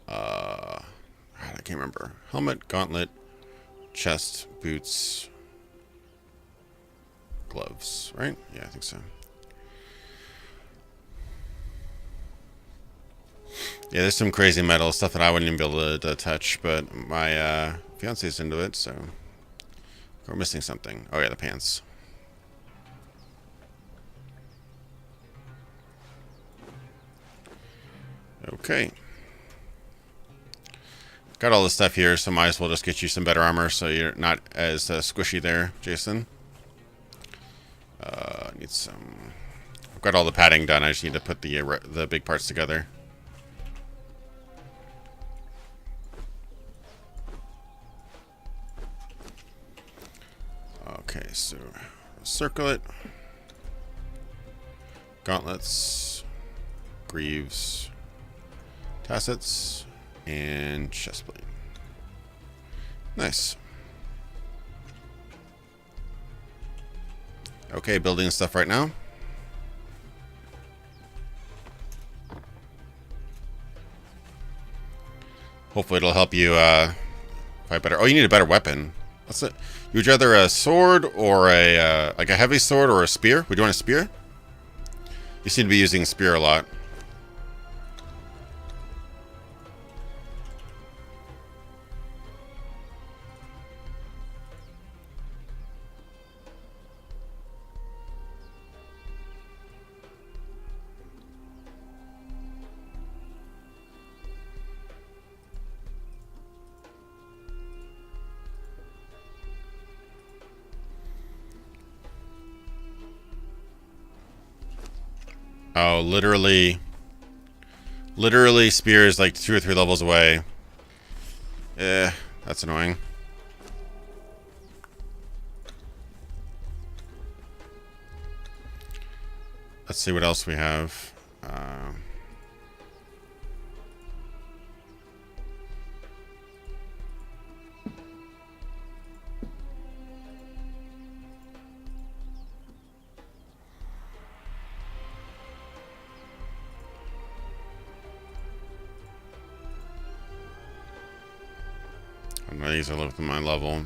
I can't remember. Helmet, gauntlet, chest, boots, gloves. Right? Yeah, I think so. Yeah, there's some crazy metal stuff that I wouldn't even be able to touch, but my fiance's into it, so we're missing something. Oh yeah, the pants. Okay. Got all this stuff here, so might as well just get you some better armor so you're not as squishy there, Jason. Need some... I've got all the padding done. I just need to put the big parts together. Okay, so circle it. Gauntlets, greaves, tassets, and chestplate. Nice. Okay, building stuff right now. Hopefully it'll help you fight better. Oh, you need a better weapon. What's it? Would you rather a sword or a like a heavy sword or a spear? Would you want a spear? You seem to be using spear a lot. Oh, literally spear is like 2 or 3 levels away. That's annoying. Let's see what else we have. These are within my level.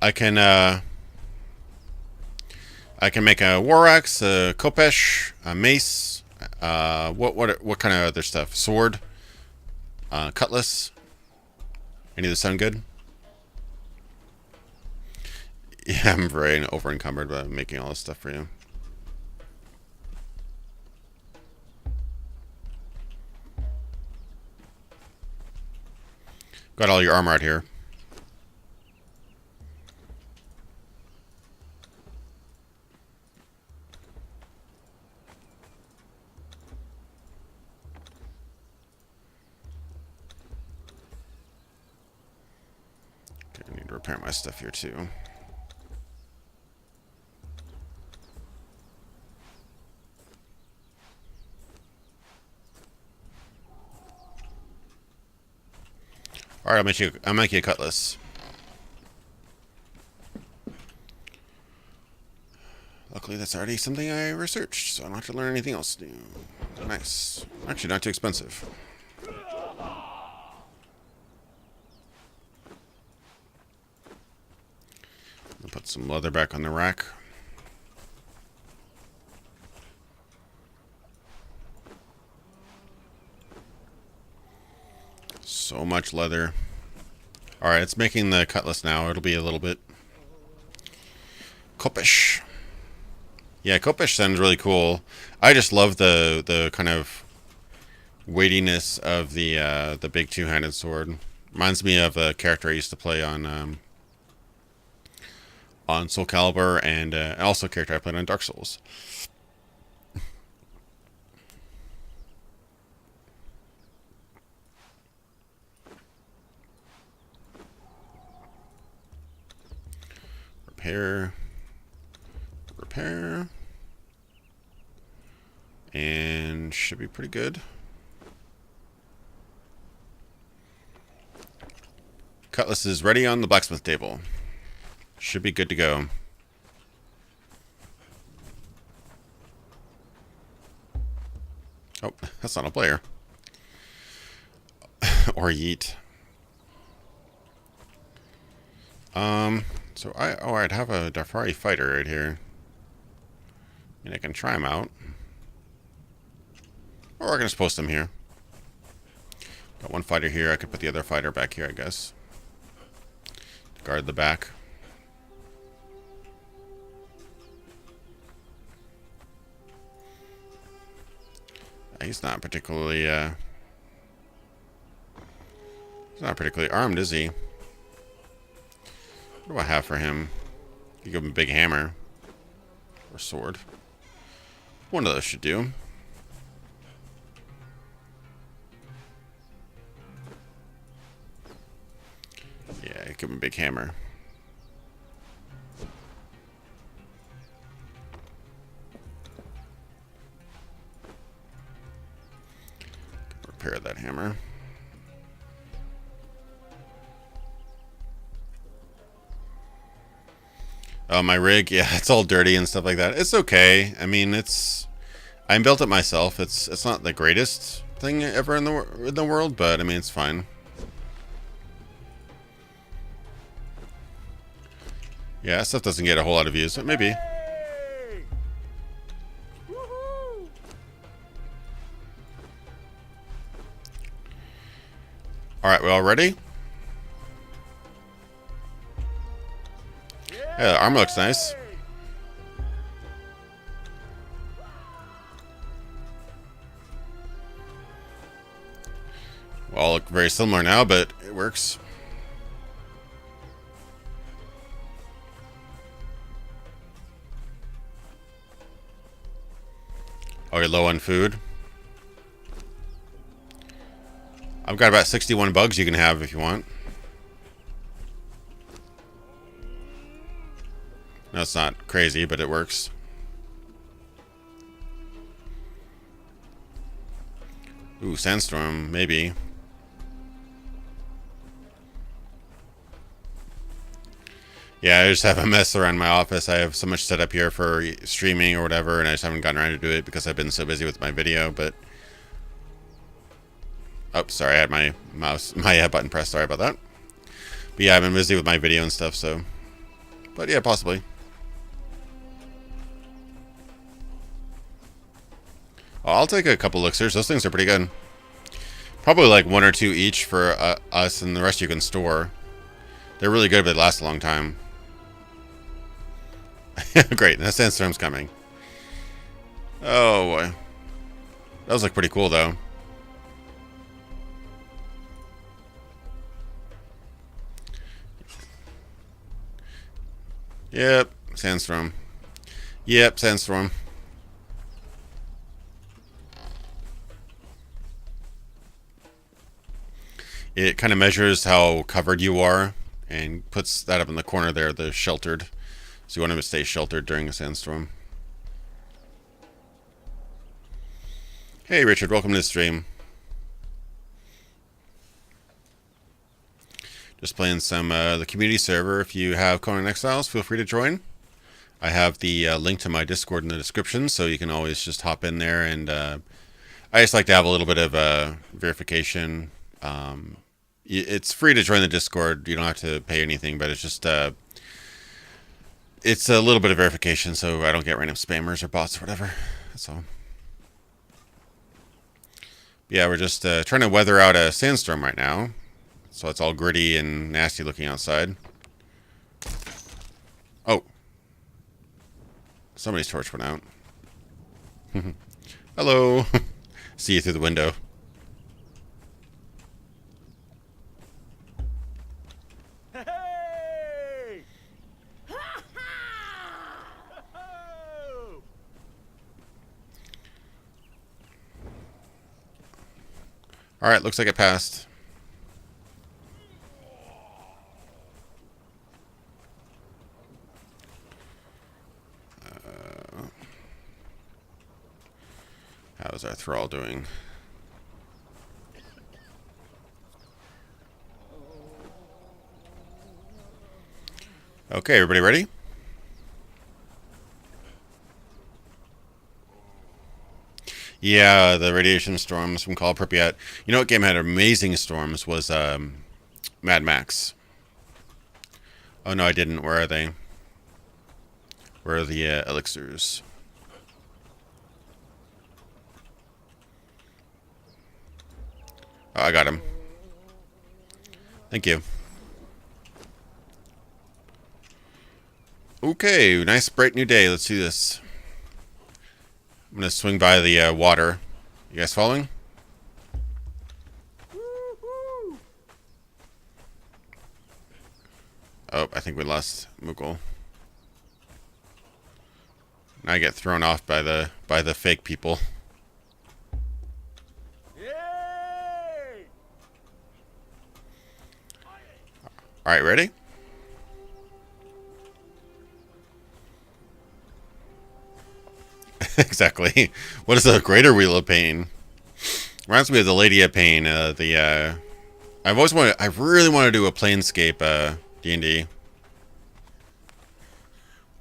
I can make a war axe, a kopesh, a mace. What kind of other stuff? Sword, cutlass. Any of those sound good? Yeah, I'm very over encumbered by making all this stuff for you. Got all your armor out here. Okay, I need to repair my stuff here too. All right, I'll make you a cutlass. Luckily, that's already something I researched, so I don't have to learn anything else new. Nice. Actually, not too expensive. I'll put some leather back on the rack. So much leather. Alright, it's making the cutlass now. It'll be a little bit. Kopesh. Yeah, Kopesh sounds really cool. I just love the kind of weightiness of the big two-handed sword. Reminds me of a character I used to play on Soul Calibur, and also a character I played on Dark Souls. Repair, and should be pretty good. Cutlass is ready on the blacksmith table. Should be good to go. Oh, that's not a player. Or yeet. So I'd have a Darfari fighter right here. And I can try him out. Or I can just post him here. Got one fighter here. I could put the other fighter back here, I guess. Guard the back. He's not particularly he's not particularly armed, is he? What do I have for him? You give him a big hammer or sword. One of those should do. Yeah, give him a big hammer. Repair that hammer. Oh, my rig, yeah, it's all dirty and stuff like that. It's okay. I mean, I built it myself. It's not the greatest thing ever in the world, but I mean, it's fine. Yeah, stuff doesn't get a whole lot of views, but maybe. Hey! Woohoo! All right, we all ready? Yeah, the armor looks nice. We all look very similar now, but it works. Oh, you're low on food? I've got about 61 bugs you can have if you want. No, it's not crazy, but it works. Ooh, sandstorm, maybe. Yeah, I just have a mess around my office. I have so much set up here for streaming or whatever, and I just haven't gotten around to do it because I've been so busy with my video, but... Oh, sorry, I had my button pressed. Sorry about that. But yeah, I've been busy with my video and stuff, so... But yeah, possibly. Oh, I'll take a couple elixirs. Those things are pretty good. Probably like 1 or 2 each for us, and the rest you can store. They're really good, but they last a long time. Great, that sandstorm's coming. Oh boy. Those look pretty cool, though. Yep, sandstorm. Yep, sandstorm. It kind of measures how covered you are and puts that up in the corner there, the sheltered. So you want them to stay sheltered during a sandstorm. Hey Richard, welcome to the stream. Just playing some the community server. If you have Conan Exiles, feel free to join. I have the link to my Discord in the description, so you can always just hop in there. And I just like to have a little bit of verification. It's free to join the Discord. You don't have to pay anything, but it's just it's a little bit of verification, so I don't get random spammers or bots or whatever. That's all. Yeah, we're just trying to weather out a sandstorm right now. So it's all gritty and nasty looking outside. Oh. Somebody's torch went out. Hello. See you through the window. Hey! Alright, looks like it passed. How's our thrall doing? Okay, everybody ready? Yeah, the radiation storms from Call Pripyat. You know what game had amazing storms was Mad Max. Oh no, I didn't. Where are they? Where are the elixirs? Oh, I got him. Thank you. Okay, nice bright new day. Let's do this. I'm gonna swing by the water. You guys following? Woo-hoo. Oh, I think we lost Muggle. I get thrown off by the fake people. Yay! All right, ready? Exactly. What is a greater wheel of pain? Reminds me of the Lady of Pain. I've always wanted. I really want to do a Planescape D&D.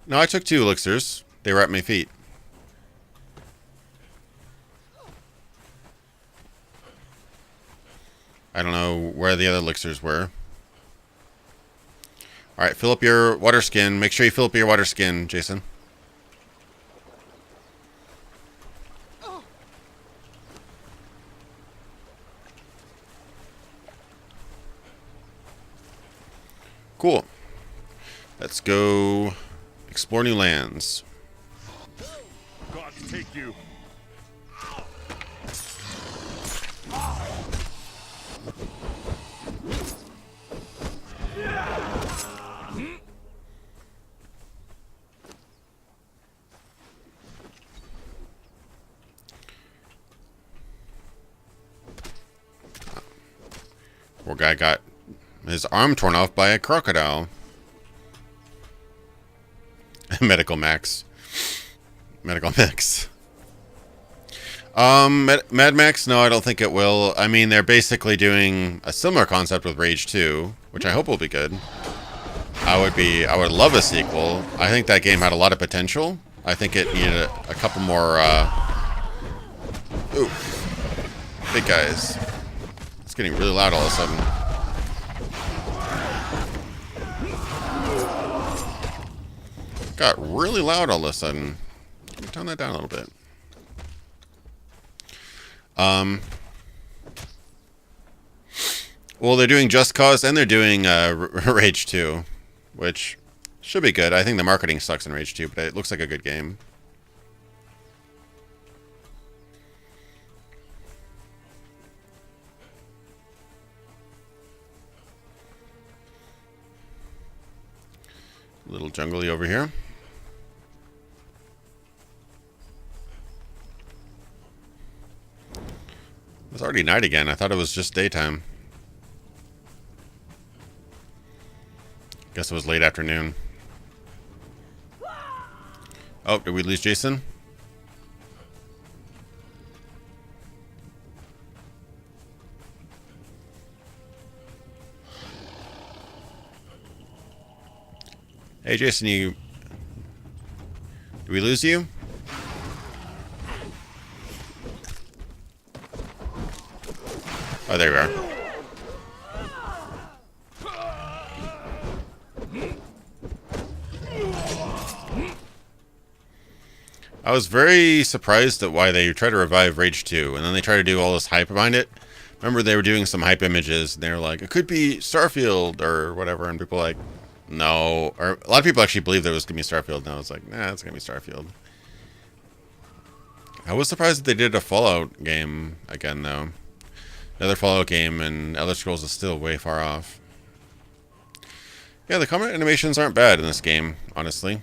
No, I took 2 elixirs. They were at my feet. I don't know where the other elixirs were. All right, fill up your water skin. Make sure you fill up your water skin, Jason. Cool. Let's go explore new lands. Gods take you. Poor guy got his arm torn off by a crocodile. Medical Max. Medical Max. Mad Max? No, I don't think it will. I mean, they're basically doing a similar concept with Rage 2, which I hope will be good. I would love a sequel. I think that game had a lot of potential. I think it needed a couple more, ooh. Big guys. It's getting really loud all of a sudden. Got really loud all of a sudden. Can you tone that down a little bit? Well, they're doing Just Cause and they're doing Rage 2, which should be good. I think the marketing sucks in Rage 2, but it looks like a good game. A little jungly over here. It's already night again. I thought it was just daytime. Guess it was late afternoon. Oh, did we lose Jason? Hey, Jason, did we lose you? Oh, there we are. I was very surprised at why they try to revive Rage 2, and then they try to do all this hype behind it. Remember, they were doing some hype images, and they were like, it could be Starfield, or whatever, and people were like, no. Or a lot of people actually believed there was going to be Starfield, and I was like, nah, it's going to be Starfield. I was surprised that they did a Fallout game again, though. Another Fallout game, and Elder Scrolls is still way far off. Yeah, the combat animations aren't bad in this game, honestly.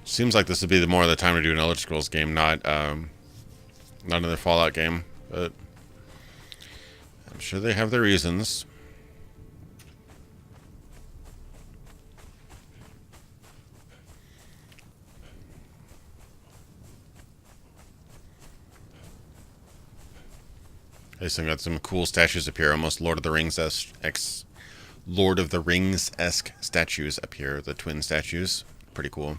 Seems like this would be more of the time to do an Elder Scrolls game, not another Fallout game. But I'm sure they have their reasons. This thing got some cool statues up here, almost Lord of the Rings-esque statues up here, the twin statues. Pretty cool.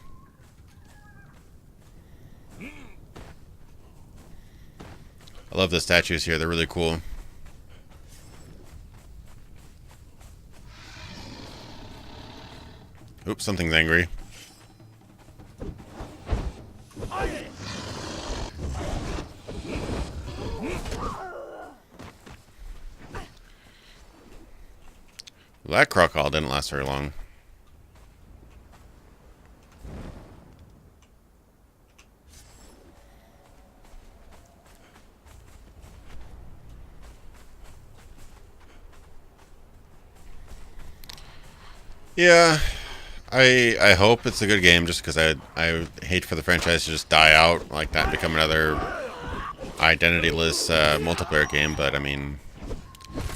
I love the statues here, they're really cool. Oops, something's angry. Well, that crocodile didn't last very long. Yeah, I hope it's a good game just because I hate for the franchise to just die out like that and become another identityless multiplayer game, but I mean,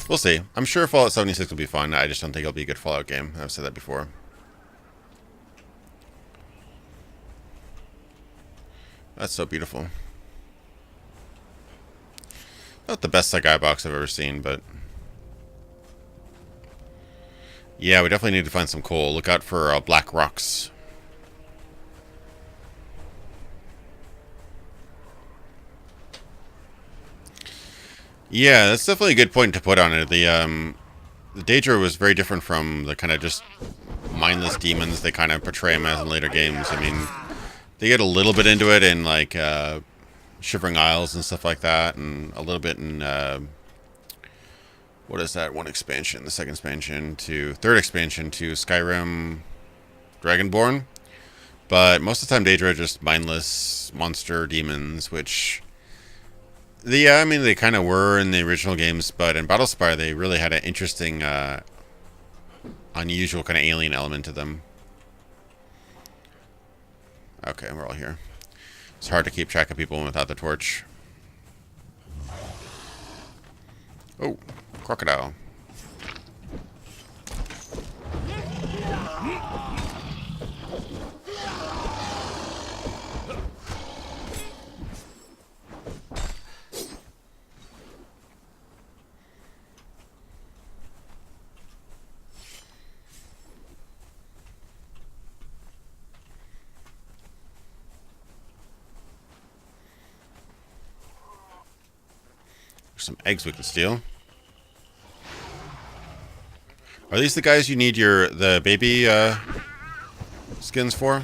we'll see. I'm sure Fallout 76 will be fun. I just don't think it'll be a good Fallout game. I've said that before. That's so beautiful. Not the best Sky box I've ever seen, but yeah, we definitely need to find some coal. Look out for black rocks. Yeah, that's definitely a good point to put on it. The Daedra was very different from the kind of just mindless demons they kind of portray them as in later games. I mean, they get a little bit into it in like Shivering Isles and stuff like that, and a little bit in what is that one expansion? The second expansion to third expansion to Skyrim Dragonborn. But most of the time, Daedra are just mindless monster demons, which I mean, they kind of were in the original games, but in Battlespire, they really had an interesting, unusual kind of alien element to them. Okay, we're all here. It's hard to keep track of people without the torch. Oh, crocodile. There's some eggs we can steal. Are these the guys you need the baby skins for?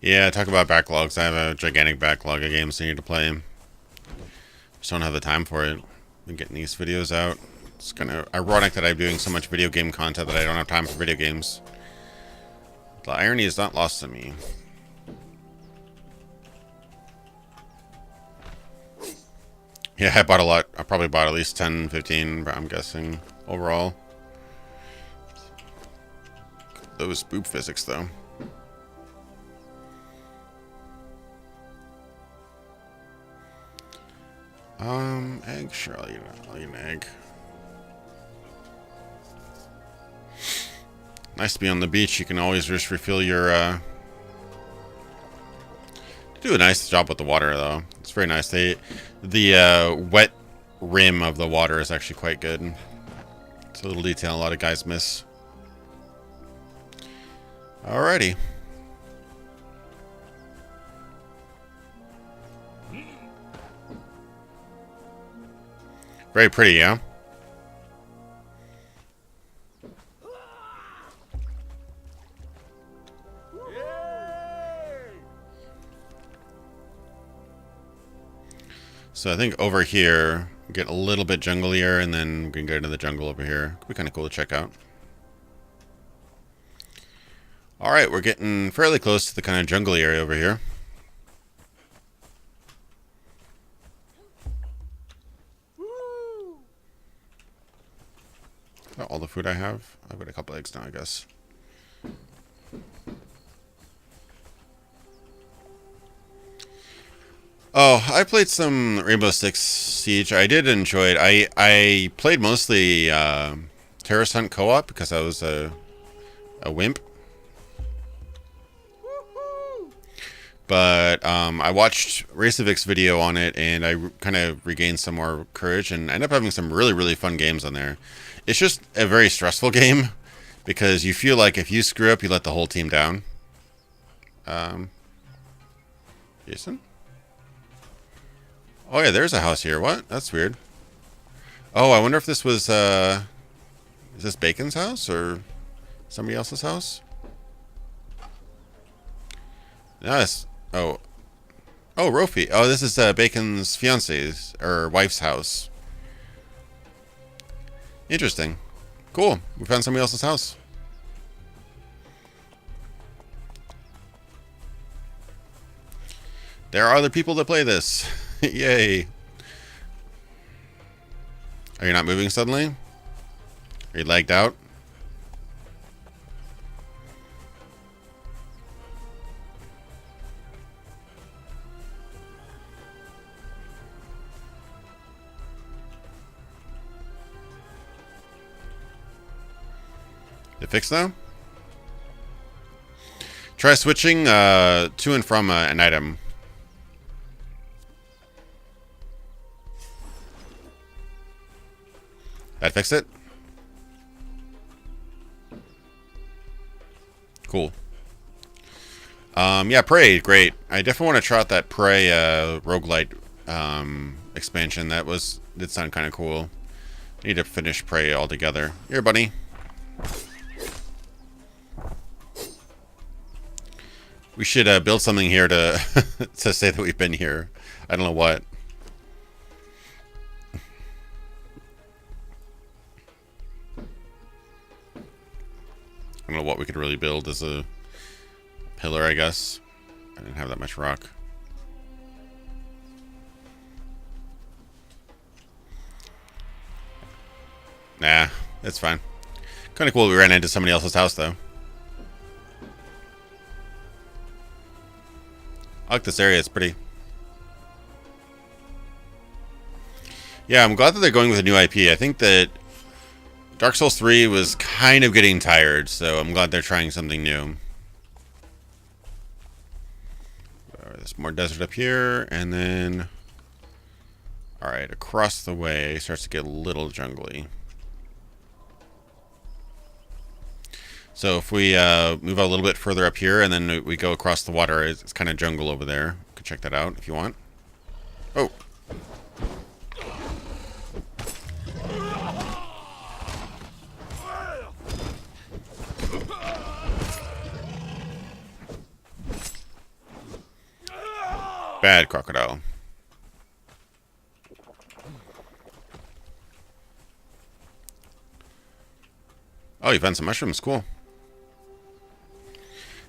Yeah, talk about backlogs. I have a gigantic backlog of games I need to play. Just don't have the time for it. I'm getting these videos out. It's kind of ironic that I'm doing so much video game content that I don't have time for video games. The irony is not lost on me. Yeah, I bought a lot. I probably bought at least 10, 15, I'm guessing, overall. Those boob physics, though. Egg? Sure, I'll eat an egg. Nice to be on the beach. You can always just refill your, do a nice job with the water, though. It's very nice. The wet rim of the water is actually quite good. It's a little detail a lot of guys miss. Alrighty. Very pretty, yeah? So I think over here, get a little bit junglier, and then we can go into the jungle over here. Could be kind of cool to check out. Alright, we're getting fairly close to the kind of jungle area over here. All the food I have? I've got a couple eggs now, I guess. Oh, I played some Rainbow Six Siege. I did enjoy it. I played mostly Terrorist Hunt co-op because I was a wimp. But I watched Racevic's video on it, and I kind of regained some more courage, and I ended up having some really, really fun games on there. It's just a very stressful game because you feel like if you screw up, you let the whole team down. Jason? Oh yeah, there's a house here. What? That's weird. Oh, I wonder if this was, is this Bacon's house or somebody else's house? Nice. Oh. Oh, Rofi. Oh, this is Bacon's fiance's or wife's house. Interesting. Cool. We found somebody else's house. There are other people that play this. Yay. Are you not moving suddenly? Are you lagged out? It fixed now? Try switching to and from an item. That fix it? Cool. Yeah, Prey, great. I definitely want to try out that Prey roguelite expansion. Did sound kind of cool. Need to finish Prey altogether. Here, buddy. We should build something here to to say that we've been here. I don't know what. I don't know what we could really build as a pillar, I guess. I didn't have that much rock. Nah, it's fine. Kind of cool we ran into somebody else's house, though. I like this area. It's pretty. Yeah, I'm glad that they're going with a new IP. I think that Dark Souls 3 was kind of getting tired, so I'm glad they're trying something new. There's more desert up here, and then... Alright, across the way starts to get a little jungly. So if we move a little bit further up here, and then we go across the water, it's kind of jungle over there. You can check that out if you want. Oh! Bad crocodile. Oh, you found some mushrooms. Cool.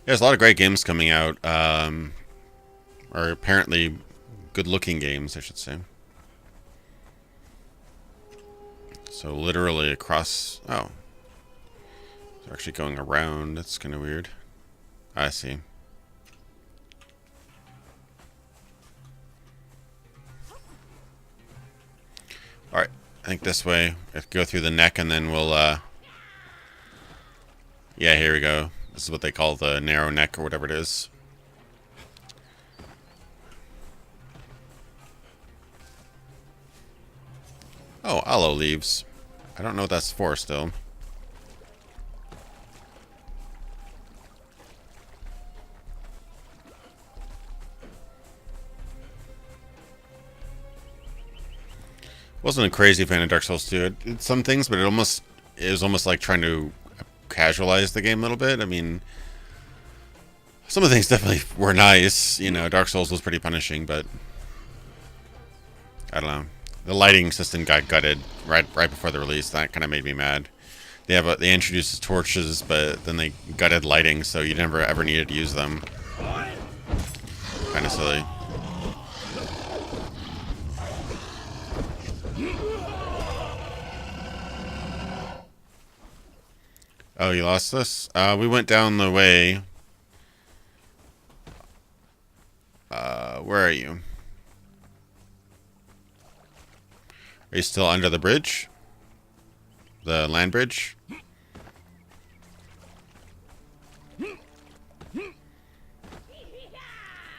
There's a lot of great games coming out. Or apparently good-looking games, I should say. So literally across... Oh. It's actually going around. That's kind of weird. I see. Alright, I think this way. I have to go through the neck and then we'll, yeah, here we go. This is what they call the narrow neck or whatever it is. Oh, aloe leaves. I don't know what that's for still. Wasn't a crazy fan of Dark Souls 2. It did some things, but it was almost like trying to casualize the game a little bit. I mean, some of the things definitely were nice. You know, Dark Souls was pretty punishing, but I don't know. The lighting system got gutted right before the release. That kind of made me mad. They introduced torches, but then they gutted lighting, so you never ever needed to use them. Kind of silly. Oh, you lost us? We went down the way. Where are you? Are you still under the bridge? The land bridge?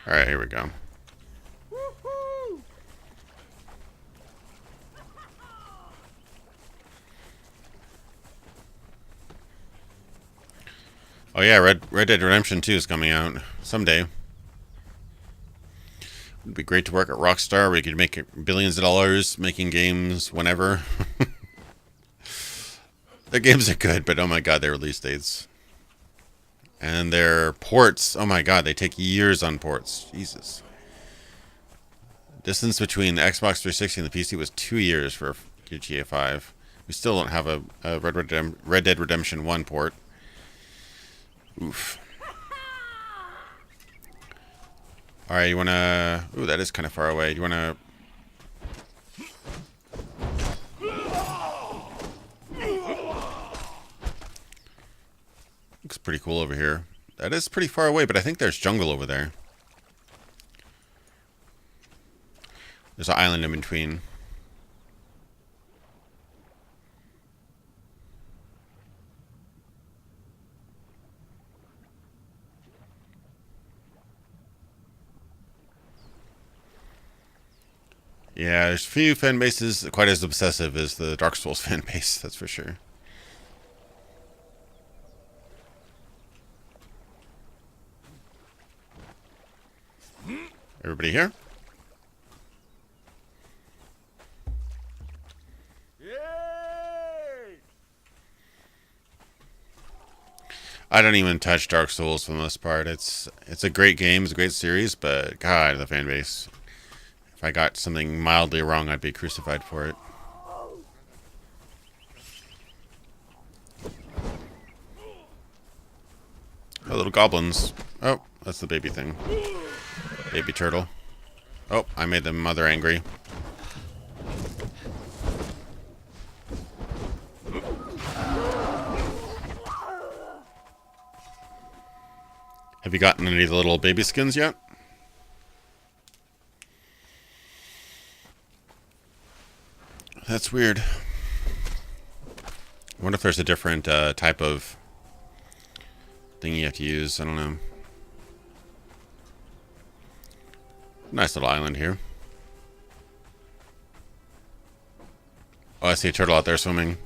Alright, here we go. Oh yeah, Red Dead Redemption 2 is coming out someday. It'd be great to work at Rockstar where you could make billions of dollars making games whenever. Their games are good, but oh my god, their release dates. And their ports, oh my god, they take years on ports. Jesus. Distance between the Xbox 360 and the PC was 2 years for GTA 5. We still don't have a Red Dead Redemption 1 port. Oof. Alright, you wanna... Ooh, that is kind of far away. Do you wanna... Looks pretty cool over here. That is pretty far away, but I think there's jungle over there. There's an island in between. Yeah, there's few fan bases quite as obsessive as the Dark Souls fan base, that's for sure. Everybody here? Yay! I don't even touch Dark Souls for the most part. It's a great game, it's a great series, but god, the fan base. If I got something mildly wrong, I'd be crucified for it. Oh, little goblins. Oh, that's the baby thing. Baby turtle. Oh, I made the mother angry. Have you gotten any of the little baby skins yet? That's weird. I wonder if there's a different type of thing you have to use. I don't know. Nice little island here. Oh, I see a turtle out there swimming.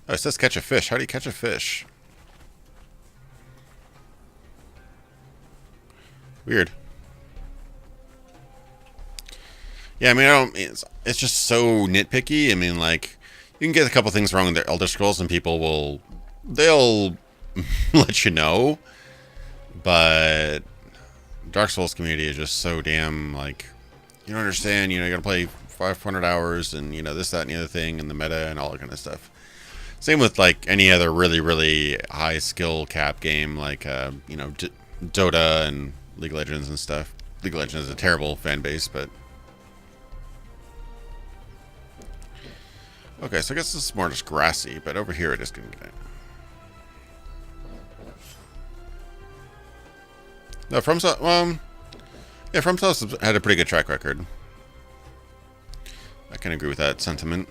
Oh, it says catch a fish. How do you catch a fish? Weird. Yeah, I mean, it's just so nitpicky. I mean, like, you can get a couple things wrong in the Elder Scrolls and they'll let you know. But Dark Souls community is just so damn, like, you don't understand, you gotta play 500 hours and, this, that, and the other thing, and the meta and all that kind of stuff. Same with, like, any other really, really high skill cap game, like, Dota and League of Legends and stuff. League of Legends is a terrible fan base, but... Okay, so I guess this is more just grassy, but over here it is going to get it. No, yeah, FromSoft had a pretty good track record. I can agree with that sentiment.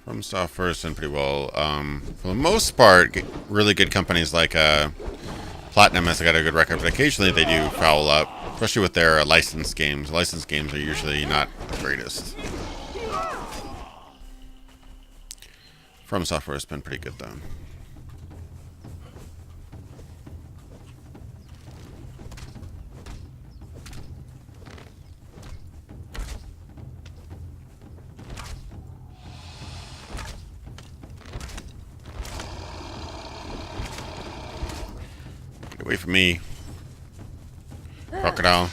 From Software's done pretty well. For the most part, really good companies like Platinum has got a good record, but occasionally they do foul up, especially with their licensed games. Licensed games are usually not the greatest. From Software has been pretty good, though. Get away from me, crocodile.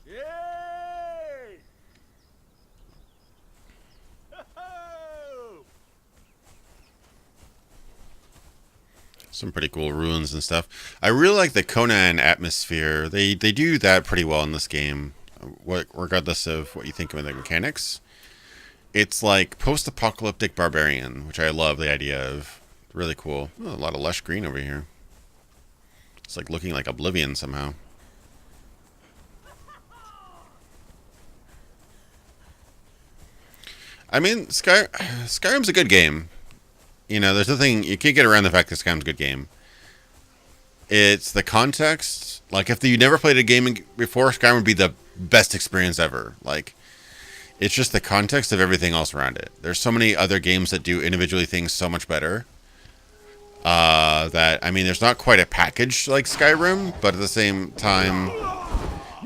Yay! Some pretty cool ruins and stuff. I really like the Conan atmosphere. They do that pretty well in this game. regardless of what you think of the mechanics. It's like post-apocalyptic barbarian, which I love the idea of. Really cool. Oh, a lot of lush green over here. It's like looking like Oblivion somehow. I mean, Skyrim's a good game. You know, there's nothing you can't get around the fact that Skyrim's a good game. It's the context. Like, if you never played a game before, Skyrim would be the best experience ever. Like, it's just the context of everything else around it. There's so many other games that do individually things so much better. That, I mean, there's not quite a package like Skyrim, but at the same time,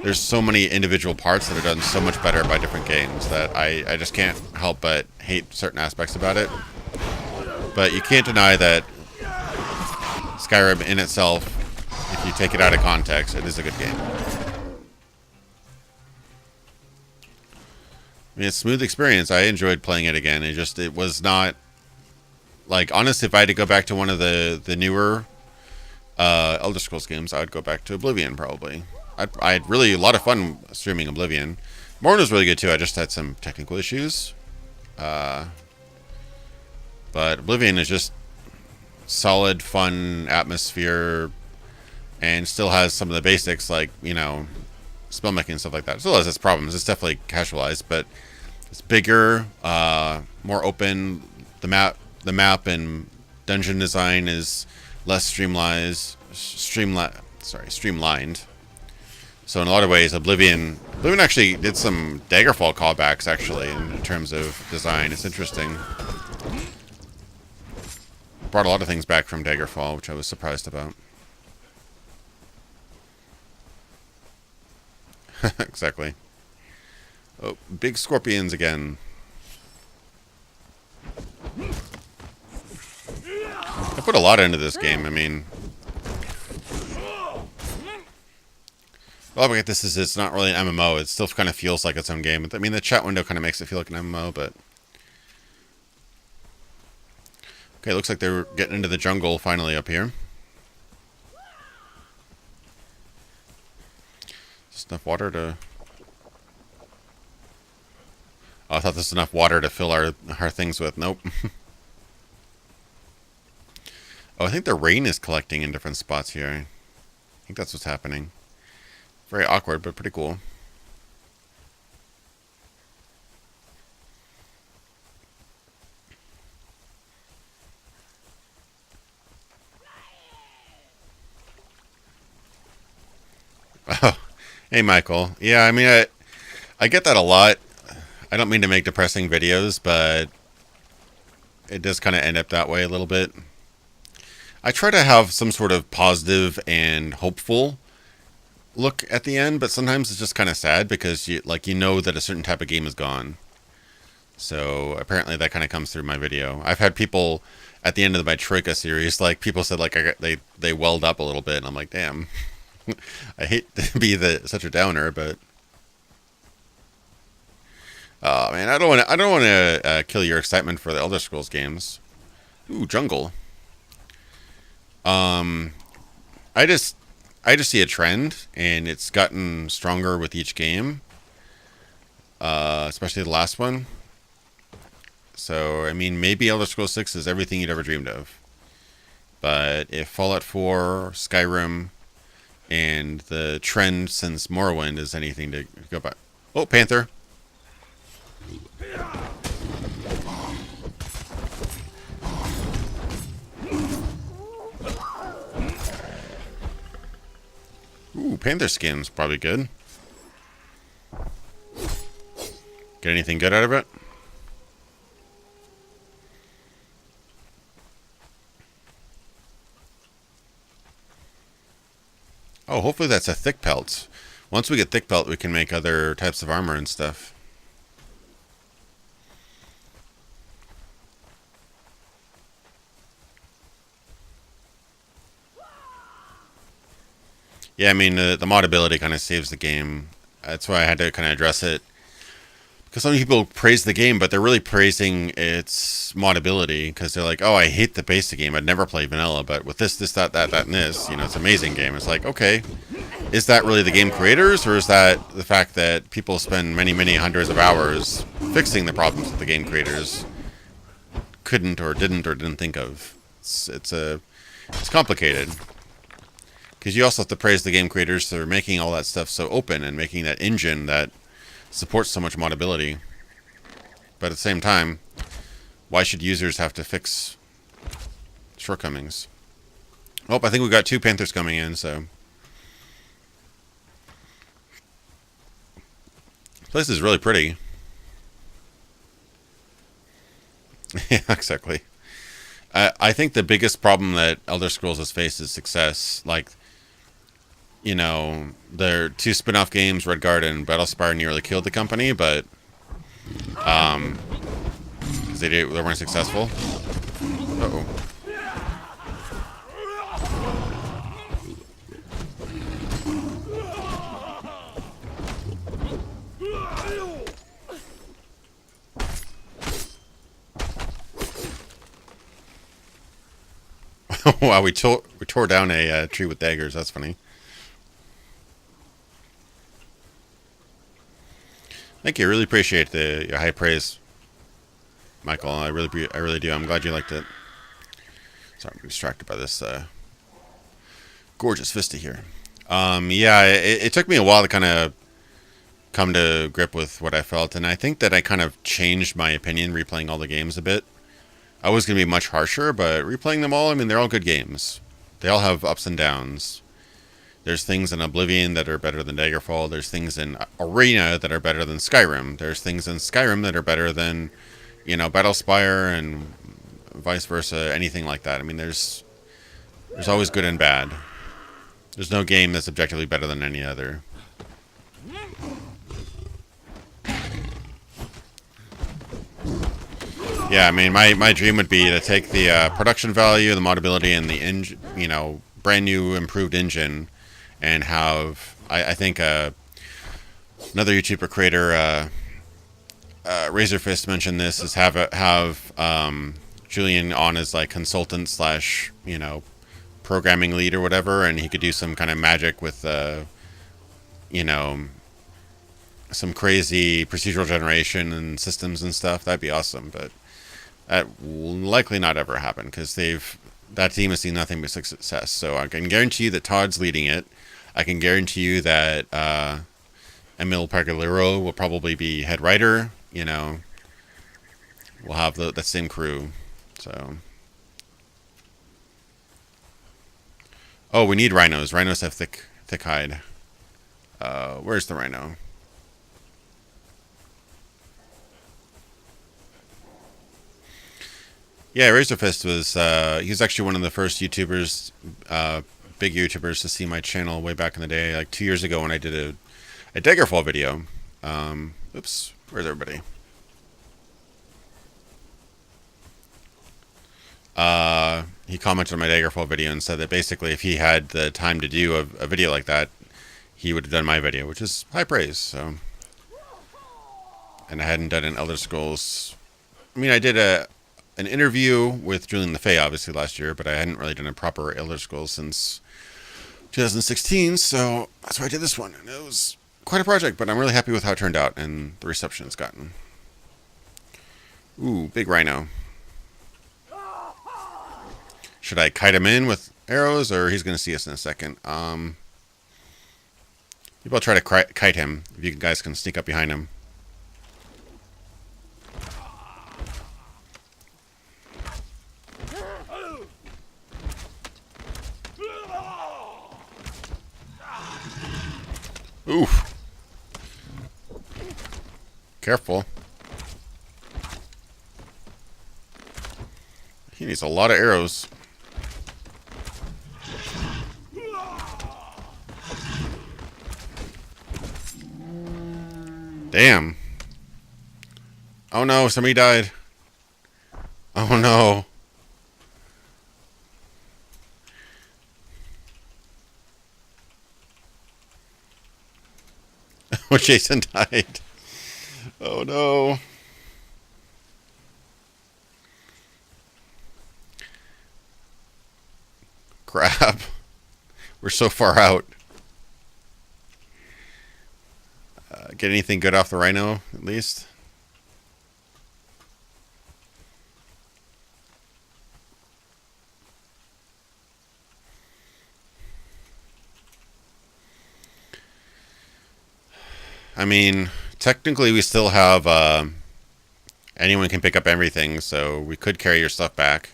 there's so many individual parts that are done so much better by different games that I just can't help but hate certain aspects about it. But you can't deny that Skyrim in itself, if you take it out of context, it is a good game. I mean, it's a smooth experience. I enjoyed playing it again. It was not, like, honestly, if I had to go back to one of the newer Elder Scrolls games, I would go back to Oblivion, probably. I had really a lot of fun streaming Oblivion. Morn was really good, too. I just had some technical issues. But Oblivion is just solid, fun atmosphere, and still has some of the basics, like, you know, spellmaking and stuff like that. It still has its problems. It's definitely casualized, but it's bigger, more open. The map and dungeon design is less streamlined. So in a lot of ways, Oblivion actually did some Daggerfall callbacks, actually, in terms of design. It's interesting. Brought a lot of things back from Daggerfall, which I was surprised about. Exactly. Oh, big scorpions again. I put a lot into this game. I mean, well, I get this is it's not really an MMO. It still kind of feels like its own game. I mean, the chat window kind of makes it feel like an MMO, but okay, looks like they're getting into the jungle finally up here. Just enough water to. Oh, I thought this was enough water to fill our things with. Nope. Oh, I think the rain is collecting in different spots here. I think that's what's happening. Very awkward, but pretty cool. Oh, hey, Michael. Yeah, I mean, I get that a lot. I don't mean to make depressing videos, but it does kind of end up that way a little bit. I try to have some sort of positive and hopeful look at the end, but sometimes it's just kind of sad because you know that a certain type of game is gone. So apparently that kind of comes through my video. I've had people at the end of my Troika series, like people said, like they welled up a little bit, and I'm like, damn. I hate to be such a downer, but oh man, I don't want to kill your excitement for the Elder Scrolls games. Ooh, jungle. I just see a trend, and it's gotten stronger with each game, especially the last one. So, I mean, maybe Elder Scrolls 6 is everything you'd ever dreamed of. But if Fallout 4, Skyrim, and the trend since Morrowind is anything to go by. Oh, Panther. Ooh, Panther skin's probably good. Get anything good out of it? Oh, hopefully that's a thick pelt. Once we get thick pelt, we can make other types of armor and stuff. Yeah, I mean, the mod ability kind of saves the game. That's why I had to kind of address it. because some people praise the game, but they're really praising its modability because they're like, "Oh, I hate the basic game. I'd never play vanilla, but with this, that, and this, it's an amazing game." It's like, okay, is that really the game creators, or is that the fact that people spend many, many hundreds of hours fixing the problems that the game creators couldn't or didn't think of? It's complicated because you also have to praise the game creators for making all that stuff so open and making that engine that supports so much modability. But at the same time, why should users have to fix shortcomings? Oh, I think we've got 2 Panthers coming in, so. This place is really pretty. Yeah, exactly. I think the biggest problem that Elder Scrolls has faced is success. Like, their 2 spin-off games, Red Guard and Battlespire, nearly killed the company, but because they weren't successful. Uh-oh. Wow, we tore down a tree with daggers. That's funny. Thank you. I really appreciate your high praise, Michael. I really do. I'm glad you liked it. Sorry, I'm distracted by this gorgeous vista here. Yeah, it took me a while to kind of come to grip with what I felt, and I think that I kind of changed my opinion replaying all the games a bit. I was going to be much harsher, but replaying them all, I mean, they're all good games. They all have ups and downs. There's things in Oblivion that are better than Daggerfall. There's things in Arena that are better than Skyrim. There's things in Skyrim that are better than, Battlespire and vice versa, anything like that. I mean, there's always good and bad. There's no game that's objectively better than any other. Yeah, I mean, my dream would be to take the production value, the modability, and the brand new improved engine, and have I think another YouTuber creator, Razorfist, mentioned this, is have Julian on as like consultant slash programming lead or whatever, and he could do some kind of magic with some crazy procedural generation and systems and stuff. That'd be awesome, but that will likely not ever happen because that team has seen nothing but success. So I can guarantee you that Todd's leading it. I can guarantee you that Emil Pargalero will probably be head writer. We'll have that same crew. So, oh, we need rhinos. Rhinos have thick hide. Where's the rhino? Yeah, Razorfist he was actually one of the first YouTubers, big YouTubers, to see my channel way back in the day, like 2 years ago when I did a Daggerfall video. Oops, where's everybody? He commented on my Daggerfall video and said that basically if he had the time to do a video like that, he would have done my video, which is high praise. So, and I hadn't done an Elder Scrolls. I mean, I did an interview with Julian LeFay, obviously, last year, but I hadn't really done a proper Elder Scrolls since 2016, so that's why I did this one. And it was quite a project, but I'm really happy with how it turned out and the reception it's gotten. Ooh, big rhino. Should I kite him in with arrows, or he's going to see us in a second? Maybe I'll try to kite him, if you guys can sneak up behind him. Oof. Careful. He needs a lot of arrows. Damn. Oh no, somebody died. Oh no. When Jason died. Oh no. Crap. We're so far out. Get anything good off the rhino, at least? I mean, technically we still have, anyone can pick up everything, so we could carry your stuff back.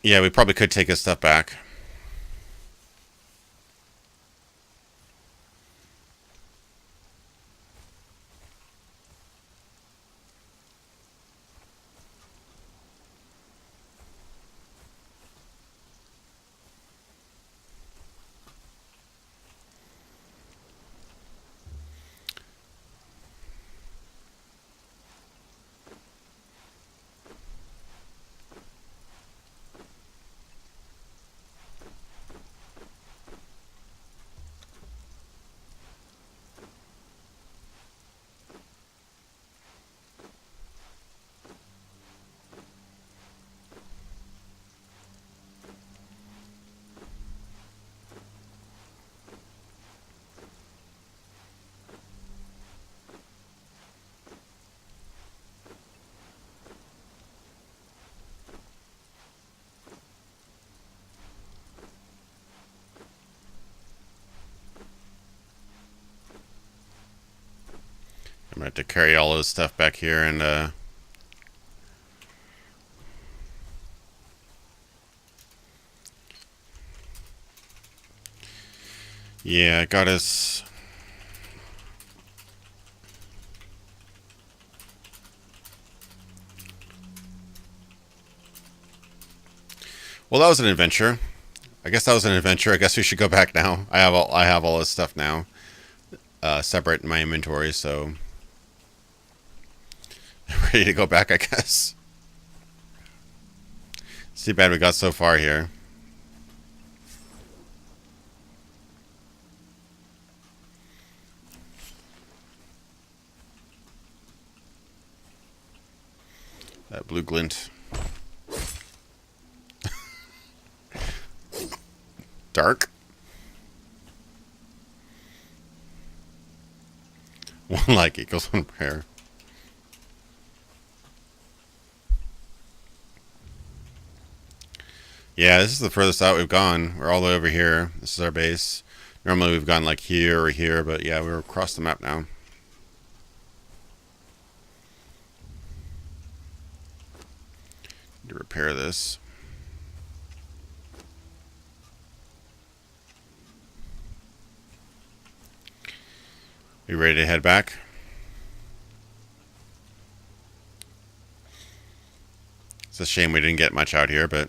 Yeah, we probably could take his stuff back. I'm going to have to carry all his stuff back here and, yeah, got his... Well, that was an adventure. I guess that was an adventure. I guess we should go back now. I have all his stuff now, separate in my inventory, so ready to go back, I guess. It's too bad we got so far here. That blue glint. Dark. One like equals one prayer. Yeah, this is the furthest out we've gone. We're all the way over here. This is our base. Normally we've gone like here or here, but yeah, we're across the map now. Need to repair this. You ready to head back? It's a shame we didn't get much out here, but...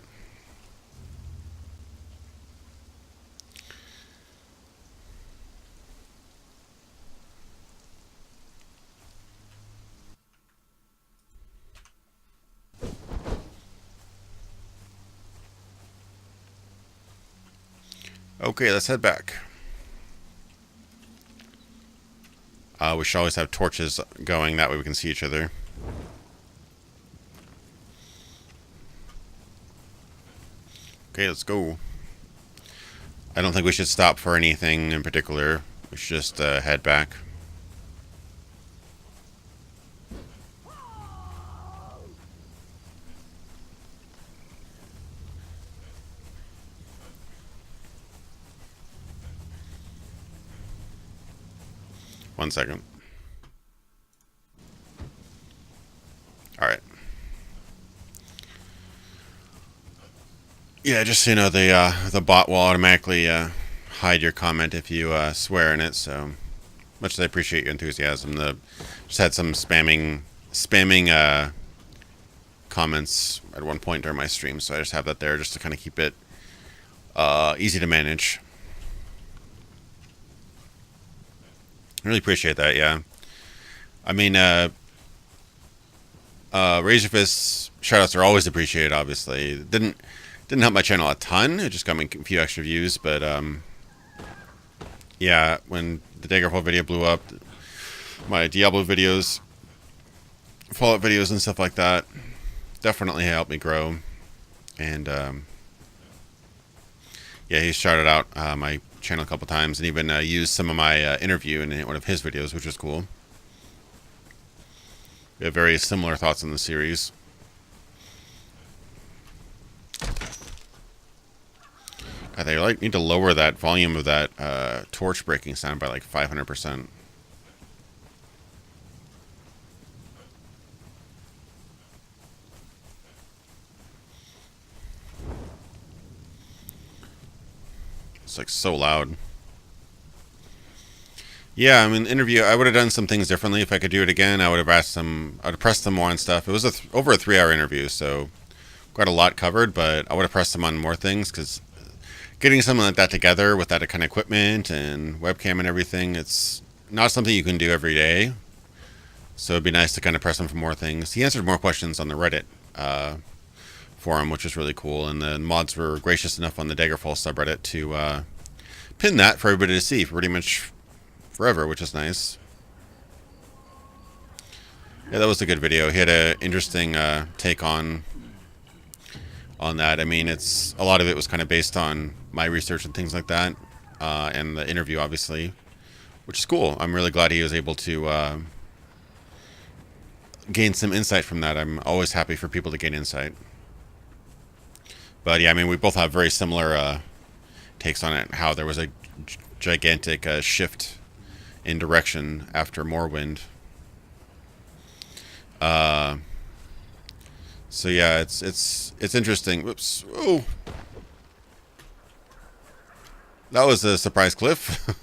Okay, let's head back. We should always have torches going, that way we can see each other. Okay, let's go. I don't think we should stop for anything in particular. We should just head back. One second. Alright. Yeah, just so you know, the bot will automatically hide your comment if you swear in it, so much as I appreciate your enthusiasm. Just had some spamming comments at one point during my stream, so I just have that there just to kind of keep it easy to manage. I really appreciate that, yeah. I mean, Raise your fists. Shoutouts are always appreciated. Obviously, didn't help my channel a ton. It just got me a few extra views, but yeah, when the Daggerfall video blew up, my Diablo videos, Fallout videos, and stuff like that definitely helped me grow. And yeah, he's shouted out my channel a couple times, and even used some of my interview in one of his videos, which was cool. We have very similar thoughts on the series. They like need to lower that volume of that torch breaking sound by like 500%. It's like so loud. Yeah, I mean, interview. I would have done some things differently if I could do it again. I would have asked them. I'd have pressed them more on stuff. It was over a 3-hour interview, so quite a lot covered. But I would have pressed them on more things because getting something like that together with that kind of equipment and webcam and everything, it's not something you can do every day. So it'd be nice to kind of press him for more things. He answered more questions on the Reddit forum, which was really cool. And the mods were gracious enough on the Daggerfall subreddit to pin that for everybody to see for pretty much forever, which is nice. Yeah, that was a good video. He had an interesting take on that. I mean, it's a lot of it was kind of based on my research and things like that, and the interview, obviously, which is cool. I'm really glad he was able to gain some insight from that. I'm always happy for people to gain insight. But yeah, I mean, we both have very similar takes on it. How there was a gigantic shift in direction after Morrowind. So yeah, it's interesting. Whoops! Oh, that was a surprise cliff.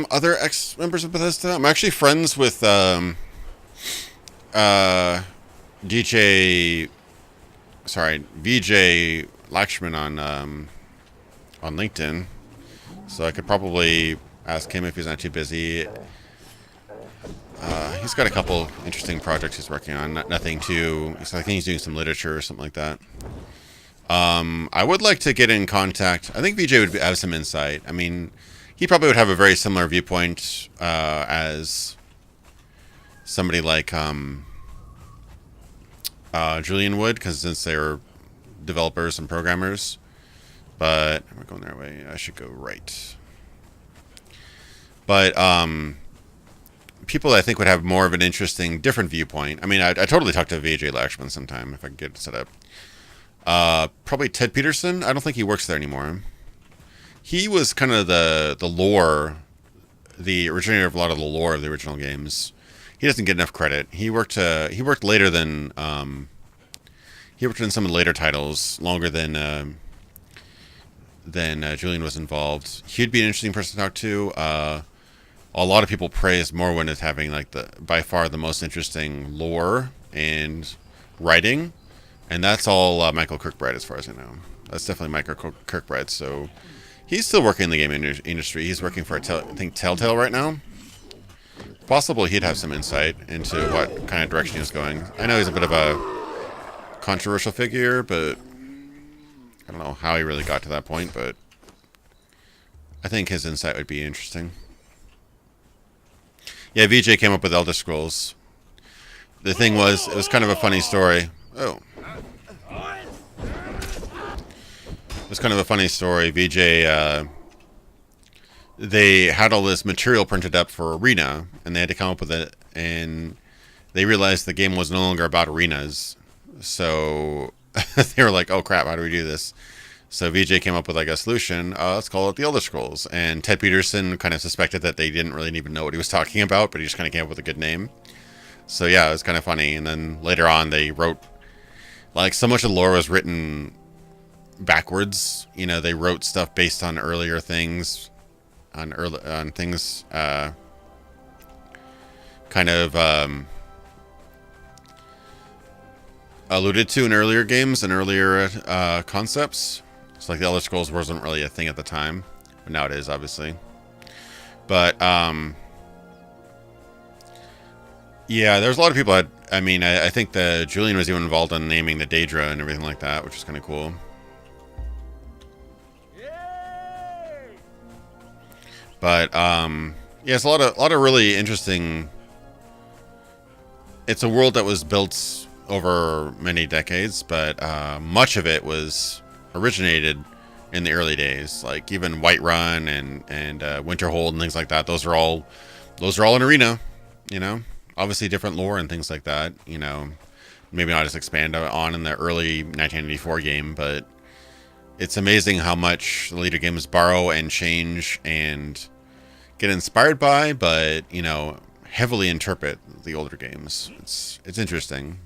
Other ex-members of Bethesda? I'm actually friends with VJ Lakshman on LinkedIn, so I could probably ask him if he's not too busy. He's got a couple interesting projects he's working on. Nothing too. I think he's doing some literature or something like that. I would like to get in contact. I think VJ would have some insight. I mean, he probably would have a very similar viewpoint as somebody like Julian would, because since they're developers and programmers. But we're going their way. I should go right. But people I think would have more of an interesting, different viewpoint. I mean, I totally talk to VJ Lakshman sometime if I can get it set up. Probably Ted Peterson. I don't think he works there anymore. He was kind of the lore, the originator of a lot of the lore of the original games. He doesn't get enough credit. He worked later than he worked in some of the later titles, longer than Julian was involved. He'd be an interesting person to talk to. A lot of people praise Morrowind as having like by far the most interesting lore and writing, and that's all Michael Kirkbride, as far as I know. That's definitely Michael Kirkbride. So he's still working in the game industry. He's working for I think Telltale right now. Possible he'd have some insight into what kind of direction he was going. I know he's a bit of a controversial figure, but I don't know how he really got to that point, but I think his insight would be interesting. Yeah, VJ came up with Elder Scrolls. The thing was, it was kind of a funny story. Oh. It was kind of a funny story. VJ, they had all this material printed up for Arena, and they had to come up with it, and they realized the game was no longer about arenas. So they were like, oh crap, how do we do this? So VJ came up with like a solution. Let's call it the Elder Scrolls. And Ted Peterson kind of suspected that they didn't really even know what he was talking about, but he just kind of came up with a good name. So yeah, it was kind of funny. And then later on, they wrote, like, so much of the lore was written backwards. You know, they wrote stuff based on earlier things, on things kind of alluded to in earlier games and earlier concepts. So like the Elder Scrolls wasn't really a thing at the time, but now it is, obviously. But yeah, there's a lot of people that, I mean, I think that Julian was even involved in naming the Daedra and everything like that, which is kind of cool. Yay! But yeah, it's a lot of really interesting. It's a world that was built over many decades, but much of it was originated in the early days. Like even Whiterun and Winterhold and things like that. Those are all in Arena, you know. Obviously different lore and things like that, you know. Maybe not as expand on in the early 1994 game, but it's amazing how much the later games borrow and change and get inspired by, but, you know, heavily interpret the older games. It's interesting.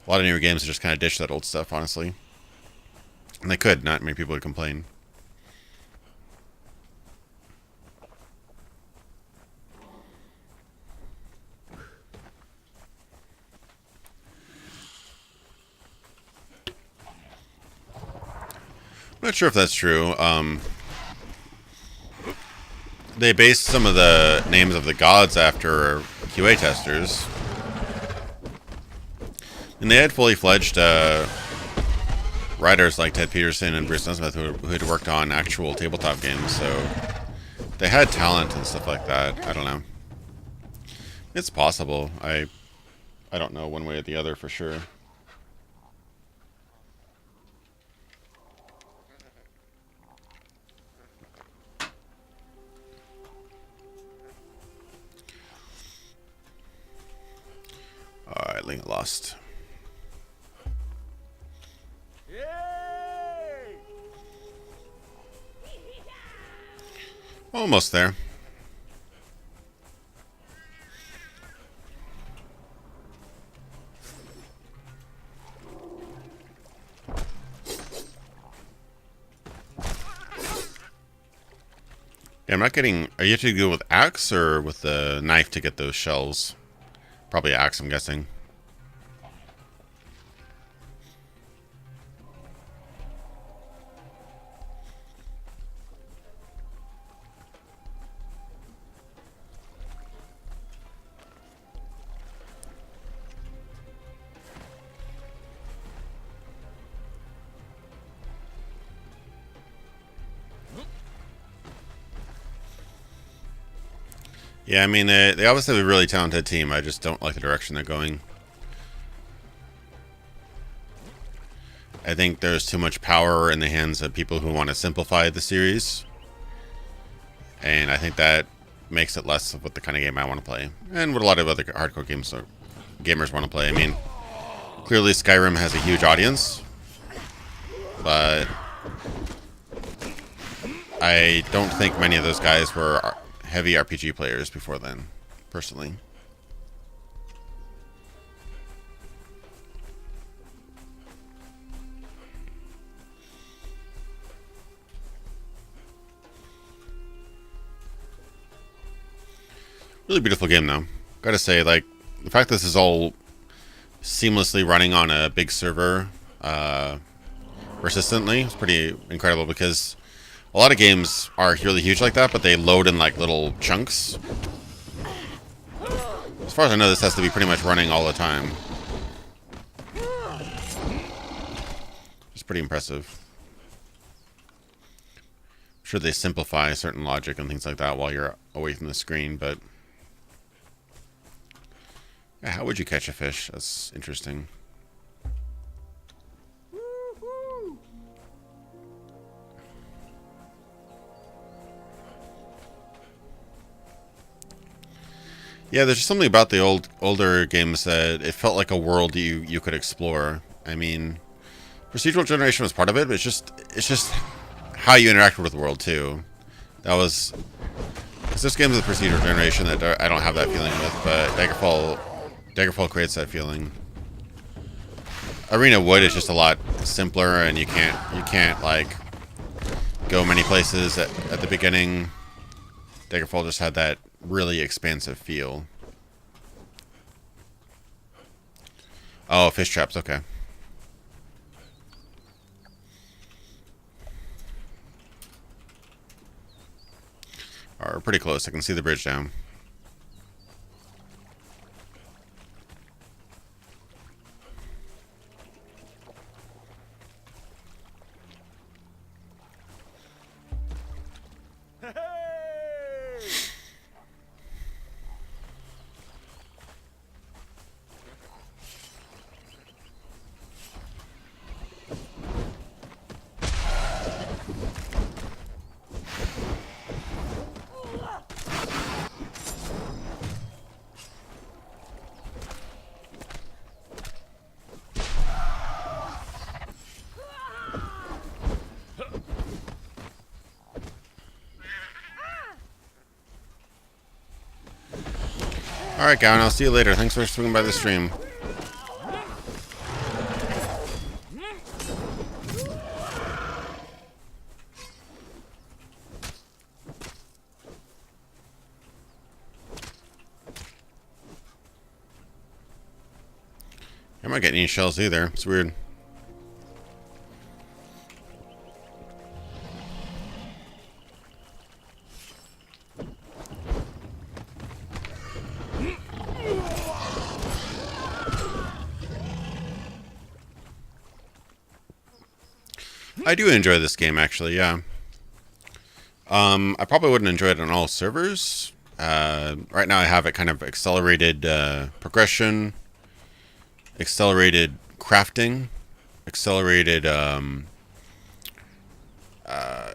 A lot of newer games just kind of ditch that old stuff, honestly. And they could. Not many people would complain. I'm not sure if that's true. They based some of the names of the gods after QA testers. And they had fully fledged writers like Ted Peterson and Bruce Nesmith who had worked on actual tabletop games, so they had talent and stuff like that. I don't know. It's possible. I don't know one way or the other for sure. Alright, Link lost. Yay! Almost there. Yeah, I'm not getting... Are you have to go with axe or with the knife to get those shells? Probably axe, I'm guessing. Yeah, I mean, they obviously have a really talented team. I just don't like the direction they're going. I think there's too much power in the hands of people who want to simplify the series. And I think that makes it less of what the kind of game I want to play. And what a lot of other hardcore gamers want to play. I mean, clearly Skyrim has a huge audience. But I don't think many of those guys were heavy RPG players before then, personally. Really beautiful game, though. Gotta say, like, the fact this is all seamlessly running on a big server persistently is pretty incredible, because a lot of games are really huge like that, but they load in like little chunks. As far as I know, this has to be pretty much running all the time. It's pretty impressive. I'm sure they simplify certain logic and things like that while you're away from the screen, but... Yeah, how would you catch a fish? That's interesting. Yeah, there's just something about the older games that it felt like a world you could explore. I mean, procedural generation was part of it, but it's just how you interacted with the world too. That was, because this game's with procedural generation that I don't have that feeling with, but Daggerfall creates that feeling. Arena Wood is just a lot simpler, and you can't like go many places at the beginning. Daggerfall just had that really expansive feel. Oh, fish traps, okay. Or pretty close. I can see the bridge down. Alright, Gowan, I'll see you later. Thanks for swinging by the stream. I'm not getting any shells either. It's weird. I do enjoy this game, actually, yeah. I probably wouldn't enjoy it on all servers. Right now I have it kind of accelerated progression, accelerated crafting, accelerated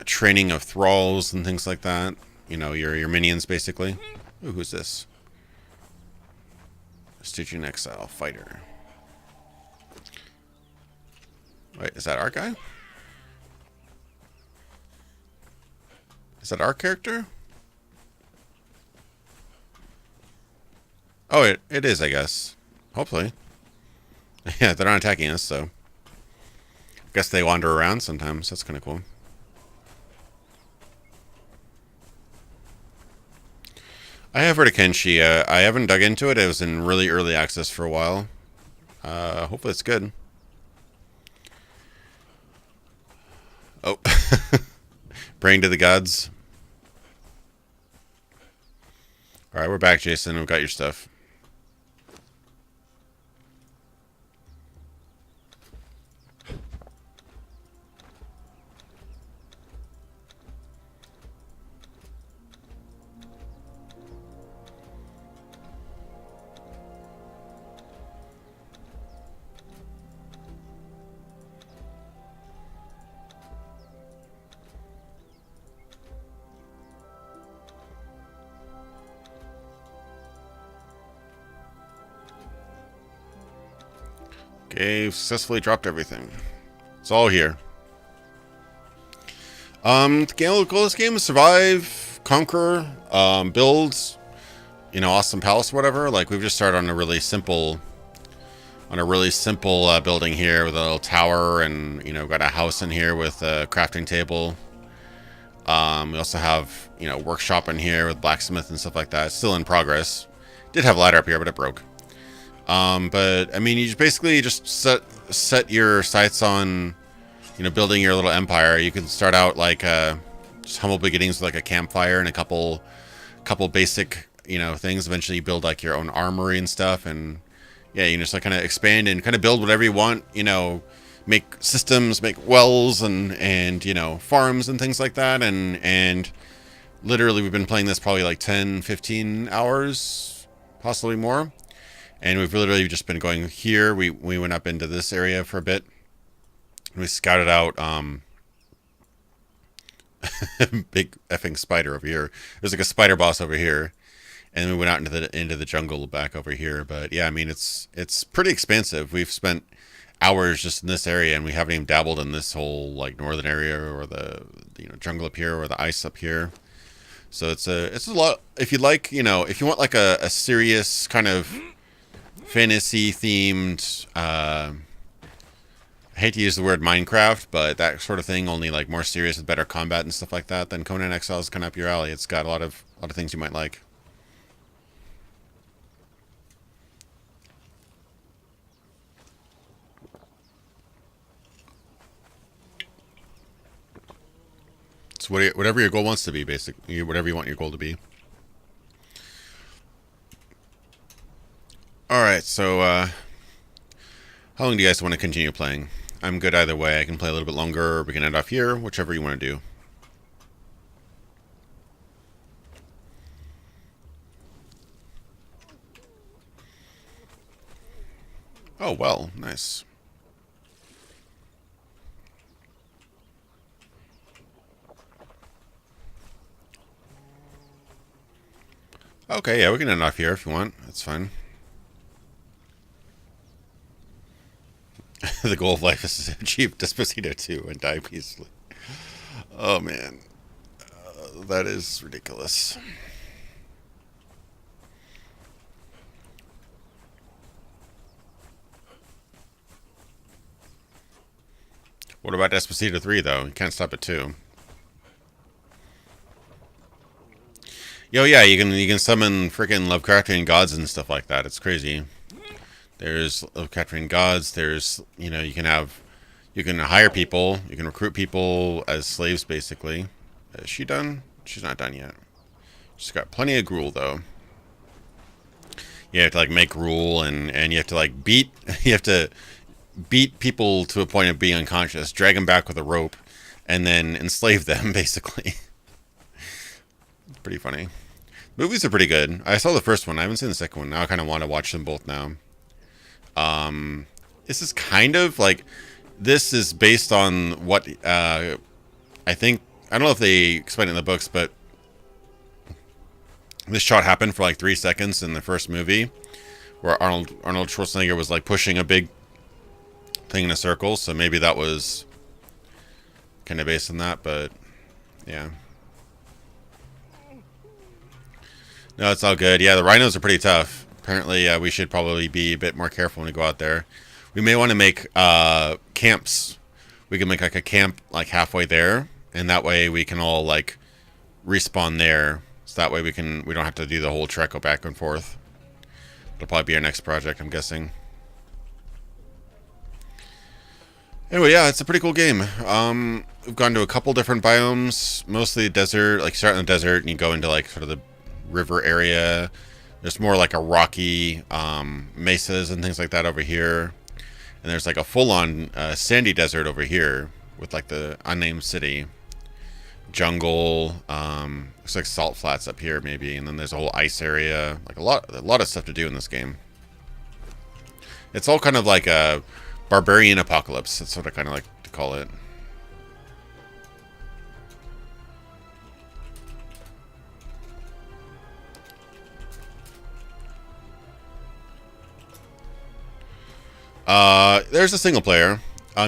training of thralls and things like that. You know, your minions, basically. Ooh, who's this? Stygian Exile Fighter. Wait, is that our guy? Is that our character? Oh, it is, I guess. Hopefully. Yeah, they're not attacking us, so... guess they wander around sometimes. That's kind of cool. I have heard of Kenshi. I haven't dug into it. It was in really early access for a while. Hopefully it's good. Oh. Praying to the gods. Alright, we're back, Jason. We've got your stuff. Okay, successfully dropped everything. It's all here. The goal of this game is survive, conquer, build, you know, awesome palace or whatever. Like, we've just started on a really simple building here with a little tower, and, you know, got a house in here with a crafting table. We also have, you know, workshop in here with blacksmith and stuff like that. It's still in progress. Did have a ladder up here, but it broke. But I mean, you just basically just set your sights on, you know, building your little empire. You can start out like just humble beginnings with like a campfire and a couple basic, you know, things. Eventually, you build like your own armory and stuff, and yeah, you just like kind of expand and kind of build whatever you want. You know, make systems, make wells, and you know, farms and things like that. And literally, we've been playing this probably like 10, 15 hours, possibly more. And we've literally just been going here. We went up into this area for a bit. We scouted out big effing spider over here. There's like a spider boss over here. And then we went out into the jungle back over here. But yeah, I mean, it's pretty expansive. We've spent hours just in this area, and we haven't even dabbled in this whole like northern area or the, you know, jungle up here or the ice up here. So it's a lot. If you like, you know, if you want like a serious kind of fantasy themed, I hate to use the word Minecraft, but that sort of thing, only like more serious with better combat and stuff like that, then Conan Exiles is kind of up your alley. It's got a lot of things you might like. It's whatever your goal wants to be, basically. Whatever you want your goal to be. Alright, so, how long do you guys want to continue playing? I'm good either way. I can play a little bit longer, or we can end off here, whichever you want to do. Oh, well, nice. Okay, yeah, we can end off here if you want. That's fine. The goal of life is to achieve Despacito 2 and die peacefully. Oh, man. That is ridiculous. What about Despacito 3, though? You can't stop at 2. Yo, yeah, you can summon freaking Lovecraftian gods and stuff like that. It's crazy. There's Lovecraftian gods. There's, you know, you can hire people. You can recruit people as slaves, basically. Is she done? She's not done yet. She's got plenty of gruel, though. You have to, like, make gruel, and you have to, like, beat... You have to beat people to a point of being unconscious, drag them back with a rope, and then enslave them, basically. It's pretty funny. Movies are pretty good. I saw the first one. I haven't seen the second one. Now I kind of want to watch them both now. This is kind of like... This is based on what I think... I don't know if they explain it in the books, but this shot happened for like 3 seconds in the first movie, where Arnold Schwarzenegger was like pushing a big thing in a circle, so maybe that was kind of based on that, but yeah. No, it's all good. Yeah, the rhinos are pretty tough. Apparently, we should probably be a bit more careful when we go out there. We may want to make camps. We can make like a camp like halfway there, and that way we can all like respawn there. So that way we don't have to do the whole trek, go back and forth. It'll probably be our next project, I'm guessing. Anyway, yeah, it's a pretty cool game. We've gone to a couple different biomes, mostly desert. Like, you start in the desert and you go into like sort of the river area. There's more like a rocky mesas and things like that over here. And there's like a full-on sandy desert over here with like the unnamed city. Jungle, looks like salt flats up here maybe, and then there's a whole ice area. Like a lot of stuff to do in this game. It's all kind of like a barbarian apocalypse. That's what I kind of like to call it. There's a single player.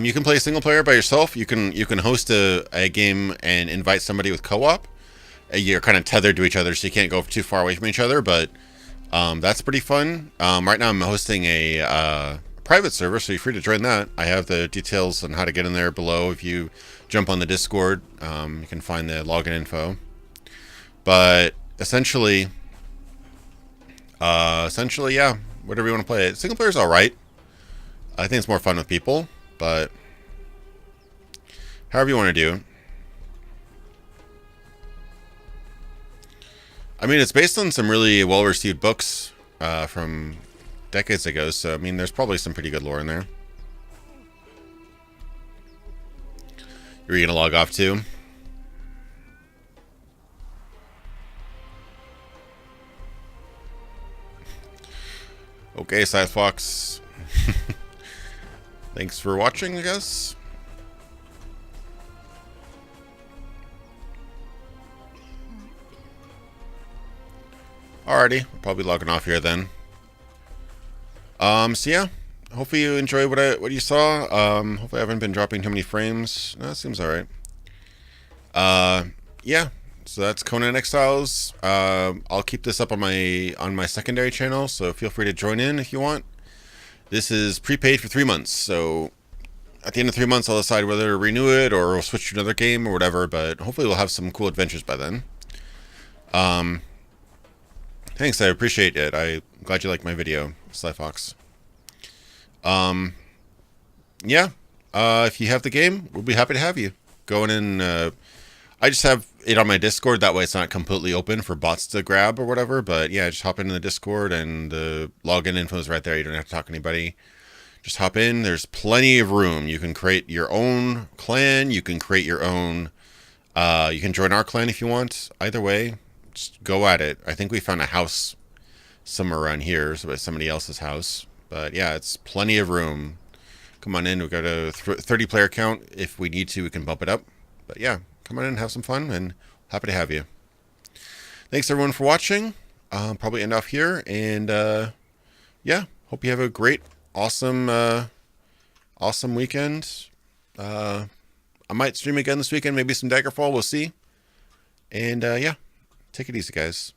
You can play single player by yourself. You can host a game and invite somebody with co-op. You're kind of tethered to each other, so you can't go too far away from each other. But that's pretty fun. Right now, I'm hosting a private server, so you're free to join that. I have the details on how to get in there below. If you jump on the Discord, you can find the login info. But essentially, yeah, whatever you want to play. Single player's all right. I think it's more fun with people, but however you want to do. I mean, it's based on some really well-received books from decades ago, so I mean, there's probably some pretty good lore in there. You're gonna log off too? Okay, Scythe Fox. Thanks for watching, I guess. Alrighty, we're probably logging off here then. So yeah, hopefully you enjoyed what you saw. Hopefully I haven't been dropping too many frames. No, it seems alright. Yeah, so that's Conan Exiles. I'll keep this up on my secondary channel, so feel free to join in if you want. This is prepaid for 3 months, so at the end of 3 months I'll decide whether to renew it or we'll switch to another game or whatever, but hopefully we'll have some cool adventures by then. Thanks, I appreciate it. I'm glad you liked my video, Sly Fox. Yeah, if you have the game, we'll be happy to have you. Go in and, I just have it on my Discord. That way it's not completely open for bots to grab or whatever. But yeah, just hop into the Discord and the login info is right there. You don't have to talk to anybody. Just hop in. There's plenty of room. You can create your own clan. You can create your own. You can join our clan if you want. Either way, just go at it. I think we found a house somewhere around here, so it's somebody else's house. But yeah, it's plenty of room. Come on in. We've got a 30 player count. If we need to, we can bump it up. But yeah, come on in and have some fun, and happy to have you. Thanks everyone for watching. Probably end off here, and yeah, hope you have a great, awesome weekend. I might stream again this weekend, maybe some Daggerfall. We'll see. And yeah, take it easy, guys.